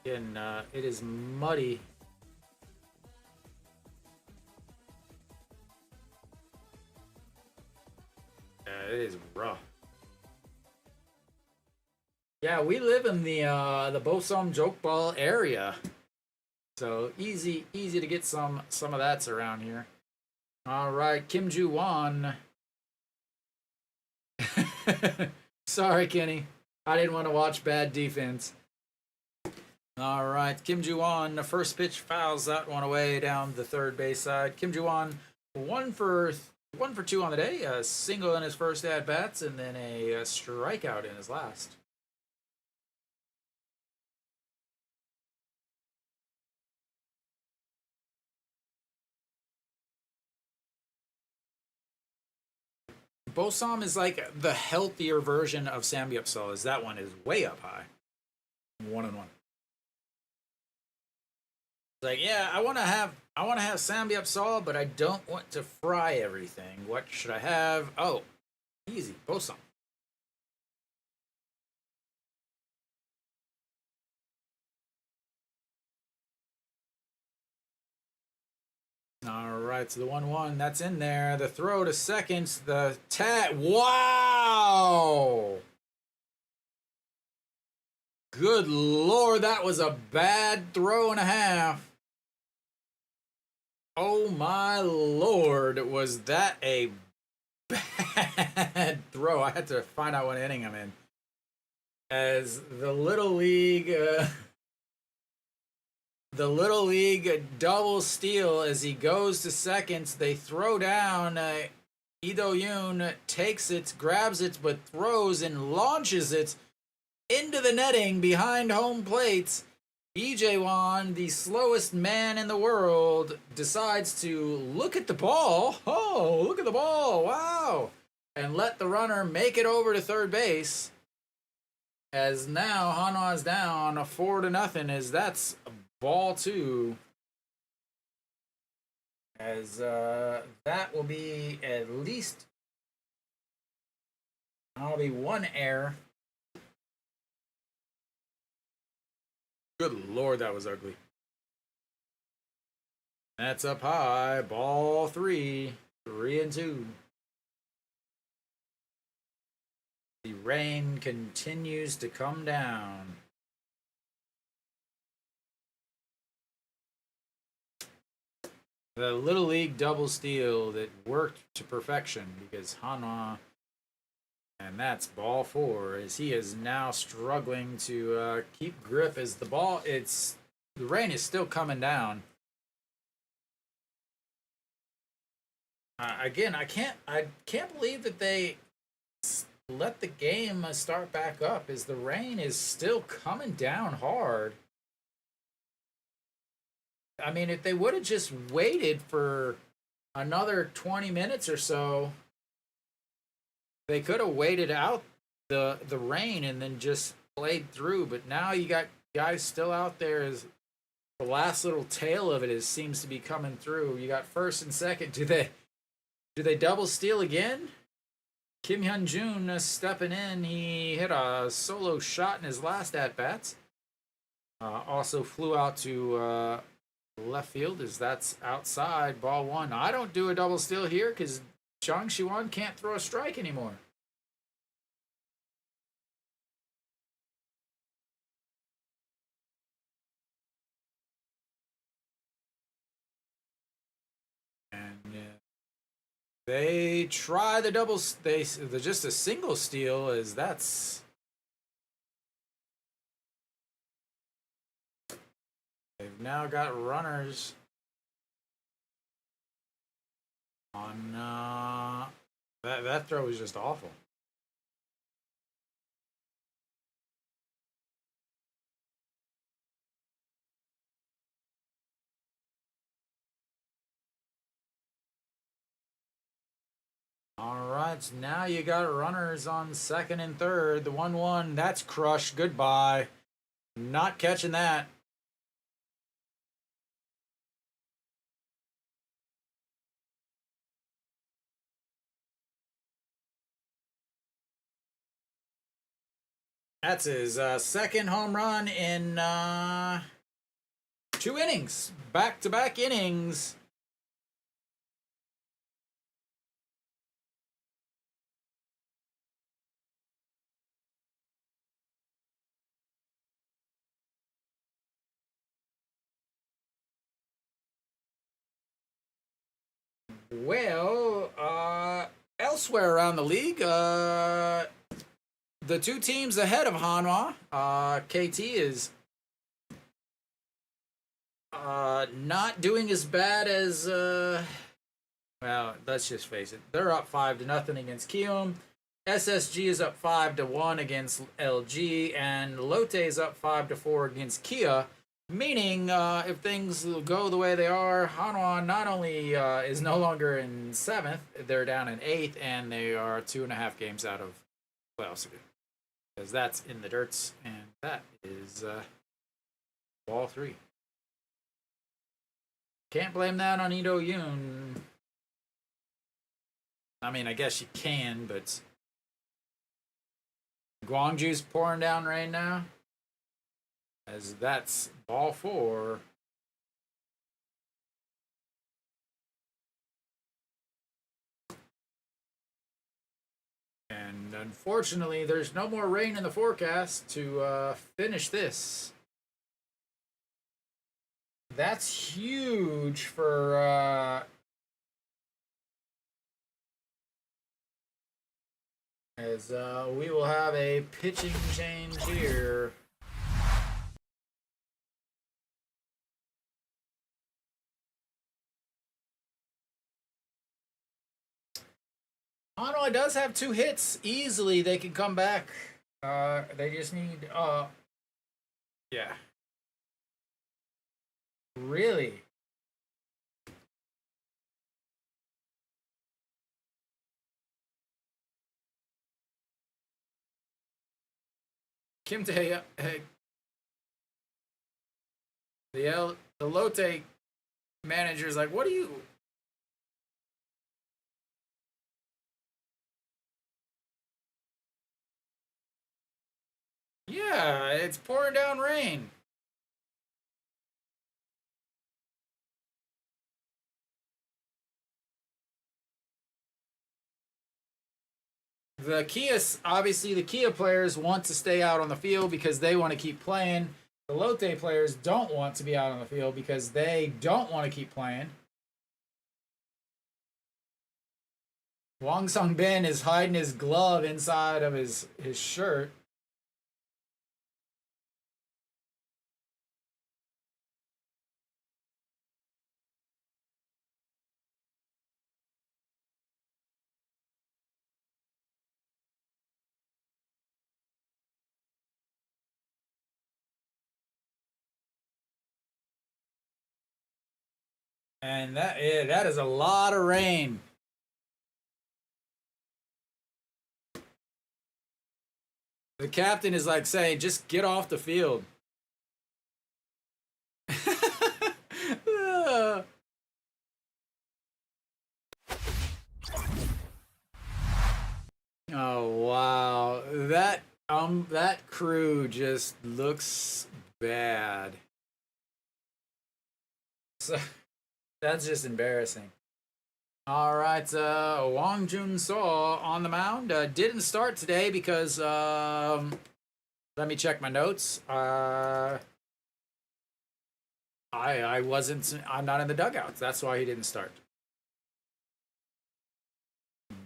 Again, it is muddy. It is rough. Yeah, we live in the Bosom joke ball area, so easy to get some of that's around here. All right, Kim Ju Won. Sorry, Kenny. I didn't want to watch bad defense. All right, Kim Ju-won, the first pitch fouls that one away down the third base side. Kim Ju-won, 1 for 2 on the day, a single in his first at bats, and then a strikeout in his last. Bosom is like the healthier version of Samgyeopsal, as that one is way up high. 1-1. Like, yeah, I want to have Samgyeopsal, but I don't want to fry everything. What should I have? Oh, easy, Bosom. All right, so the 1-1, that's in there. The throw to second, the tag. Wow! Good Lord, that was a bad throw and a half. Oh my Lord, was that a bad throw? I had to find out what inning I'm in. As the Little League double steal as he goes to second. They throw down. Lee Do-yoon takes it, grabs it, but throws and launches it into the netting behind home plate. Lee Jae-won, the slowest man in the world, decides to look at the ball. Oh, look at the ball. Wow. And let the runner make it over to third base. As now Hanwha is down 4-0, as that's ball 2. As that will be at least, that'll be 1 error. Good Lord, that was ugly. That's up high. Ball 3. 3-2. The rain continues to come down. The Little League double steal that worked to perfection because Hanwha, and that's ball 4, as he is now struggling to keep grip as the rain is still coming down. Again, I can't believe that they let the game start back up, as the rain is still coming down hard. I mean, if they would have just waited for another 20 minutes or so, they could have waited out the rain and then just played through. But now you got guys still out there. As the last little tail of it seems to be coming through. You got first and second. Do they double steal again? Kim Hyun Jun stepping in. He hit a solo shot in his last at bats. Also flew out to left field as that's outside, ball one. I don't do a double steal here because Chang Shiwan can't throw a strike anymore. And they try the double. They're just a single steal as that's. They've now got runners on that throw was just awful. All right, so now you got runners on second and third. The 1-1, that's crushed. Goodbye. Not catching that. That's his second home run in 2 innings. Back-to-back innings. Well, elsewhere around the league, the 2 teams ahead of Hanwha, KT is not doing as bad as, well, let's just face it. They're up 5-0 against Kium. SSG is up 5-1 against LG, and Lotte is up 5-4 against Kia. Meaning, if things go the way they are, Hanwha not only is no longer in 7th, they're down in 8th, and they are 2.5 games out of playoffs again. Because that's in the dirts, and that is ball 3. Can't blame that on Ito Yoon. I mean, I guess you can, but Gwangju's pouring down rain now. As that's ball 4. And unfortunately, there's no more rain in the forecast to finish this. That's huge for as we will have a pitching change here. Hanwha does have 2 hits. Easily, they can come back. They just need, yeah. Really? Kim Tae, the Lotte manager's like, what do you... Yeah, it's pouring down rain. The obviously the Kia players want to stay out on the field because they want to keep playing. The Lotte players don't want to be out on the field because they don't want to keep playing. Wang Sung Bin is hiding his glove inside of his shirt. And that is a lot of rain. The captain is like saying, just get off the field. Oh wow. That crew just looks bad. So that's just embarrassing. All right, Wang Jun Saw on the mound. Didn't start today because let me check my notes. I wasn't. I'm not in the dugouts. That's why he didn't start.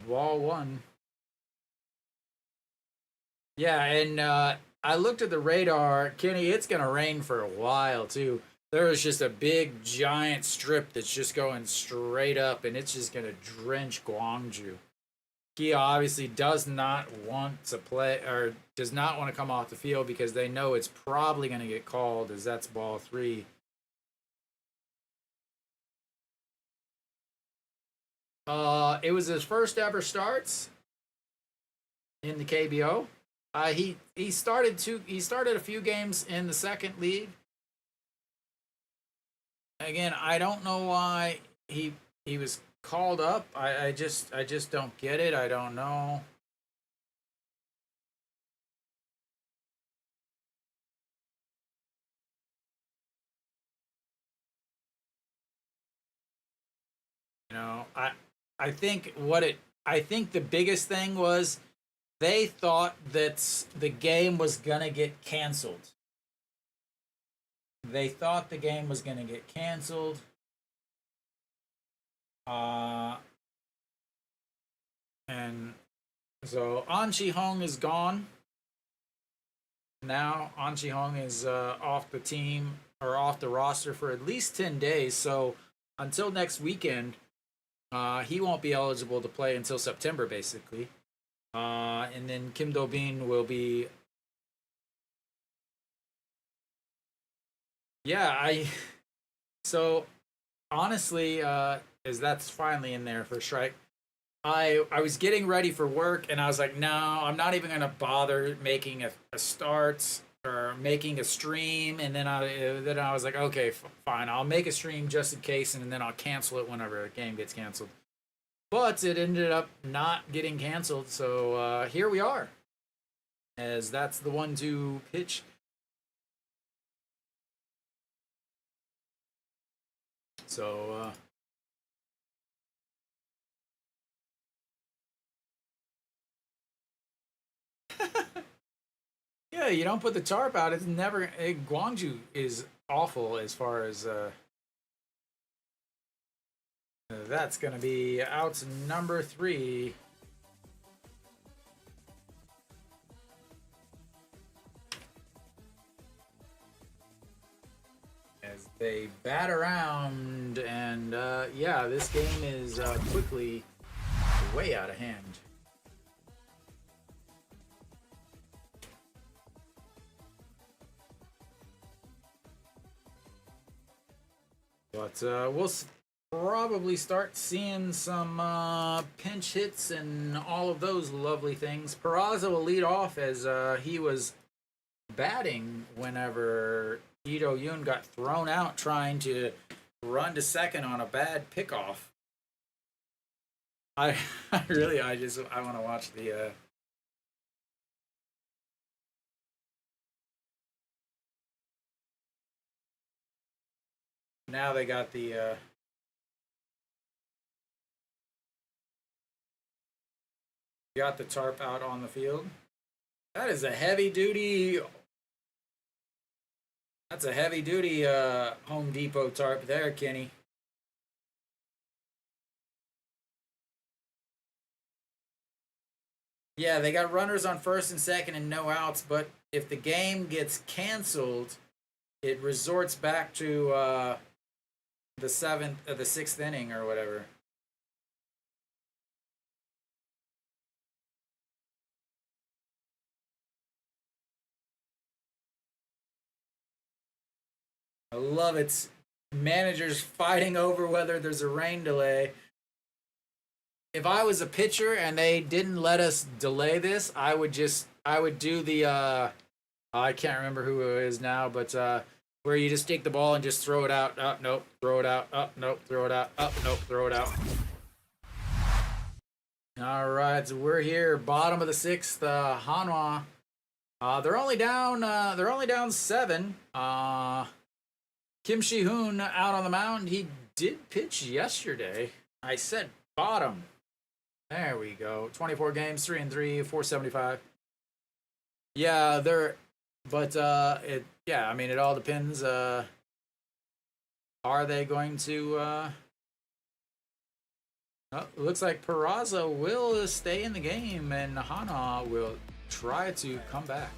Ball one. Yeah, and I looked at the radar, Kenny. It's gonna rain for a while too. There is just a big giant strip that's just going straight up, and it's just gonna drench Guangzhou. He obviously does not want to play or does not want to come off the field because they know it's probably gonna get called as that's ball three. It was his first ever starts in the KBO. He started a few games in the second league. Again, I don't know why he was called up. I just don't get it. I don't know. You know, I think the biggest thing was they thought that the game was gonna get canceled. They thought the game was gonna get canceled. Uh, and so An Chi Hong is gone. Now An Chi Hong is off the team or off the roster for at least 10 days. So until next weekend, he won't be eligible to play until September, basically. And then Kim Do Bin will be. Yeah, I. So honestly, as that's finally in there for strike. I was getting ready for work and I was like, no, I'm not even gonna bother making a start or making a stream. And then I was like, okay, fine, I'll make a stream just in case, and then I'll cancel it whenever a game gets canceled. But it ended up not getting canceled, so here we are, as that's the 1-2 pitch. So yeah, you don't put the tarp out. It's never. Guangzhou is awful as far as that's going to be out number 3. As they bat around, and yeah, this game is quickly way out of hand. But we'll probably start seeing some pinch hits and all of those lovely things. Perlaza will lead off as he was batting whenever Ito Yun got thrown out trying to run to second on a bad pickoff. I I want to watch the. Now they got the. Got the tarp out on the field. That is a heavy duty. That's a heavy duty Home Depot tarp there, Kenny. Yeah, they got runners on first and second and no outs, but if the game gets canceled, it resorts back to the sixth inning or whatever. I love it. Managers fighting over whether there's a rain delay. if I was a pitcher and they didn't let us delay this, I would do the I can't remember who it is now, but where you just take the ball and just throw it out. Up, nope, throw it out. Up, nope, throw it out. Up, nope, throw it out. All right, so we're here, bottom of the sixth. Hanwha, they're only down. They're only down 7. Kim Shi-hoon out on the mound. He did pitch yesterday. I said bottom. There we go. 24 games, 3-3, 475. Yeah, they're. But it. Yeah, I mean, it all depends. Are they going to? Oh, it looks like Perlaza will stay in the game, and Hanwha will try to come back.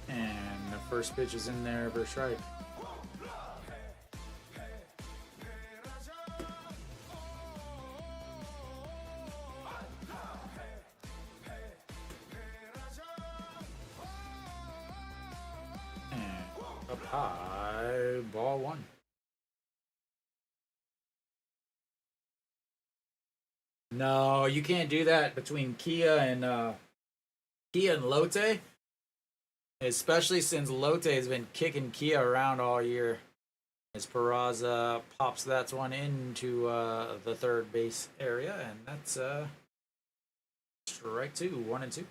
And the first pitch is in there for a strike. Up high, ball 1. No, you can't do that between Kia and Lotte, especially since Lotte has been kicking Kia around all year. As Perlaza pops that one into the third base area, and that's strike 2, 1-2.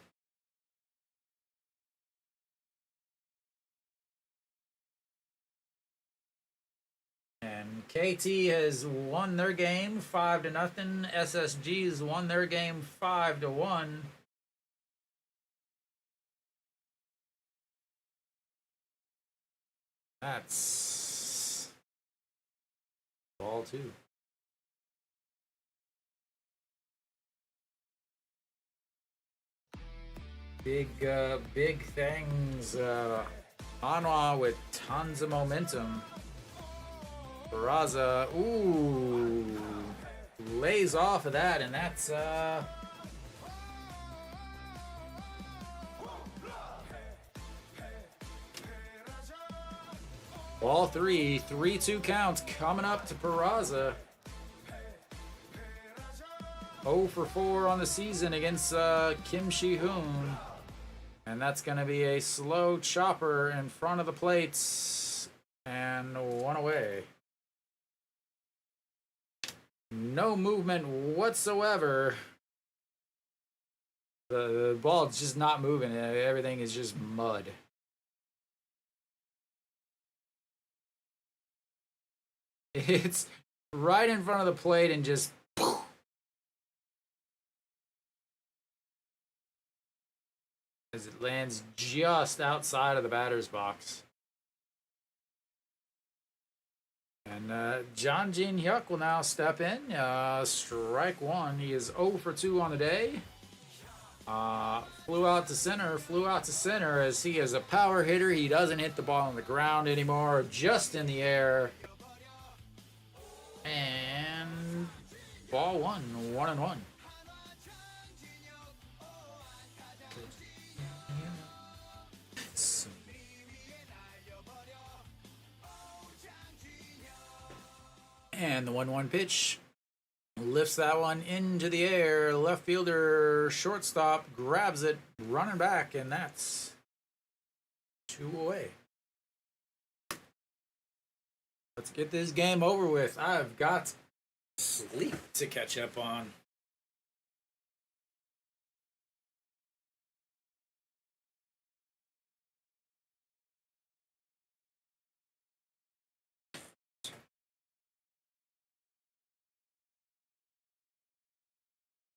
And KT has won their game 5-0. SSG's won their game 5-1. That's ball 2. Big things. Hanwha with tons of momentum. Perlaza, ooh, lays off of that, and that's ball 3, 3-2 counts coming up to Perlaza. 0 for 4 on the season against Kim Shi-hoon, and that's going to be a slow chopper in front of the plates, and 1 away. No movement whatsoever. The ball's just not moving. Everything is just mud. It's right in front of the plate and just as it lands just outside of the batter's box. And John Jin Hyuk will now step in. Strike 1. He is 0 for 2 on the day. Flew out to center as he is a power hitter. He doesn't hit the ball on the ground anymore, just in the air. And ball 1, 1-1. And the 1-1 pitch lifts that one into the air. Left fielder, shortstop, grabs it, running back, and that's 2 away. Let's get this game over with. I've got sleep to catch up on.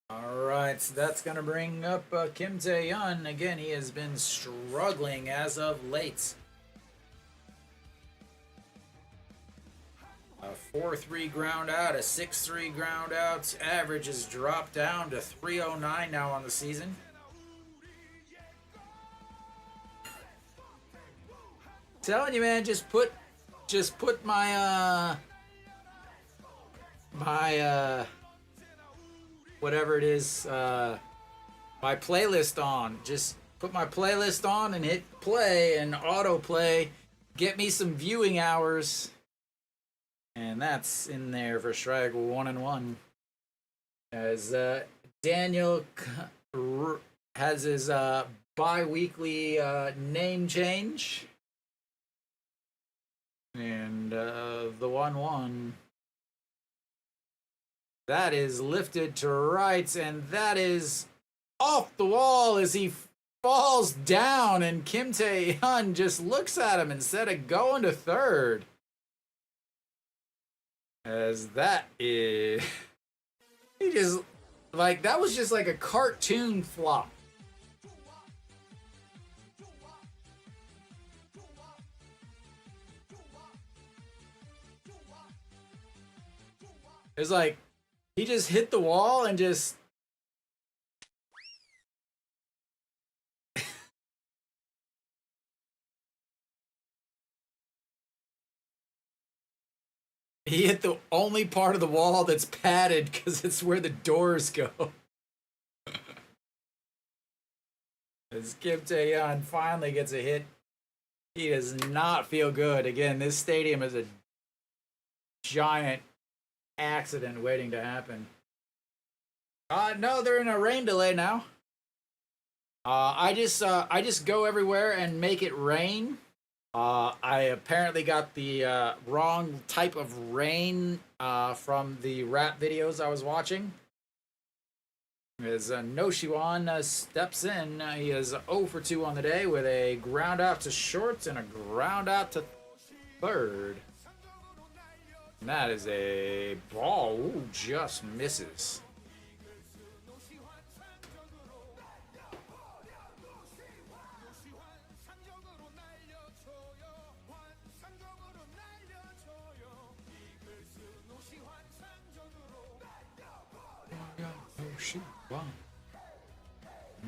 All right, so that's going to bring up Kim Tae-yeon. Again, he has been struggling as of late. A 4-3 ground out, a 6-3 ground out. Average has dropped down to 309 now on the season. Telling you, man, just put my whatever it is, my playlist on. Just put my playlist on and hit play and autoplay. Get me some viewing hours. And that's in there for strike 1 and 1. As Daniel has his bi-weekly name change. And the 1-1. That is lifted to right, and that is off the wall as he falls down, and Kim Tae-hyun just looks at him instead of going to third. As that is... he just... like, that was just like a cartoon flop. It's like, he just hit the wall and just... he hit the only part of the wall that's padded because it's where the doors go. As Kim Tae-hyun finally gets a hit, he does not feel good. Again, this stadium is a giant accident waiting to happen. No, they're in a rain delay now. I just go everywhere and make it rain. I apparently got the wrong type of rain from the rap videos I was watching. As No Shiwan steps in, he is 0 for 2 on the day with a ground out to short and a ground out to third. And that is a ball. Ooh, just misses.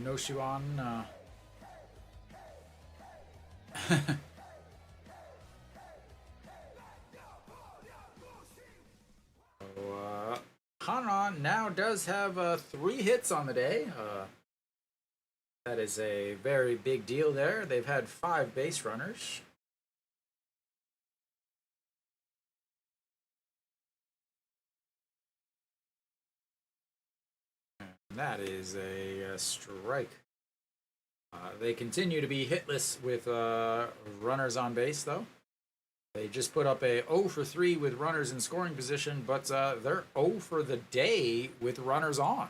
No Shiwan. Hanwha now does have 3 hits on the day. That is a very big deal there. They've had 5 base runners. That is a strike. They continue to be hitless with runners on base, though. They just put up a 0 for 3 with runners in scoring position, but they're 0 for the day with runners on.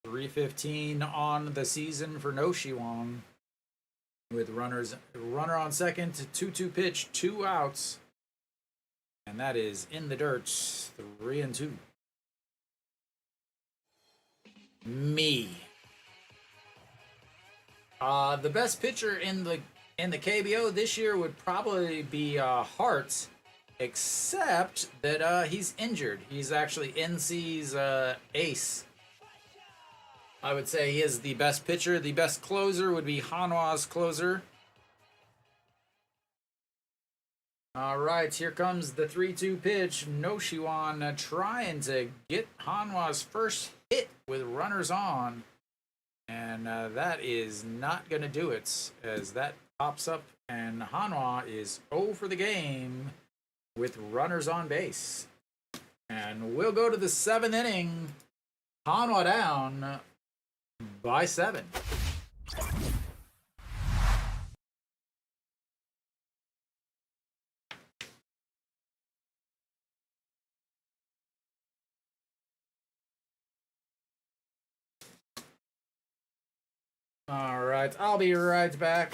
.315 on the season for No Shiwan, with runner on second, 2-2 pitch, 2 outs. And that is in the dirt, 3 and 2. Me. The best pitcher in the KBO this year would probably be Hart, except that he's injured. He's actually NC's ace. I would say he is the best pitcher. The best closer would be Hanwha's closer. All right, here comes the 3-2 pitch. No Shiwan trying to get Hanwha's first hit with runners on. And that is not going to do it, as that pops up, and Hanwha is 0 for the game with runners on base. And we'll go to the 7th inning. Hanwha down by 7. All right, I'll be right back.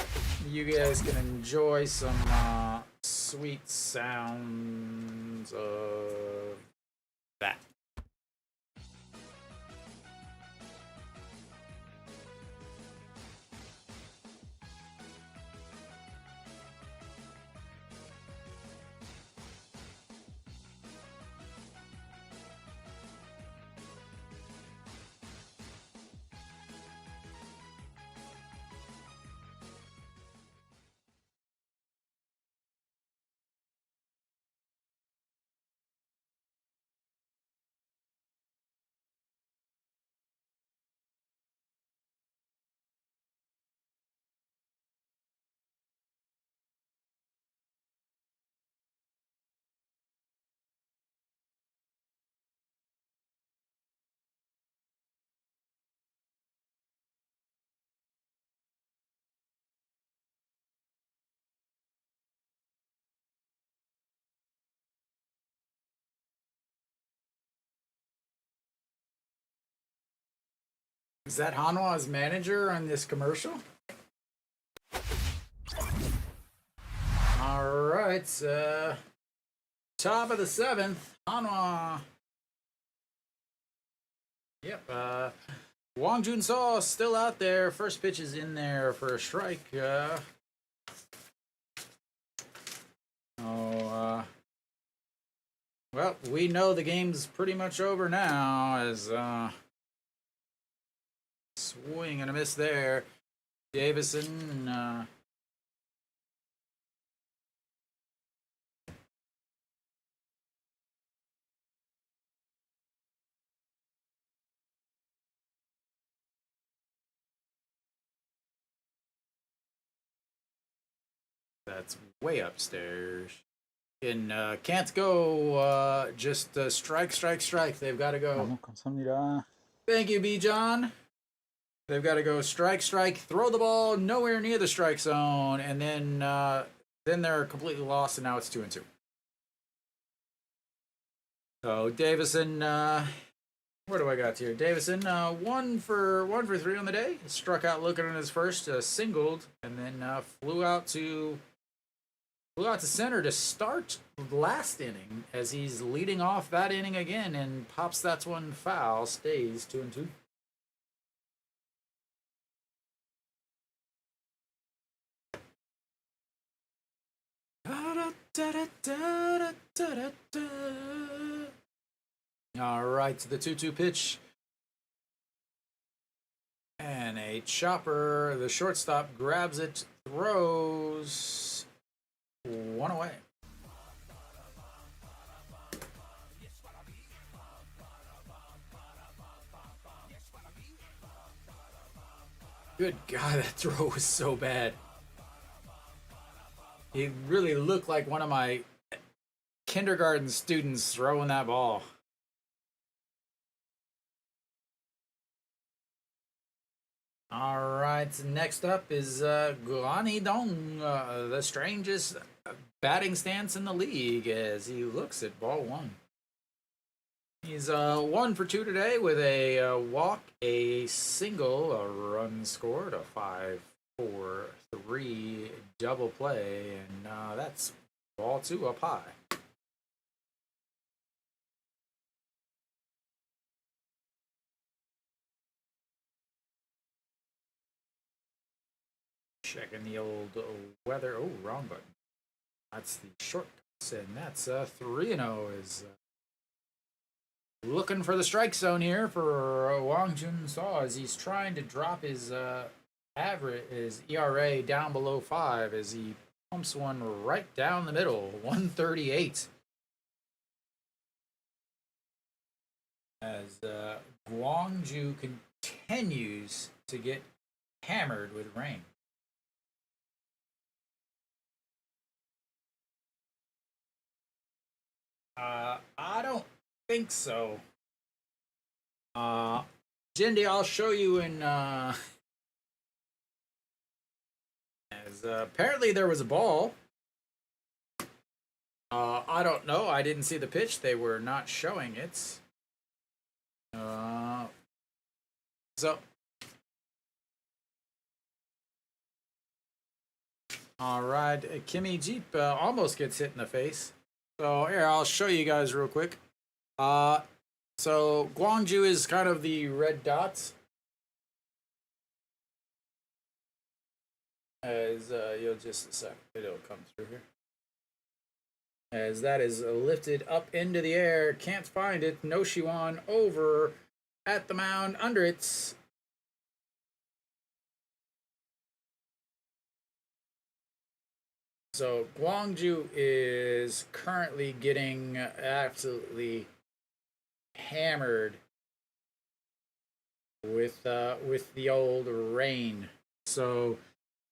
You guys can enjoy some sweet sounds of that. Is that Hanwha's manager on this commercial? All right, top of the 7th, Hanwha. Yep, Wang Junso still out there. First pitch is in there for a strike. Well, we know the game's pretty much over now as swing and a miss there. Davison, that's way upstairs. And can't go. Just strike, strike, strike. They've got to go. Thank you, B. John. They've got to go strike, strike, throw the ball nowhere near the strike zone, and then they're completely lost, and now it's 2-2. So Davison, where do I got here? Davison, 1 for 3 on the day. Struck out looking at his first, singled, and then flew out to center to start the last inning as he's leading off that inning again and pops that one foul, stays 2-2. All right, the 2-2 pitch. And a chopper. The shortstop grabs it, throws 1 away. Good God, that throw was so bad. He really looked like one of my kindergarten students throwing that ball. All right, next up is Guan Dong, the strangest batting stance in the league as he looks at ball 1. He's 1 for 2 today with a walk, a single, a run scored, a 5-4-3 double play, and that's ball 2 up high. Checking the old weather. Oh, wrong button. That's the shortcuts, and that's 3-0 is looking for the strike zone here for Wang Junso as he's trying to drop his his ERA down below 5 as he pumps one right down the middle, 138. As Guangzhou continues to get hammered with rain. I don't think so. Jindy, I'll show you in as apparently there was a ball. I don't know. I didn't see the pitch. They were not showing it. So all right, Kimmy Jeep almost gets hit in the face. So here, I'll show you guys real quick. So Guangzhou is kind of the red dots. As you'll just a sec, it'll come through here. As that is lifted up into the air, can't find it. No Shiwan over at the mound under it. So Guangzhou is currently getting absolutely hammered with the old rain. So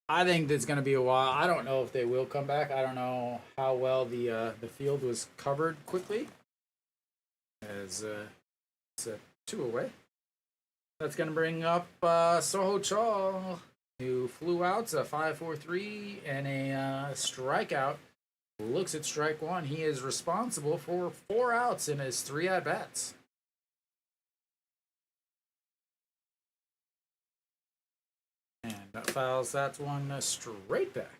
I think that's going to be a while. I don't know if they will come back. I don't know how well the field was covered quickly. As it's 2 away. That's going to bring up Soho Chol, who flew out a 5-4-3 and a strikeout. Looks at strike 1. He is responsible for 4 outs in his 3 at-bats. fouls that one straight back.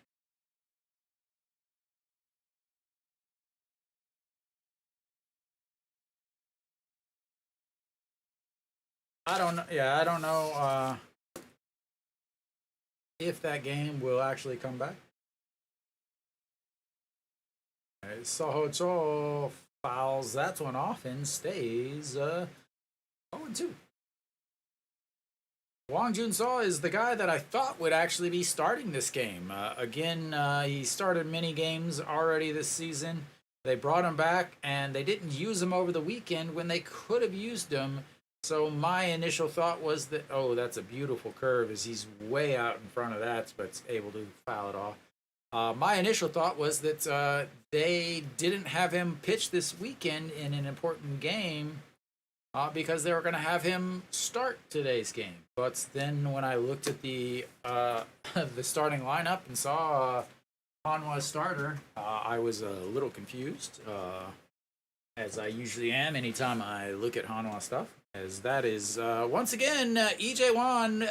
I don't know. Yeah, I don't know if that game will actually come back. Soho Cho fouls that one off and stays 0-2. Wang Junso is the guy that I thought would actually be starting this game. Again, he started many games already this season. They brought him back, and they didn't use him over the weekend when they could have used him. So my initial thought was that, oh, that's a beautiful curve as he's way out in front of that, but able to foul it off. My initial thought was that they didn't have him pitch this weekend in an important game because they were going to have him start today's game. But then when I looked at the the starting lineup and saw Hanwha's starter, I was a little confused, as I usually am anytime I look at Hanwha stuff. As that is, once again, EJ Wan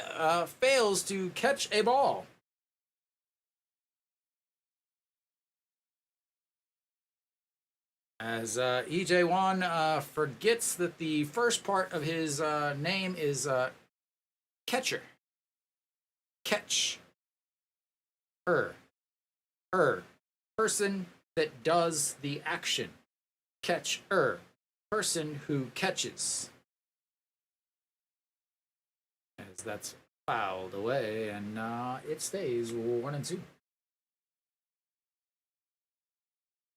fails to catch a ball. As EJ Wan forgets that the first part of his name is catcher. Catch. Person that does the action. Catch. Person who catches. As that's fouled away, and it stays 1-2.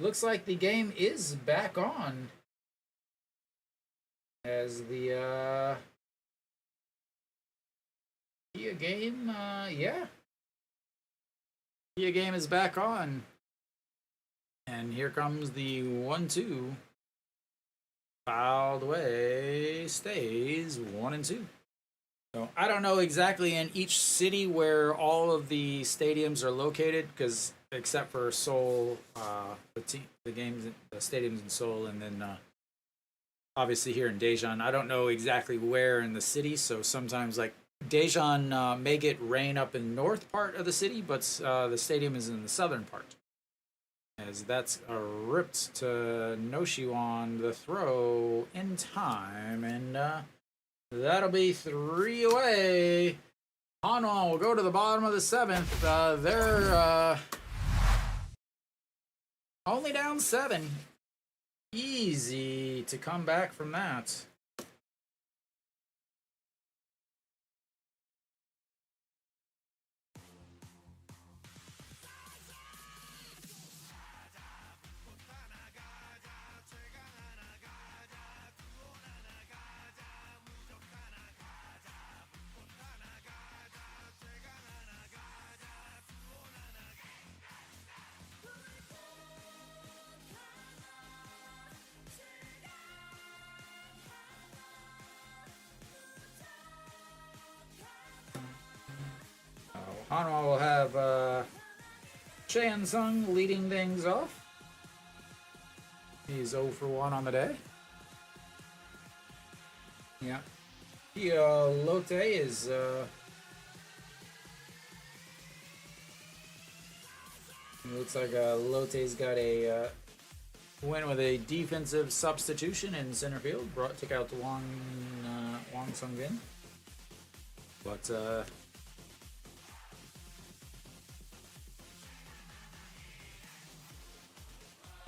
Looks like the game is back on. As the Kia game, yeah. Kia game is back on. And here comes the 1-2. Fouled away, stays 1-2. So I don't know exactly in each city where all of the stadiums are located, because except for Seoul, the stadiums in Seoul, and then obviously here in Daejeon, I don't know exactly where in the city. So sometimes like Daejeon may get rain up in the north part of the city, but the stadium is in the southern part. As that's ripped to Noshi on the throw in time, and that'll be 3 away. Hanwha will go to the bottom of the 7th. They're only down 7. Easy to come back from that. Hanwha will have Chan Sung leading things off. He's 0 for 1 on the day. Yeah. Lotte is looks like Lotte's got a win with a defensive substitution in center field. Took out Wang Sung-bin. But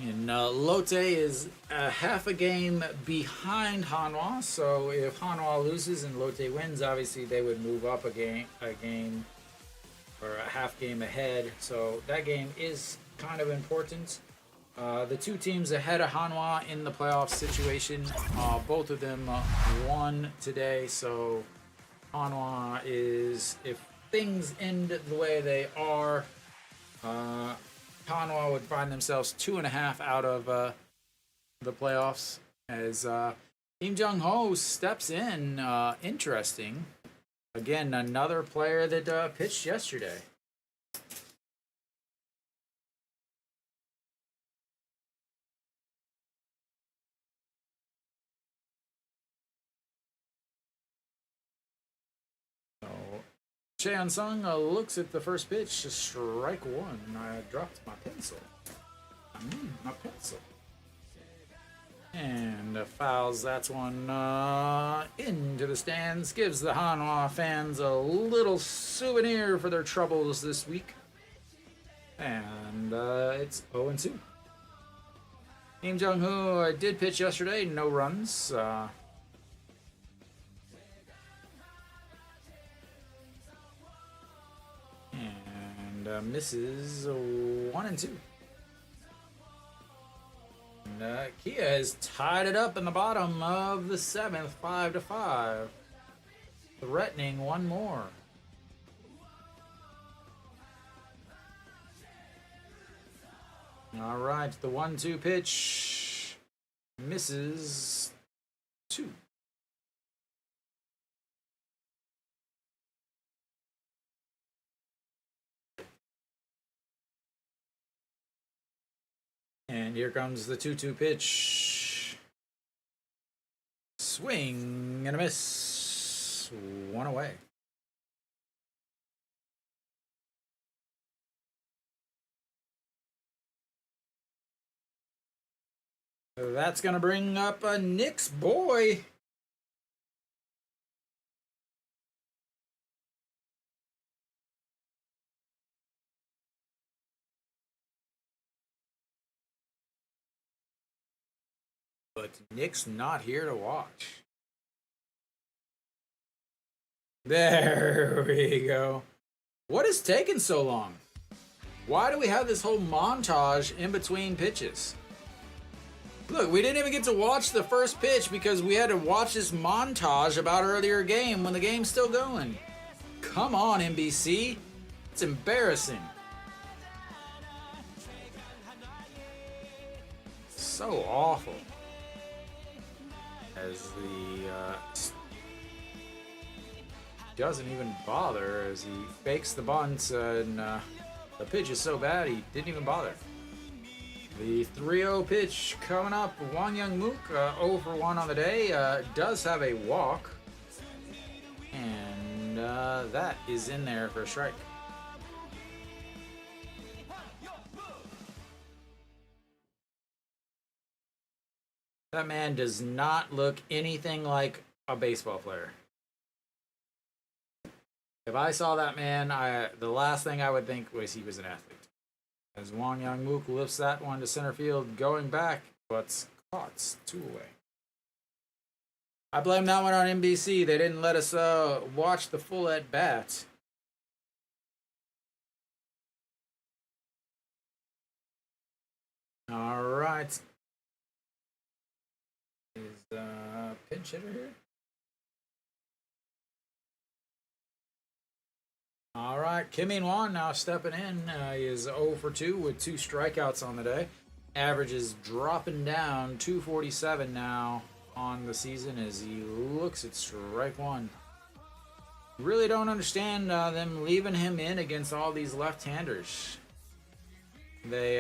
and Lotte is half a game behind Hanwha, so if Hanwha loses and Lotte wins, obviously they would move up a game, or a half game ahead. So that game is kind of important. The two teams ahead of Hanwha in the playoff situation, both of them won today. So Hanwha is, if things end the way they are, Hanwha would find themselves 2.5 out of the playoffs as Kim Jung-ho steps in. Interesting. Again, another player that pitched yesterday. So Chan Sung looks at the first pitch, to strike one. I dropped my pencil. My pencil. And fouls that one into the stands. Gives the Hanwha fans a little souvenir for their troubles this week. And it's 0-2. Kim Jong-hoo did pitch yesterday, no runs. And misses 1-2. And Kia has tied it up in the bottom of the 7th, 5-5. Threatening one more. All right, the 1-2 pitch misses 2. And here comes the 2-2 pitch. Swing and a miss. One away. That's going to bring up a Nick's boy. But Nick's not here to watch. There we go. What is taking so long? Why do we have this whole montage in between pitches? Look, we didn't even get to watch the first pitch because we had to watch this montage about earlier game when the game's still going. Come on, NBC. It's embarrassing. So awful. As the doesn't even bother as he fakes the bunt and the pitch is so bad he didn't even bother. The 3-0 pitch coming up. Won Young Mook 0 for 1 on the day. Does have a walk. And that is in there for a strike. That man does not look anything like a baseball player. If I saw that man, the last thing I would think was he was an athlete. As Won Young Mook lifts that one to center field, going back, but caught 2 away. I blame that one on NBC. They didn't let us watch the full at bat. All right. Is pinch hitter here? All right, Kim In-won now stepping in. He is 0 for 2 with 2 strikeouts on the day. Average is dropping down 247 now on the season as he looks at strike one. Really don't understand them leaving him in against all these left-handers. They,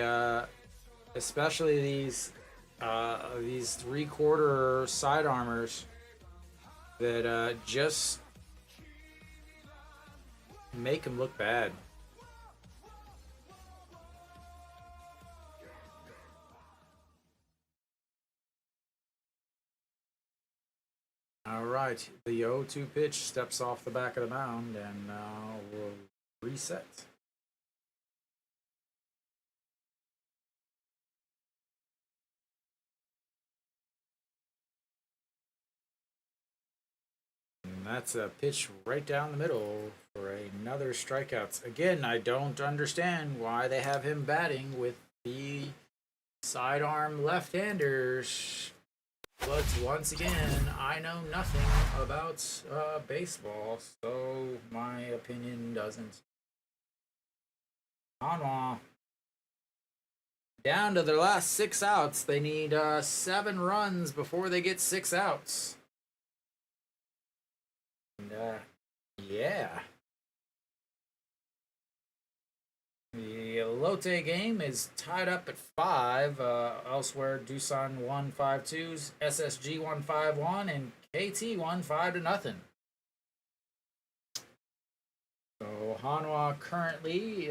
especially these 3/4 sidearmers that just make him look bad. All right, the 0-2 pitch steps off the back of the mound and will reset. And that's a pitch right down the middle for another strikeout. Again, I don't understand why they have him batting with the sidearm left-handers. But once again, I know nothing about baseball, so my opinion doesn't. Hanwha. Down to their last 6 outs. They need 7 runs before they get 6 outs. And, yeah. The Lotte game is tied up at 5. Elsewhere, Doosan won 5-2, SSG won 5-1, and KT won 5-0. Hanwha currently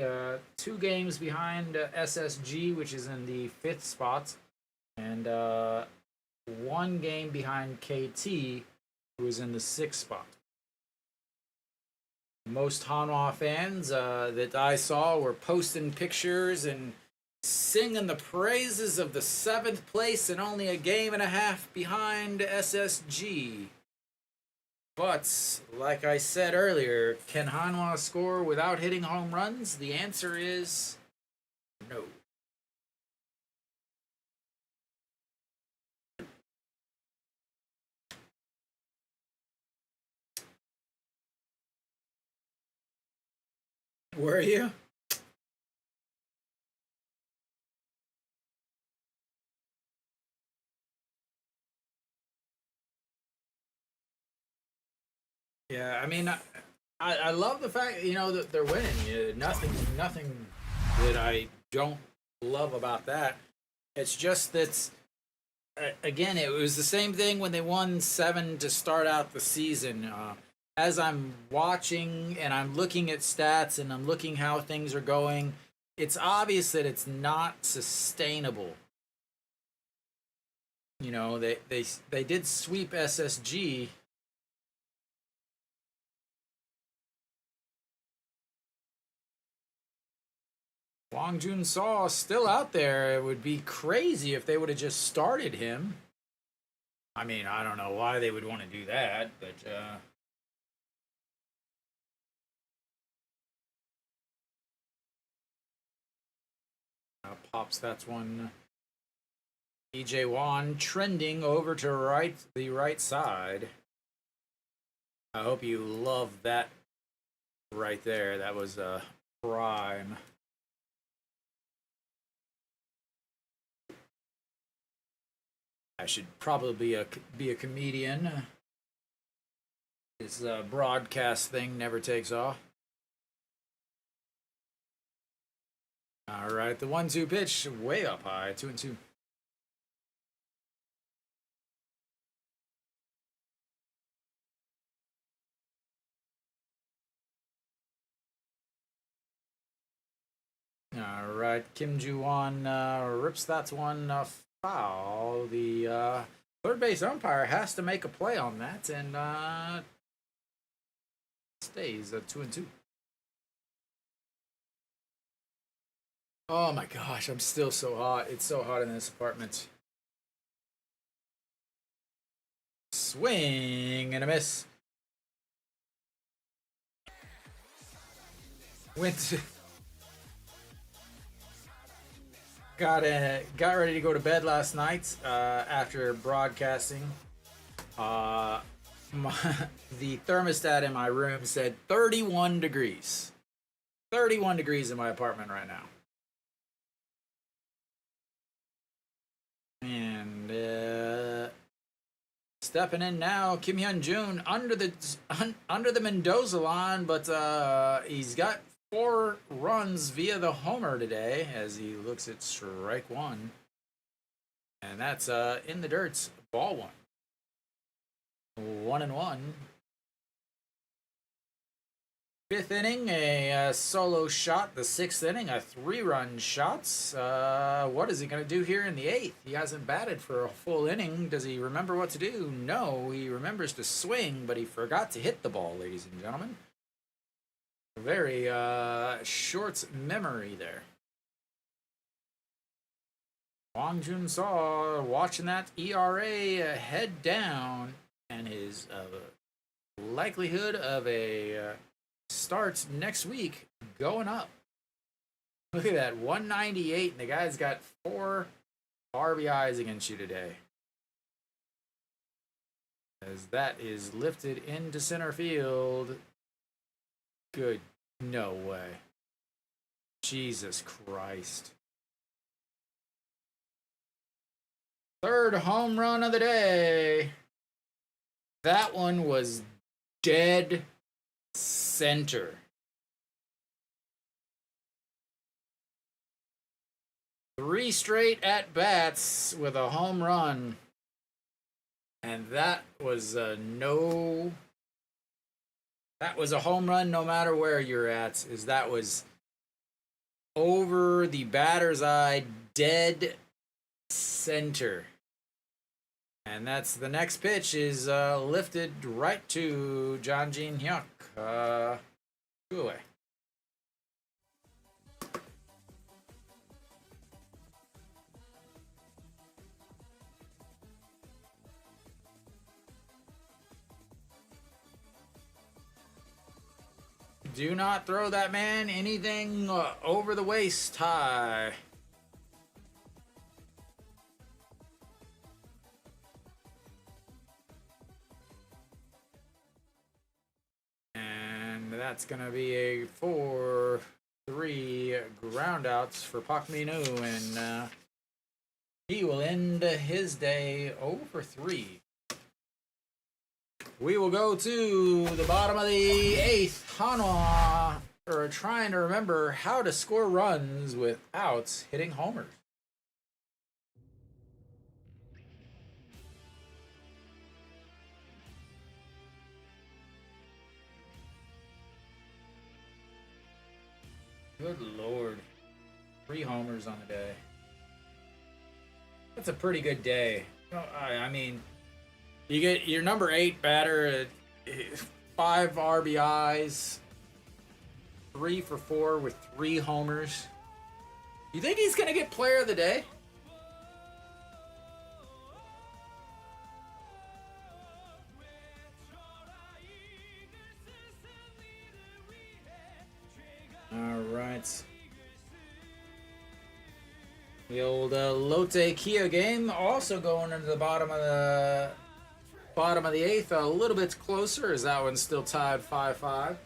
2 games behind SSG, which is in the 5th spot, and 1 game behind KT, who is in the 6th spot. Most Hanwha fans that I saw were posting pictures and singing the praises of the 7th place and only a game and a half behind SSG. But, like I said earlier, can Hanwha score without hitting home runs? The answer is no. Were you? Yeah, I mean, I love the fact that they're winning. Nothing that I don't love about that. It's just that again, it was the same thing when they won 7 to start out the season. As I'm watching and I'm looking at stats and I'm looking how things are going, it's obvious that it's not sustainable. They did sweep SSG. Wang Jun Saw still out there. It would be crazy if they would have just started him. I mean, I don't know why they would want to do that, but pops. That's one. EJ Wan trending over to the right side. I hope you love that right there. That was prime. I should probably be a comedian. This broadcast thing never takes off. All right, the 1-2 pitch way up high, 2-2. All right, Kim Ju-won rips that one foul. The third base umpire has to make a play on that, and stays at 2-2. Oh my gosh, I'm still so hot. It's so hot in this apartment. Swing and a miss. Got ready to go to bed last night after broadcasting. The thermostat in my room said 31 degrees. 31 degrees in my apartment right now. And stepping in now, Kim Hyun Jun under the Mendoza line, but he's got 4 runs via the homer today as he looks at strike 1, and that's in the dirt. Ball 1. 1-1. 5th inning, a solo shot. The 6th inning, a 3-run shot. What is he going to do here in the 8th? He hasn't batted for a full inning. Does he remember what to do? No, he remembers to swing, but he forgot to hit the ball, ladies and gentlemen. Very short memory there. Wang Jun Saw watching that ERA head down, and his likelihood of a start next week going up. Look at that, 198, and the guy's got 4 RBIs against you today. As that is lifted into center field. Good. No way. Jesus Christ. 3rd home run of the day. That one was dead center. Three straight at bats with a home run. And that was no That was a home run no matter where you're at. That was over the batter's eye, dead center. And that's the next pitch is lifted right to John Jean Hyuk. 2 away. Do not throw that man anything over the waist high. And that's going to be a 4-3 groundouts for Park Min-woo, and he will end his day 0-3. We will go to the bottom of the 8th. Hanwha are trying to remember how to score runs without hitting homers. Good Lord. 3 homers on the day. That's a pretty good day. I mean, you get your number 8 batter, 5 RBIs, 3 for 4 with 3 homers. You think he's going to get player of the day? All right. The old Lotte Kia game also going into the bottom of the 8th, a little bit closer as that one's still tied 5-5.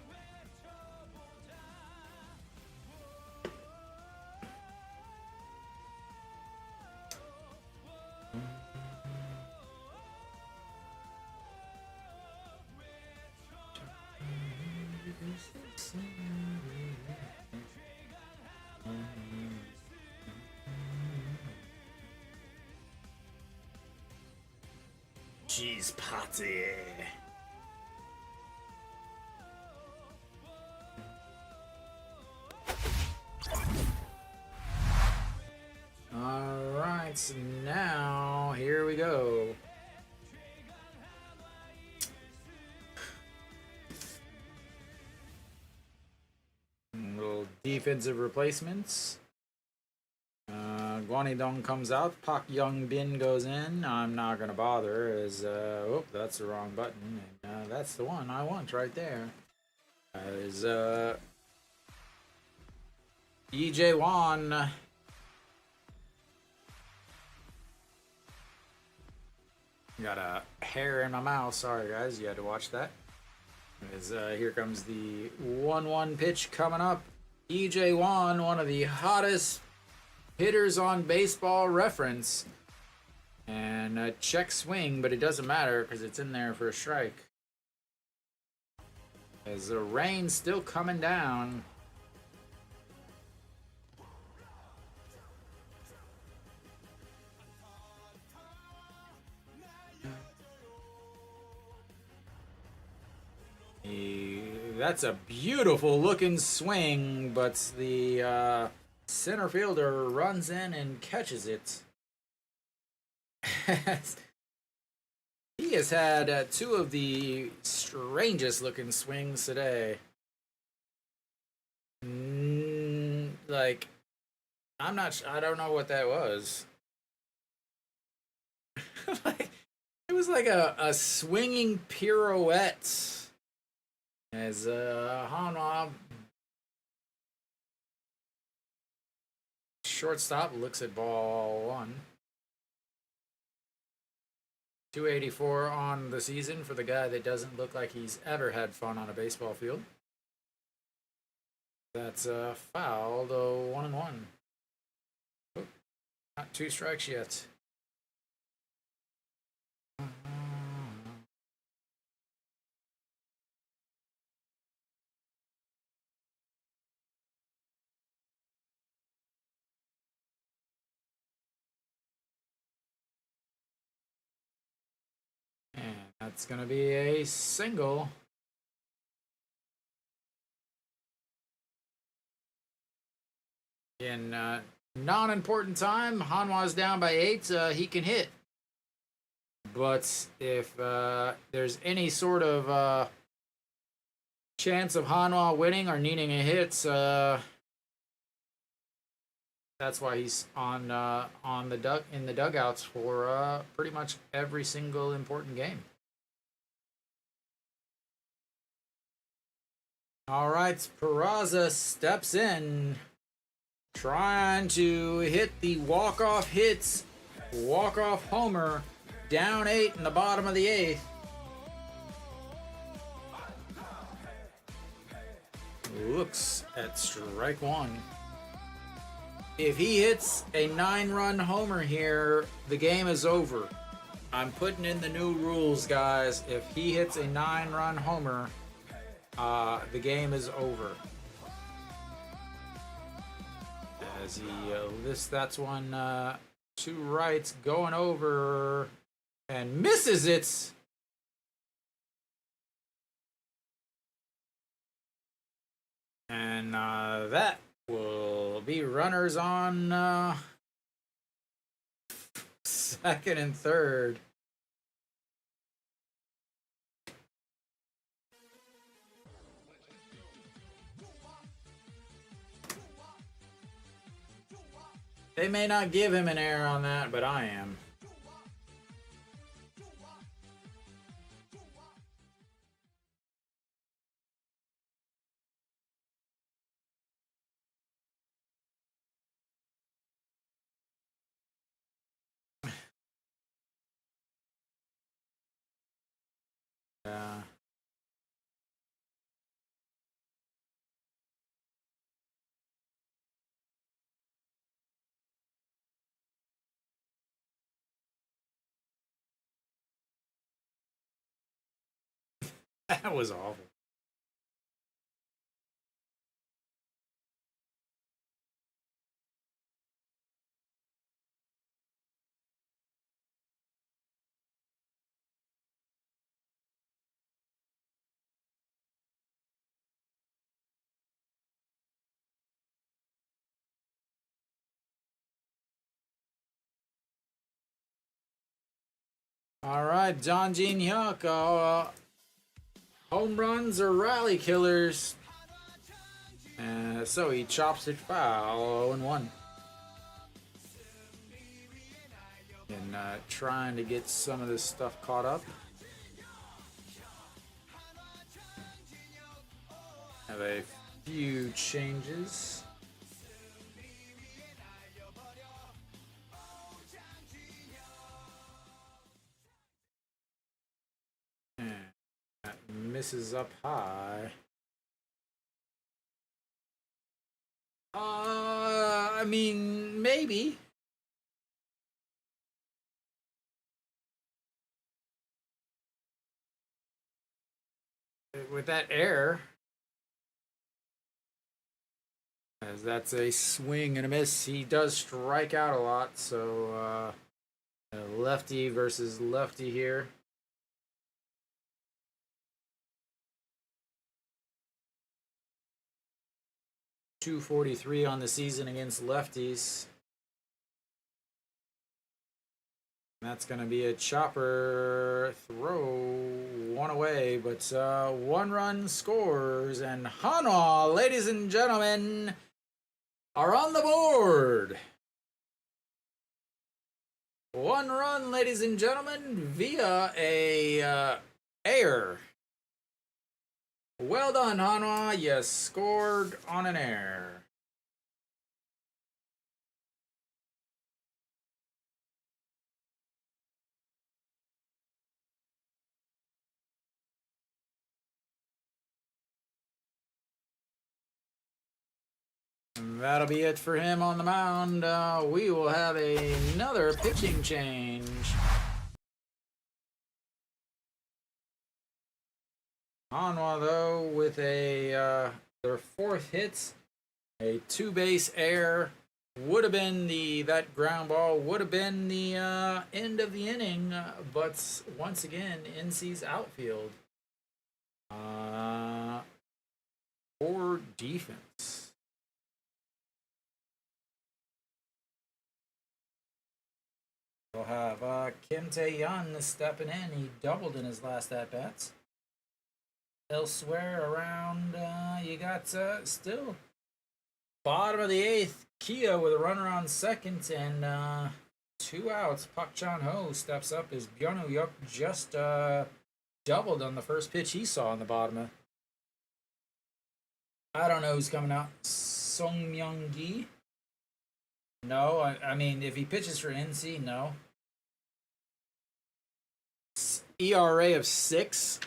Cheese party. All right, so now here we go. Little defensive replacements. Guanidong comes out. Pak Young Bin goes in. I'm not going to bother as, oh, that's the wrong button. And that's the one I want right there. As EJ Wan. Got a hair in my mouth. Sorry, guys. You had to watch that. As here comes the 1-1 pitch coming up. EJ Wan, one of the hottest hitters on Baseball Reference, and a check swing, but it doesn't matter because it's in there for a strike. As the rain's still coming down. That's a beautiful looking swing, but the center fielder runs in and catches it. He has had 2 of the strangest looking swings today. Like, I don't know what that was. It was like a swinging pirouette. As Hanwha shortstop looks at ball 1. 284 on the season for the guy that doesn't look like he's ever had fun on a baseball field. That's fouled. 1-1. Oh, not 2 strikes yet. And that's going to be a single. In non-important time, Hanwha's down by 8. He can hit. But if there's any sort of chance of Hanwha winning or needing a hit, that's why he's on the in the dugouts for pretty much every single important game. All right, Perlaza steps in, trying to hit the walk-off hits, walk-off homer, down 8 in the bottom of the 8th. Looks at strike 1. If he hits a 9-run homer here, the game is over. I'm putting in the new rules, guys. If he hits a 9-run homer, the game is over. As he lists that one to right, going over, and misses it. And that will be runners on second and third. They may not give him an error on that, but I am. Yeah. That was awful. All right, John Jean Hyuk. Home runs are rally killers. So he chops it foul, 0-1. And trying to get some of this stuff caught up. Have a few changes. And that misses up high. I mean, maybe. With that error. As that's a swing and a miss. He does strike out a lot, so lefty versus lefty here. .243 on the season against lefties. That's going to be a chopper throw, one away, but 1 run scores, and Hanwha, ladies and gentlemen, are on the board. 1 run, ladies and gentlemen, via a error. Well done, Hanwha. You scored on an error. That'll be it for him on the mound. We will have another pitching change. Hanwha, though, with their 4th hits, a 2-base error, would have been that ground ball would have been the end of the inning, but once again, NC's outfield. Poor defense. have Kim Tae-yeon stepping in. He doubled in his last at-bats. Elsewhere around, you got still bottom of the 8th, Kia with a runner on second and 2 outs. Pak Chan-ho steps up as Byung Yuk just doubled on the first pitch he saw in the bottom of. I don't know who's coming out. Song Myung-gi? No, I mean, if he pitches for NC, no. ERA of 6.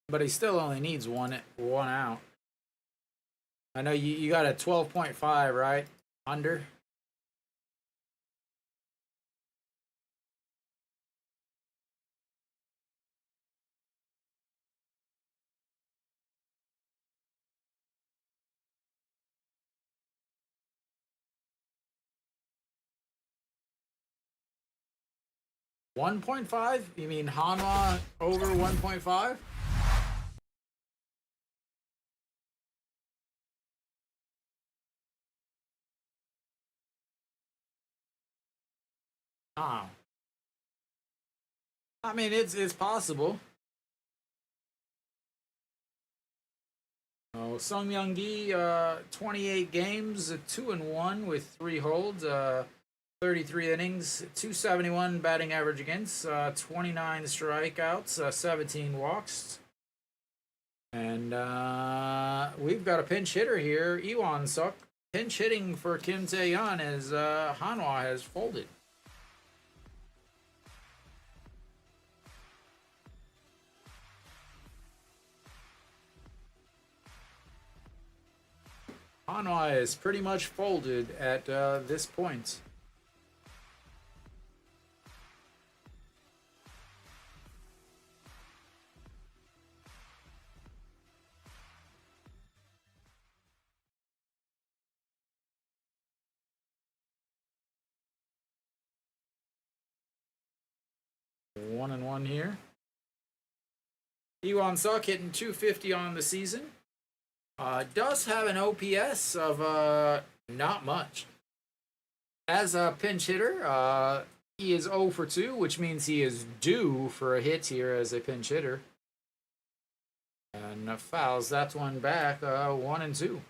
But he still only needs one out. I know you got a 12.5, right? Under. $1.5? You mean Hanwha over 1.5? Ah. I mean, it's possible. Oh, Sung Myung-gi, 28 games, 2-1 with 3 holds, 33 innings, 271 batting average against, 29 strikeouts, 17 walks. And we've got a pinch hitter here, Iwan Suk, pinch hitting for Kim Tae-yeon as Hanwha has folded. Hanwha is pretty much folded at this point. One and one here. Iwan Suk hitting .250 on the season. Does have an OPS of not much. As a pinch hitter, he is 0 for 2, which means he is due for a hit here as a pinch hitter. And fouls that one back, 1 and 2.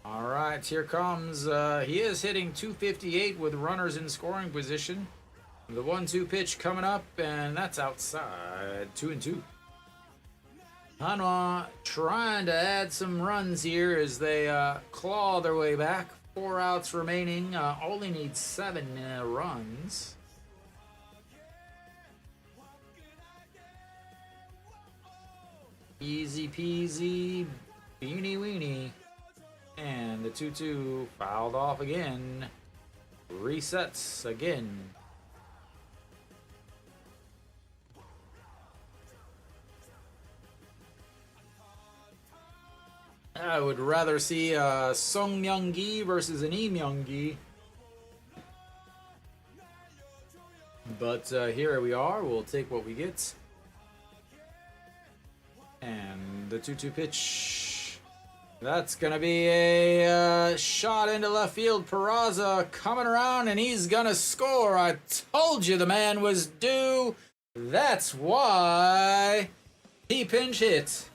All right, here comes. He is hitting .258 with runners in scoring position. The 1-2 pitch coming up, and that's outside. 2 and 2. Hanwha trying to add some runs here as they claw their way back. 4 outs remaining. Only needs 7 runs. Easy peasy, beanie weenie. And the 2-2 fouled off again. Resets again. I would rather see Song Myung-gi versus an Lee Myung-gi. But here we are. We'll take what we get. And the 2-2 pitch. That's going to be a shot into left field. Perlaza coming around, and he's going to score. I told you the man was due. That's why he pinch hit.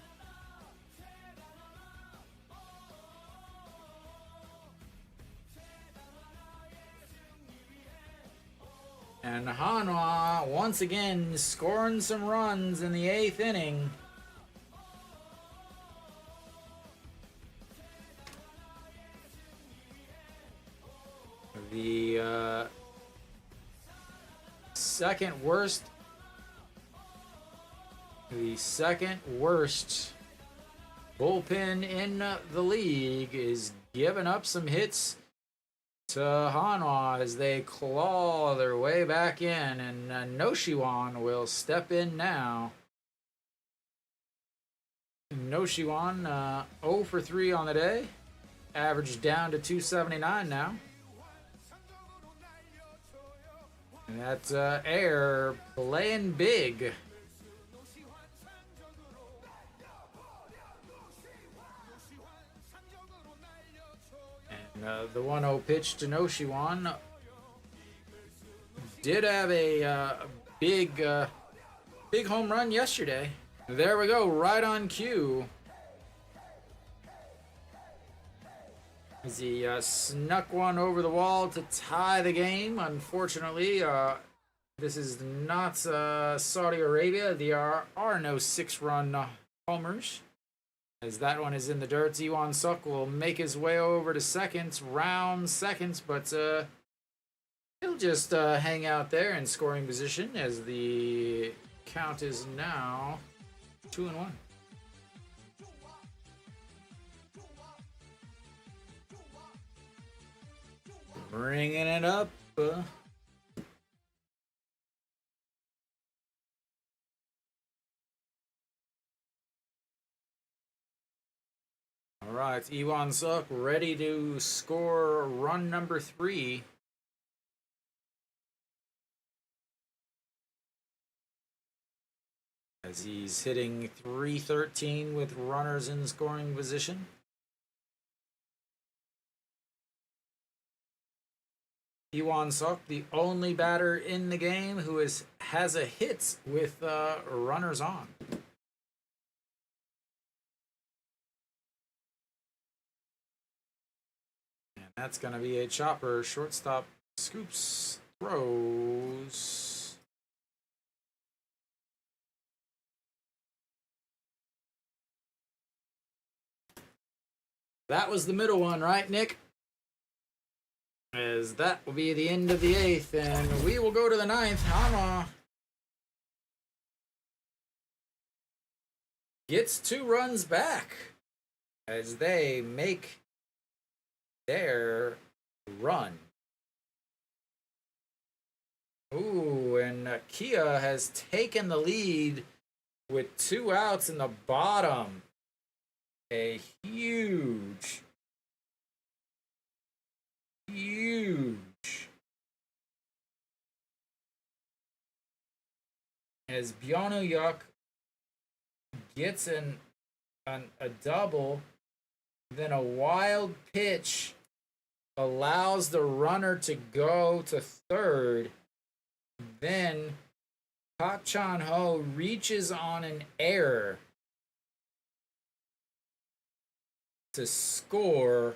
And Hanwha once again scoring some runs in the 8th inning. The second worst bullpen in the league is giving up some hits to Hanwha as they claw their way back in, and Noshiwan will step in now. Noshiwan 0 for 3 on the day, average down to 279 now. And that's Air playing big. And the 1-0 pitch to Noshiwan did have a big home run yesterday. There we go, right on cue. As he snuck one over the wall to tie the game. Unfortunately, this is not Saudi Arabia. There are no 6-run homers. As that one is in the dirt, Iwan Suk will make his way over to seconds, round seconds, but he'll just hang out there in scoring position as the count is now 2-1. Bringing it up. All right, Iwan Suk ready to score run number 3. As he's hitting .313 with runners in scoring position. Iwan Suk, the only batter in the game who has a hit with runners on. And that's going to be a chopper. Shortstop scoops, throws. That was the middle one, right, Nick? As that will be the end of the 8th, and we will go to the 9th. Hanwha gets 2 runs back as they make their run. Ooh, and Kia has taken the lead with 2 outs in the bottom. A huge as Bionuyuk gets a double, then a wild pitch allows the runner to go to third. Then Pak Chan Ho reaches on an error to score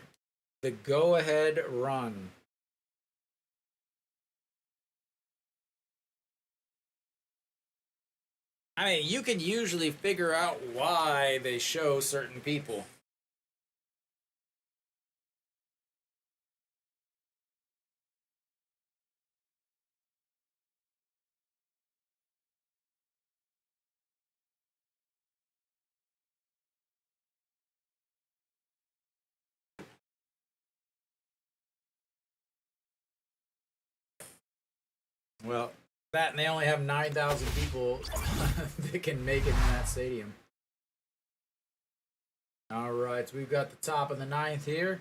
the go-ahead run. I mean, you can usually figure out why they show certain people. Well, that and they only have 9,000 people that can make it in that stadium. All right, so we've got the top of the 9th here.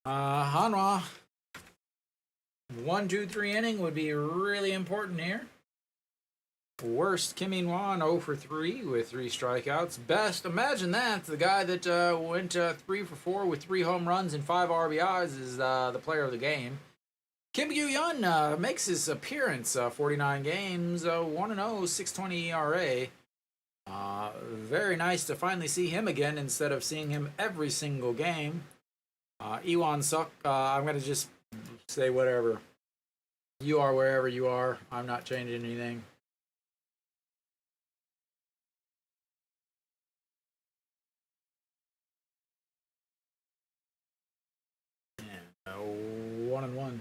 Hanwha, 1, 2, 3 inning would be really important here. Worst, Kim In-wan 0 for 3 with 3 strikeouts. Best, imagine that. The guy that went 3 for 4 with 3 home runs and 5 RBIs is the player of the game. Kim Gyu-yeon makes his appearance, 49 games, 1-0, 620 ERA. Very nice to finally see him again instead of seeing him every single game. Iwan Suk, I'm going to just say whatever. You are wherever you are. I'm not changing anything. And 1-1.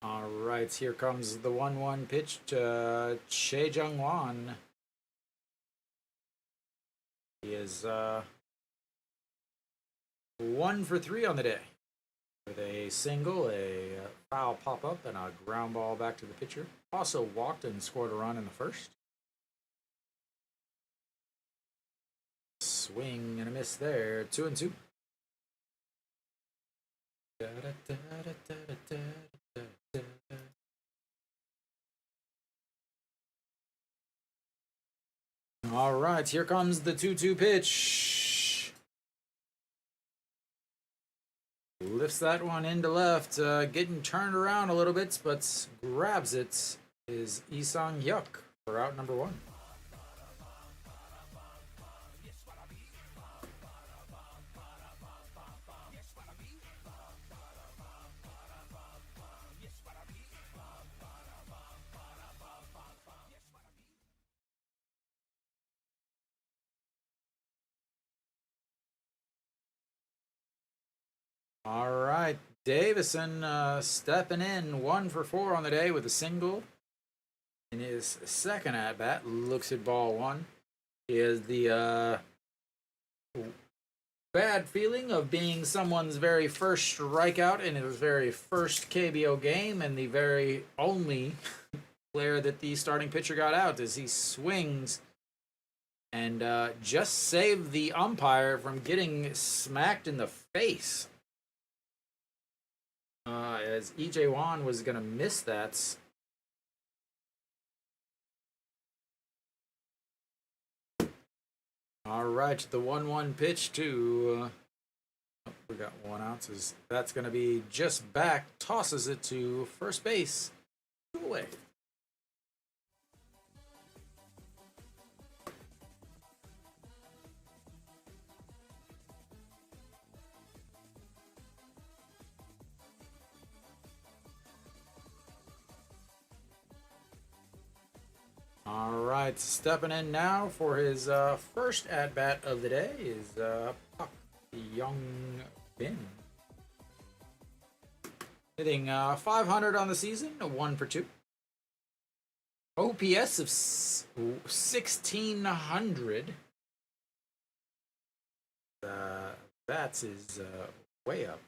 All right, here comes the 1-1 pitch to Che Jung-wan. He is 1 for 3 on the day with a single, a foul pop-up, and a ground ball back to the pitcher. Also walked and scored a run in the first. Swing and a miss there, 2-2. All right, here comes the 2-2 pitch. Lifts that one into left, getting turned around a little bit, but grabs it. Is Isang Hyuk for out number 1. All right, Davison stepping in 1 for 4 on the day with a single. In his second at bat, looks at ball 1. He has the bad feeling of being someone's very first strikeout in his very first KBO game, and the very only player that the starting pitcher got out as he swings and just saved the umpire from getting smacked in the face. As EJ Wan was going to miss that. All right, the 1-1 pitch to... we got 1 out. That's going to be just back. Tosses it to first base. 2 away. All right, stepping in now for his first at-bat of the day is Pak Young Bin. Hitting 500 on the season, a 1 for 2. OPS of 1,600. That's his way up.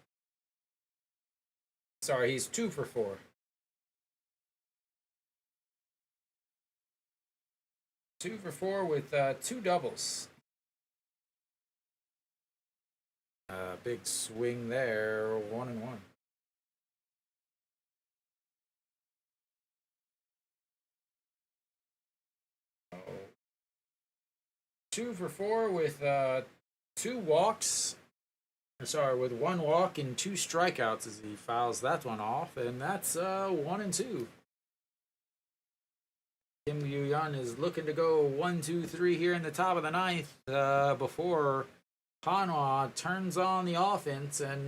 Sorry, he's 2 for 4. Two for 4 with 2 doubles. Big swing there, 1-1. Oh. 2 for 4 with 2 walks. Sorry, with 1 walk and 2 strikeouts as he fouls that one off, and that's 1-2. Kim Gyu-yeon is looking to go 1-2-3 here in the top of the 9th before Hanwha turns on the offense and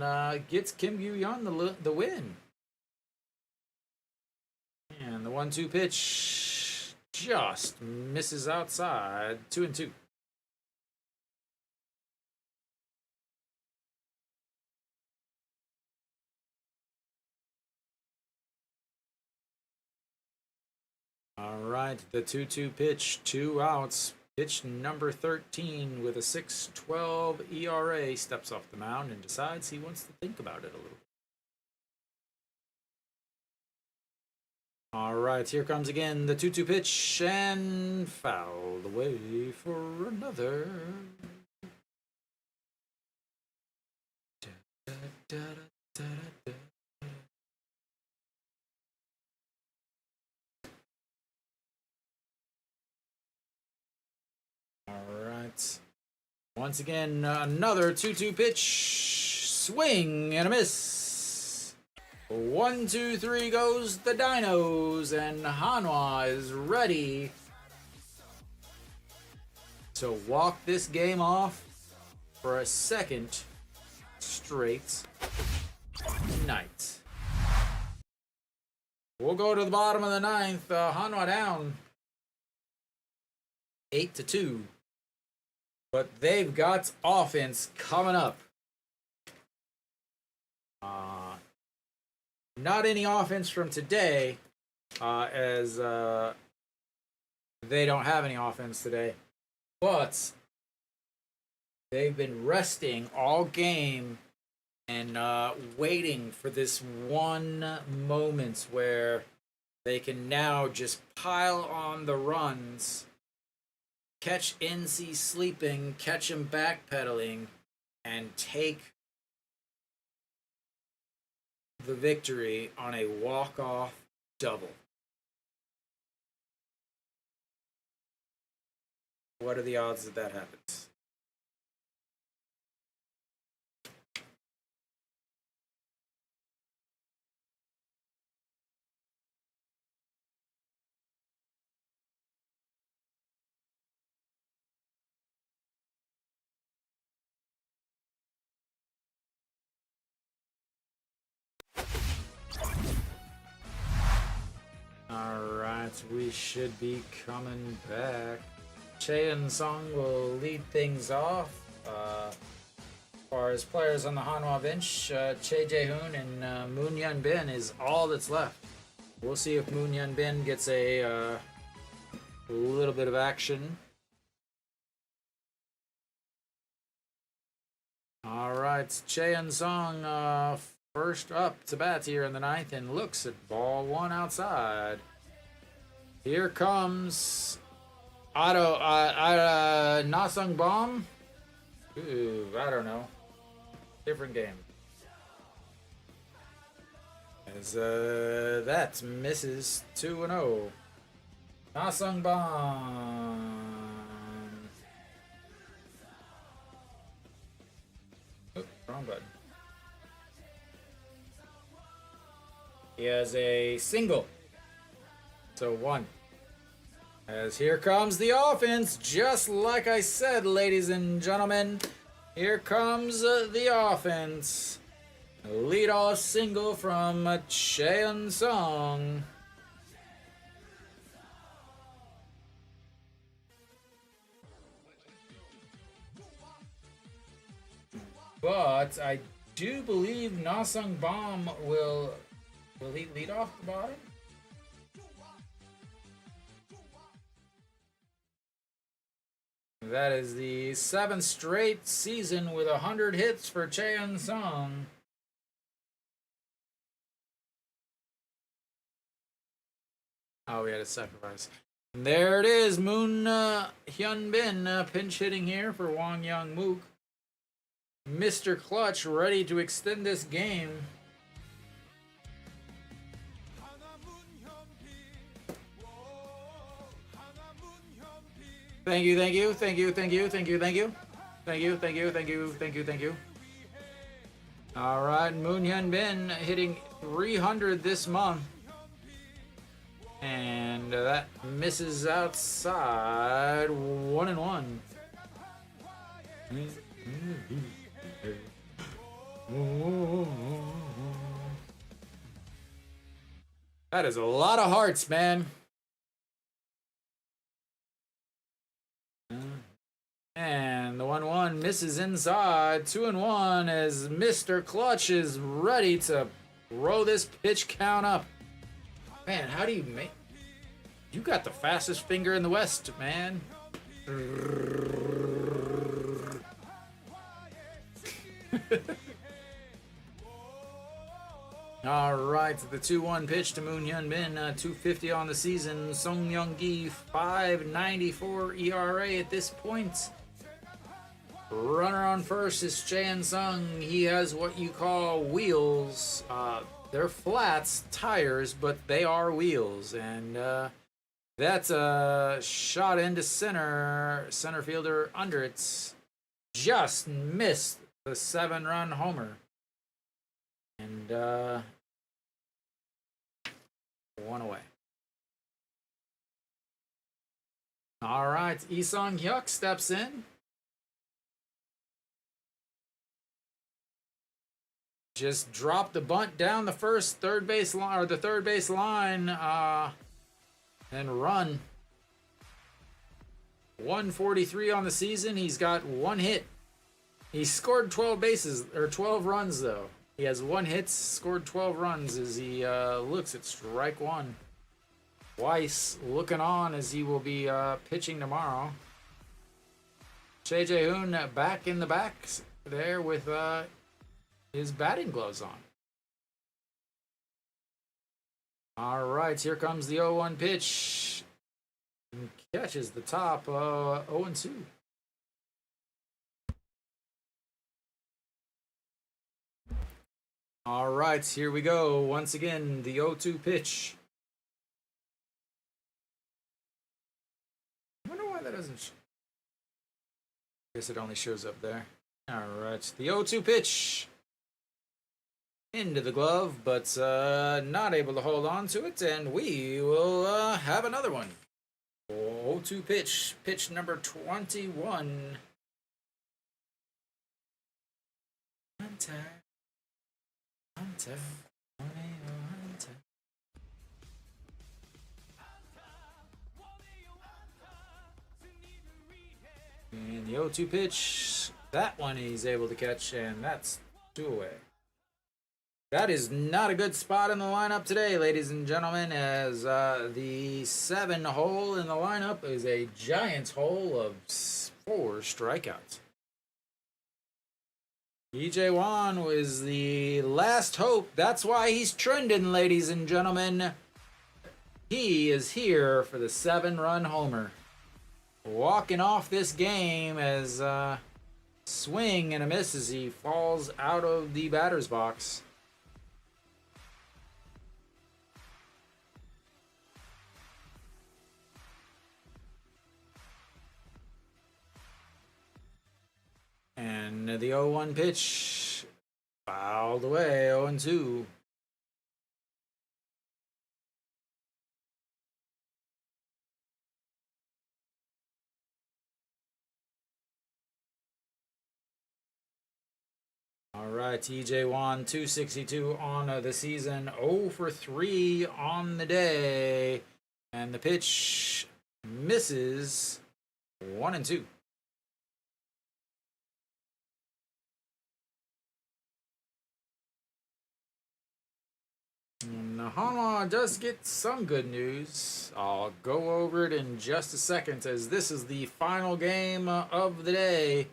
gets Kim Gyu-yeon the win. And the 1-2 pitch just misses outside. 2-2. All right, the 2-2 pitch, 2 outs. Pitch number 13 with a 6.12 ERA steps off the mound and decides he wants to think about it a little bit. All right, here comes again the 2-2 pitch and fouled away for another. Once again, another 2-2 pitch. Swing and a miss. 1-2-3 goes the Dinos, and Hanwha is ready to walk this game off for a second straight night. We'll go to the bottom of the 9th. Hanwha down 8-2. But they've got offense coming up. Not any offense from today, as they don't have any offense today. But they've been resting all game and waiting for this one moment where they can now just pile on the runs, catch NC sleeping, catch him backpedaling, and take the victory on a walk-off double. What are the odds that that happens? Alright, we should be coming back. Chaeyoung Song will lead things off. As far as players on the Hanwha bench, Che Jae-hoon and Moon Hyun Bin is all that's left. We'll see if Moon Hyun Bin gets a little bit of action. Alright, Chaeyoung Song first up to bat here in the ninth and looks at ball one outside. Here comes Nasung Bomb. Ooh, I don't know. Different game. As that misses 2-0. Nasung Bomb. Oop, wrong button. He has a single. So 1. As here comes the offense, just like I said, ladies and gentlemen. Here comes the offense. A leadoff single from Chaeyoung Song. But I do believe Nasung Bomb will he lead off the bottom? That is the 7th straight season with 100 hits for Chaeyoung Song. Oh, we had a sacrifice. And there it is, Moon Hyun Bin pinch hitting here for Wang Young Mook. Mr. Clutch ready to extend this game. Thank you, thank you, thank you, thank you, thank you, thank you. Thank you, thank you, thank you, thank you, thank you. Alright, Moon Hyun Bin hitting 300 this month. And that misses outside 1-1. That is a lot of hearts, man. And the 1-1 misses inside. 2-1 as Mr. Clutch is ready to roll this pitch count up. Man, how do you make... You got the fastest finger in the West, man. All right, the 2-1 pitch to Moon Hyun Bin, 250 on the season. Song Young-gi, 5.94 ERA at this point. Runner on first is Chaeyoung Sung. He has what you call wheels. They're flats, tires, but they are wheels. And that's a shot into center. Center fielder under it just missed the 7-run homer. And 1 away. All right, Lee Sung-hyuk steps in. Just drop the bunt down the third base line, or the third base line, and run. 143 on the season. He's got 1 hit. He scored 12 runs though. He has 1 hit, scored 12 runs as he looks at strike 1. Weiss looking on as he will be pitching tomorrow. Che Jae-hoon back in the back there with his batting gloves on. All right, here comes the 0-1 pitch. And catches the top, 0-2. All right, here we go. Once again, the 0-2 pitch. I wonder why that doesn't. I guess it only shows up there. All right, the 0-2 pitch. Into the glove, but not able to hold on to it, and we will have another one. 0-2 pitch, pitch number 21. Hunter. And the 0-2 pitch, that one he's able to catch, and that's 2 away. That is not a good spot in the lineup today, ladies and gentlemen, as the 7 hole in the lineup is a Giants hole of 4 strikeouts. EJ Wan was the last hope. That's why he's trending, ladies and gentlemen. He is here for the 7-run homer. Walking off this game as swing and a miss as he falls out of the batter's box. And the 0-1 pitch fouled away, 0-2. All right, TJ Wan, 262 on the season, 0 for 3 on the day. And the pitch misses, 1-2. Hanwha does get some good news. I'll go over it in just a second, as this is the final game of the day.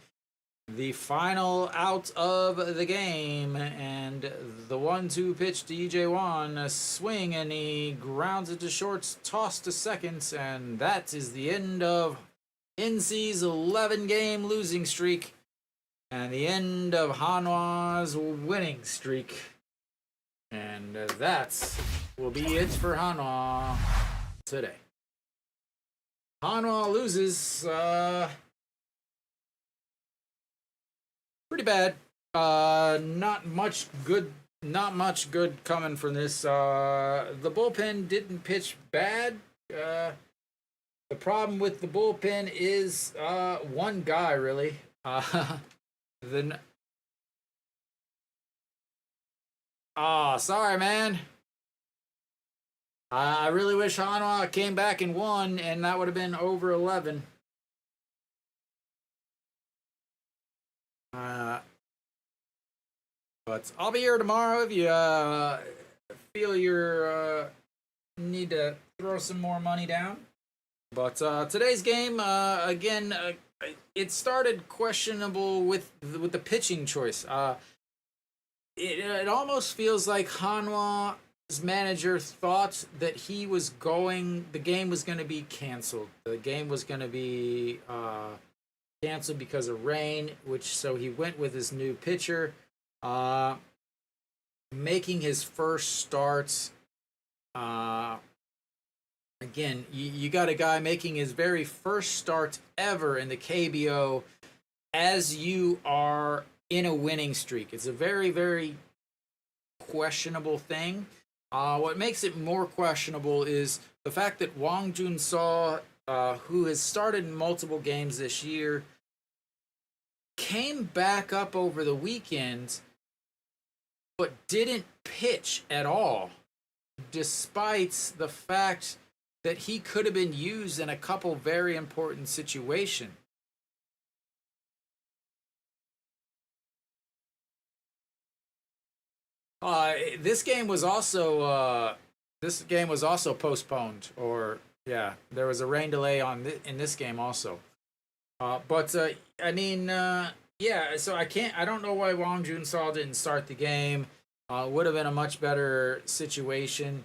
The final out of the game, and the 1-2 pitch to EJ Wan, a swing, and he grounds it to short, tossed to second, and that is the end of NC's 11-game losing streak, and the end of Hanwha's winning streak. And that will be it for Hanwha today. Hanwha loses pretty bad. Not much good coming from this. The bullpen didn't pitch bad. The problem with the bullpen is one guy, really. Sorry, man. I really wish Hanwha came back and won, and that would have been over 11. But I'll be here tomorrow if you feel you need to throw some more money down. But today's game, again, it started questionable with the pitching choice. It almost feels like Hanwha's manager thought that the game was going to be canceled. The game was going to be canceled because of rain, so he went with his new pitcher, making his first start. Again, you got a guy making his very first start ever in the KBO as you are in a winning streak. It's a very, very questionable thing. What makes it more questionable is the fact that Wang Jun-Saw, who has started in multiple games this year, came back up over the weekend, but didn't pitch at all, despite the fact that he could have been used in a couple very important situations. This game was also postponed, or there was a rain delay in this game also. So I don't know why Wang Jun-Saw didn't start the game. Would have been a much better situation.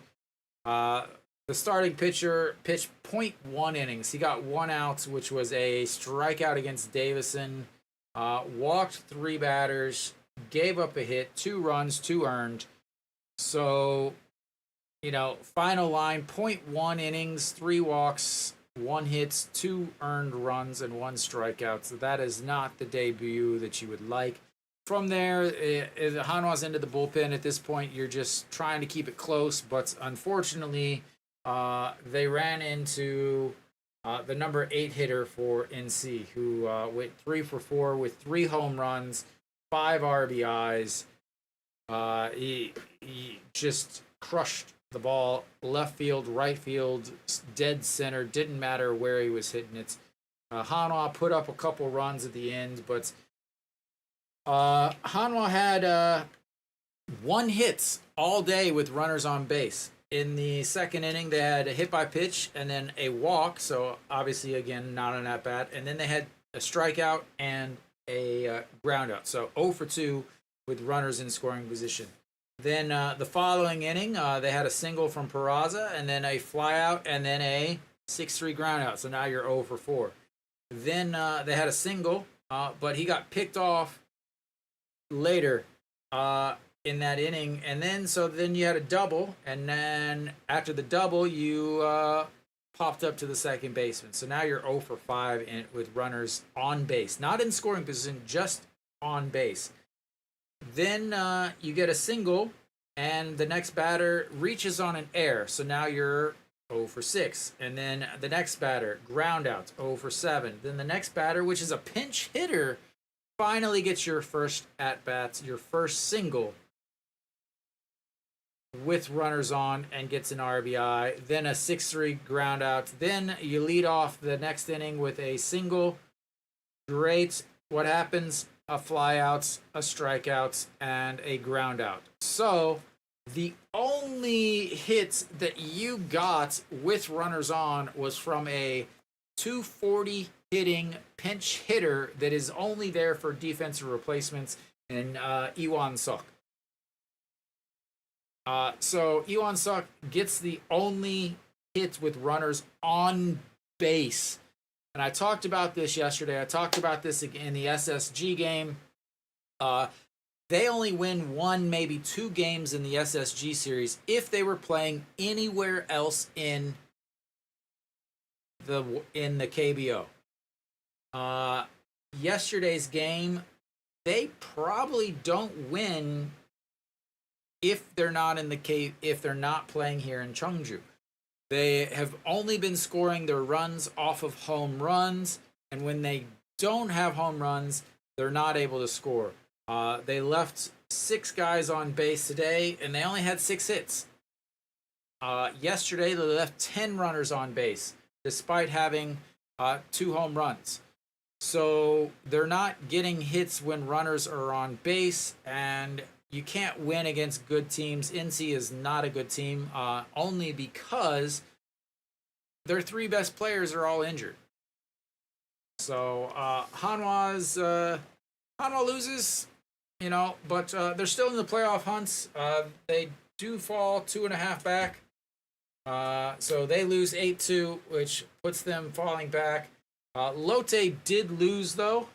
The starting pitcher pitched 0.1 innings. He got 1 out, which was a strikeout against Davison. Walked 3 batters. gave up a hit, 2 runs, 2 earned. So, final line, .1 innings, 3 walks, 1 hits, 2 earned runs, and 1 strikeout. So that is not the debut that you would like. From there, Hanwha's into the bullpen. At this point, you're just trying to keep it close, but unfortunately, they ran into the number 8 hitter for NC, who went 3 for 4 with 3 home runs, 5 RBIs. He just crushed the ball left field, right field, dead center. Didn't matter where he was hitting it. Hanwha put up a couple runs at the end, but Hanwha had 1 hit all day with runners on base. In the second inning, they had a hit by pitch and then a walk. So obviously, again, not an at bat. And then they had a strikeout and a ground out. So 0 for 2 with runners in scoring position. Then the following inning, they had a single from Perlaza and then a flyout and then a 6-3 ground out. So now you're 0 for 4. Then they had a single, but he got picked off later in that inning. And then you had a double. And then after the double, you popped up to the second baseman. So now you're 0 for 5 with runners on base. Not in scoring position, just on base. Then you get a single, and the next batter reaches on an error. So now you're 0 for 6. And then the next batter, ground out, 0 for 7. Then the next batter, which is a pinch hitter, finally gets your first at-bats, your first single with runners on and gets an RBI. Then a 6-3 ground out. Then you lead off the next inning with a single. Great. What happens? A flyout, a strikeout, and a ground out. So the only hits that you got with runners on was from a 240 hitting pinch hitter that is only there for defensive replacements in Iwan Suk. So Iwan Suk gets the only hit with runners on base. And I talked about this yesterday. I talked about this in the SSG game. They only win 1, maybe 2 games in the SSG series if they were playing anywhere else in the KBO. Yesterday's game, they probably don't win if they're not if they're not playing here in Cheongju. They have only been scoring their runs off of home runs, and when they don't have home runs, they're not able to score. They left 6 guys on base today, and they only had 6 hits. Yesterday, they left 10 runners on base, despite having 2 home runs. So they're not getting hits when runners are on base, and you can't win against good teams. NC is not a good team, only because their 3 best players are all injured. So Hanwha loses, but they're still in the playoff hunts. They do fall 2.5 back. So they lose 8-2, which puts them falling back. Lotte did lose, though.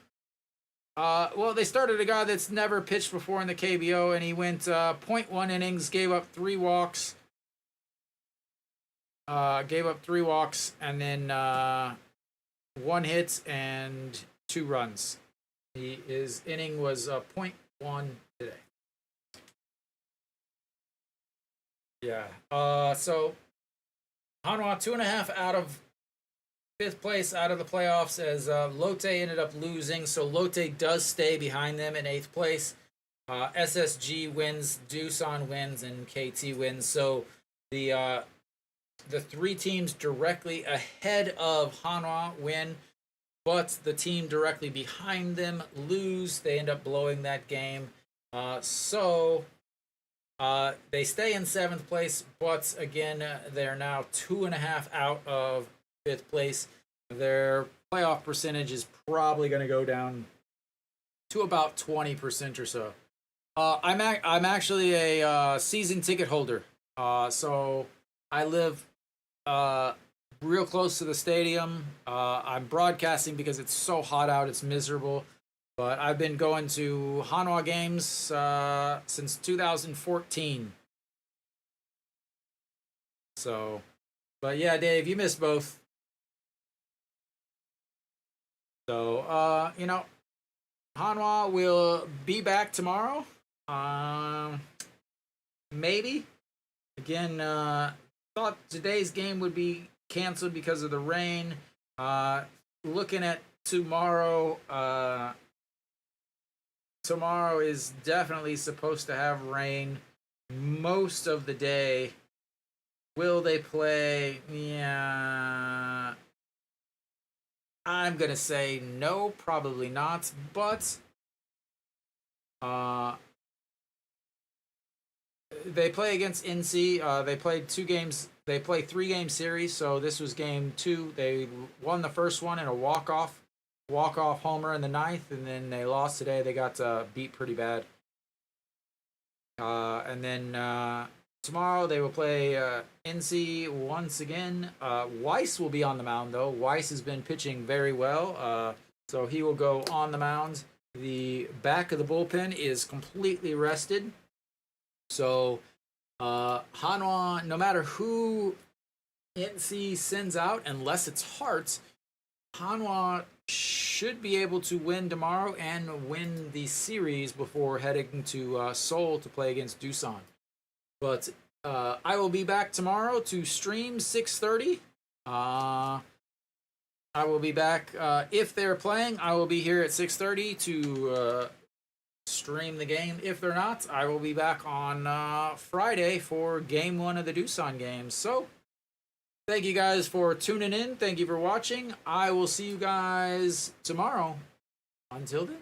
Well, they started a guy that's never pitched before in the KBO, and he went 0.1 innings, gave up 3 walks. And then 1 hit and 2 runs. His inning was 0.1 today. Yeah. So Hanwha 2.5 out of 5th place out of the playoffs, as Lotte ended up losing. So Lotte does stay behind them in 8th place. SSG wins, Doosan wins, and KT wins. So the 3 teams directly ahead of Hanwha win, but the team directly behind them lose. They end up blowing that game. So they stay in 7th place, but again, they're now 2.5 out of 5th place. Their playoff percentage is probably going to go down to about 20% or so. I'm actually a season ticket holder, so I live real close to the stadium. I'm broadcasting because it's so hot out, it's miserable. But I've been going to Hanwha games since 2014. So, but yeah, Dave, you missed both. So, Hanwha will be back tomorrow. Um, Maybe. Again, thought today's game would be canceled because of the rain. Looking at tomorrow, tomorrow is definitely supposed to have rain most of the day. Will they play? Yeah. I'm going to say no, probably not. But uh, they play against NC. They played 2 games. They play 3 game series. So this was game 2. They won the first one in a walk off homer in the ninth, and then they lost today. They got beat pretty bad. And then tomorrow they will play NC once again. Weiss will be on the mound though. Weiss has been pitching very well, so he will go on the mound. The back of the bullpen is completely rested. So Hanwha, no matter who NC sends out, unless it's Hart, Hanwha should be able to win tomorrow and win the series before heading to Seoul to play against Doosan. But I will be back tomorrow to stream 6:30. I will be back if they're playing. I will be here at 6:30 to stream the game. If they're not, I will be back on Friday for Game 1 of the Doosan games. So, thank you guys for tuning in. Thank you for watching. I will see you guys tomorrow. Until then.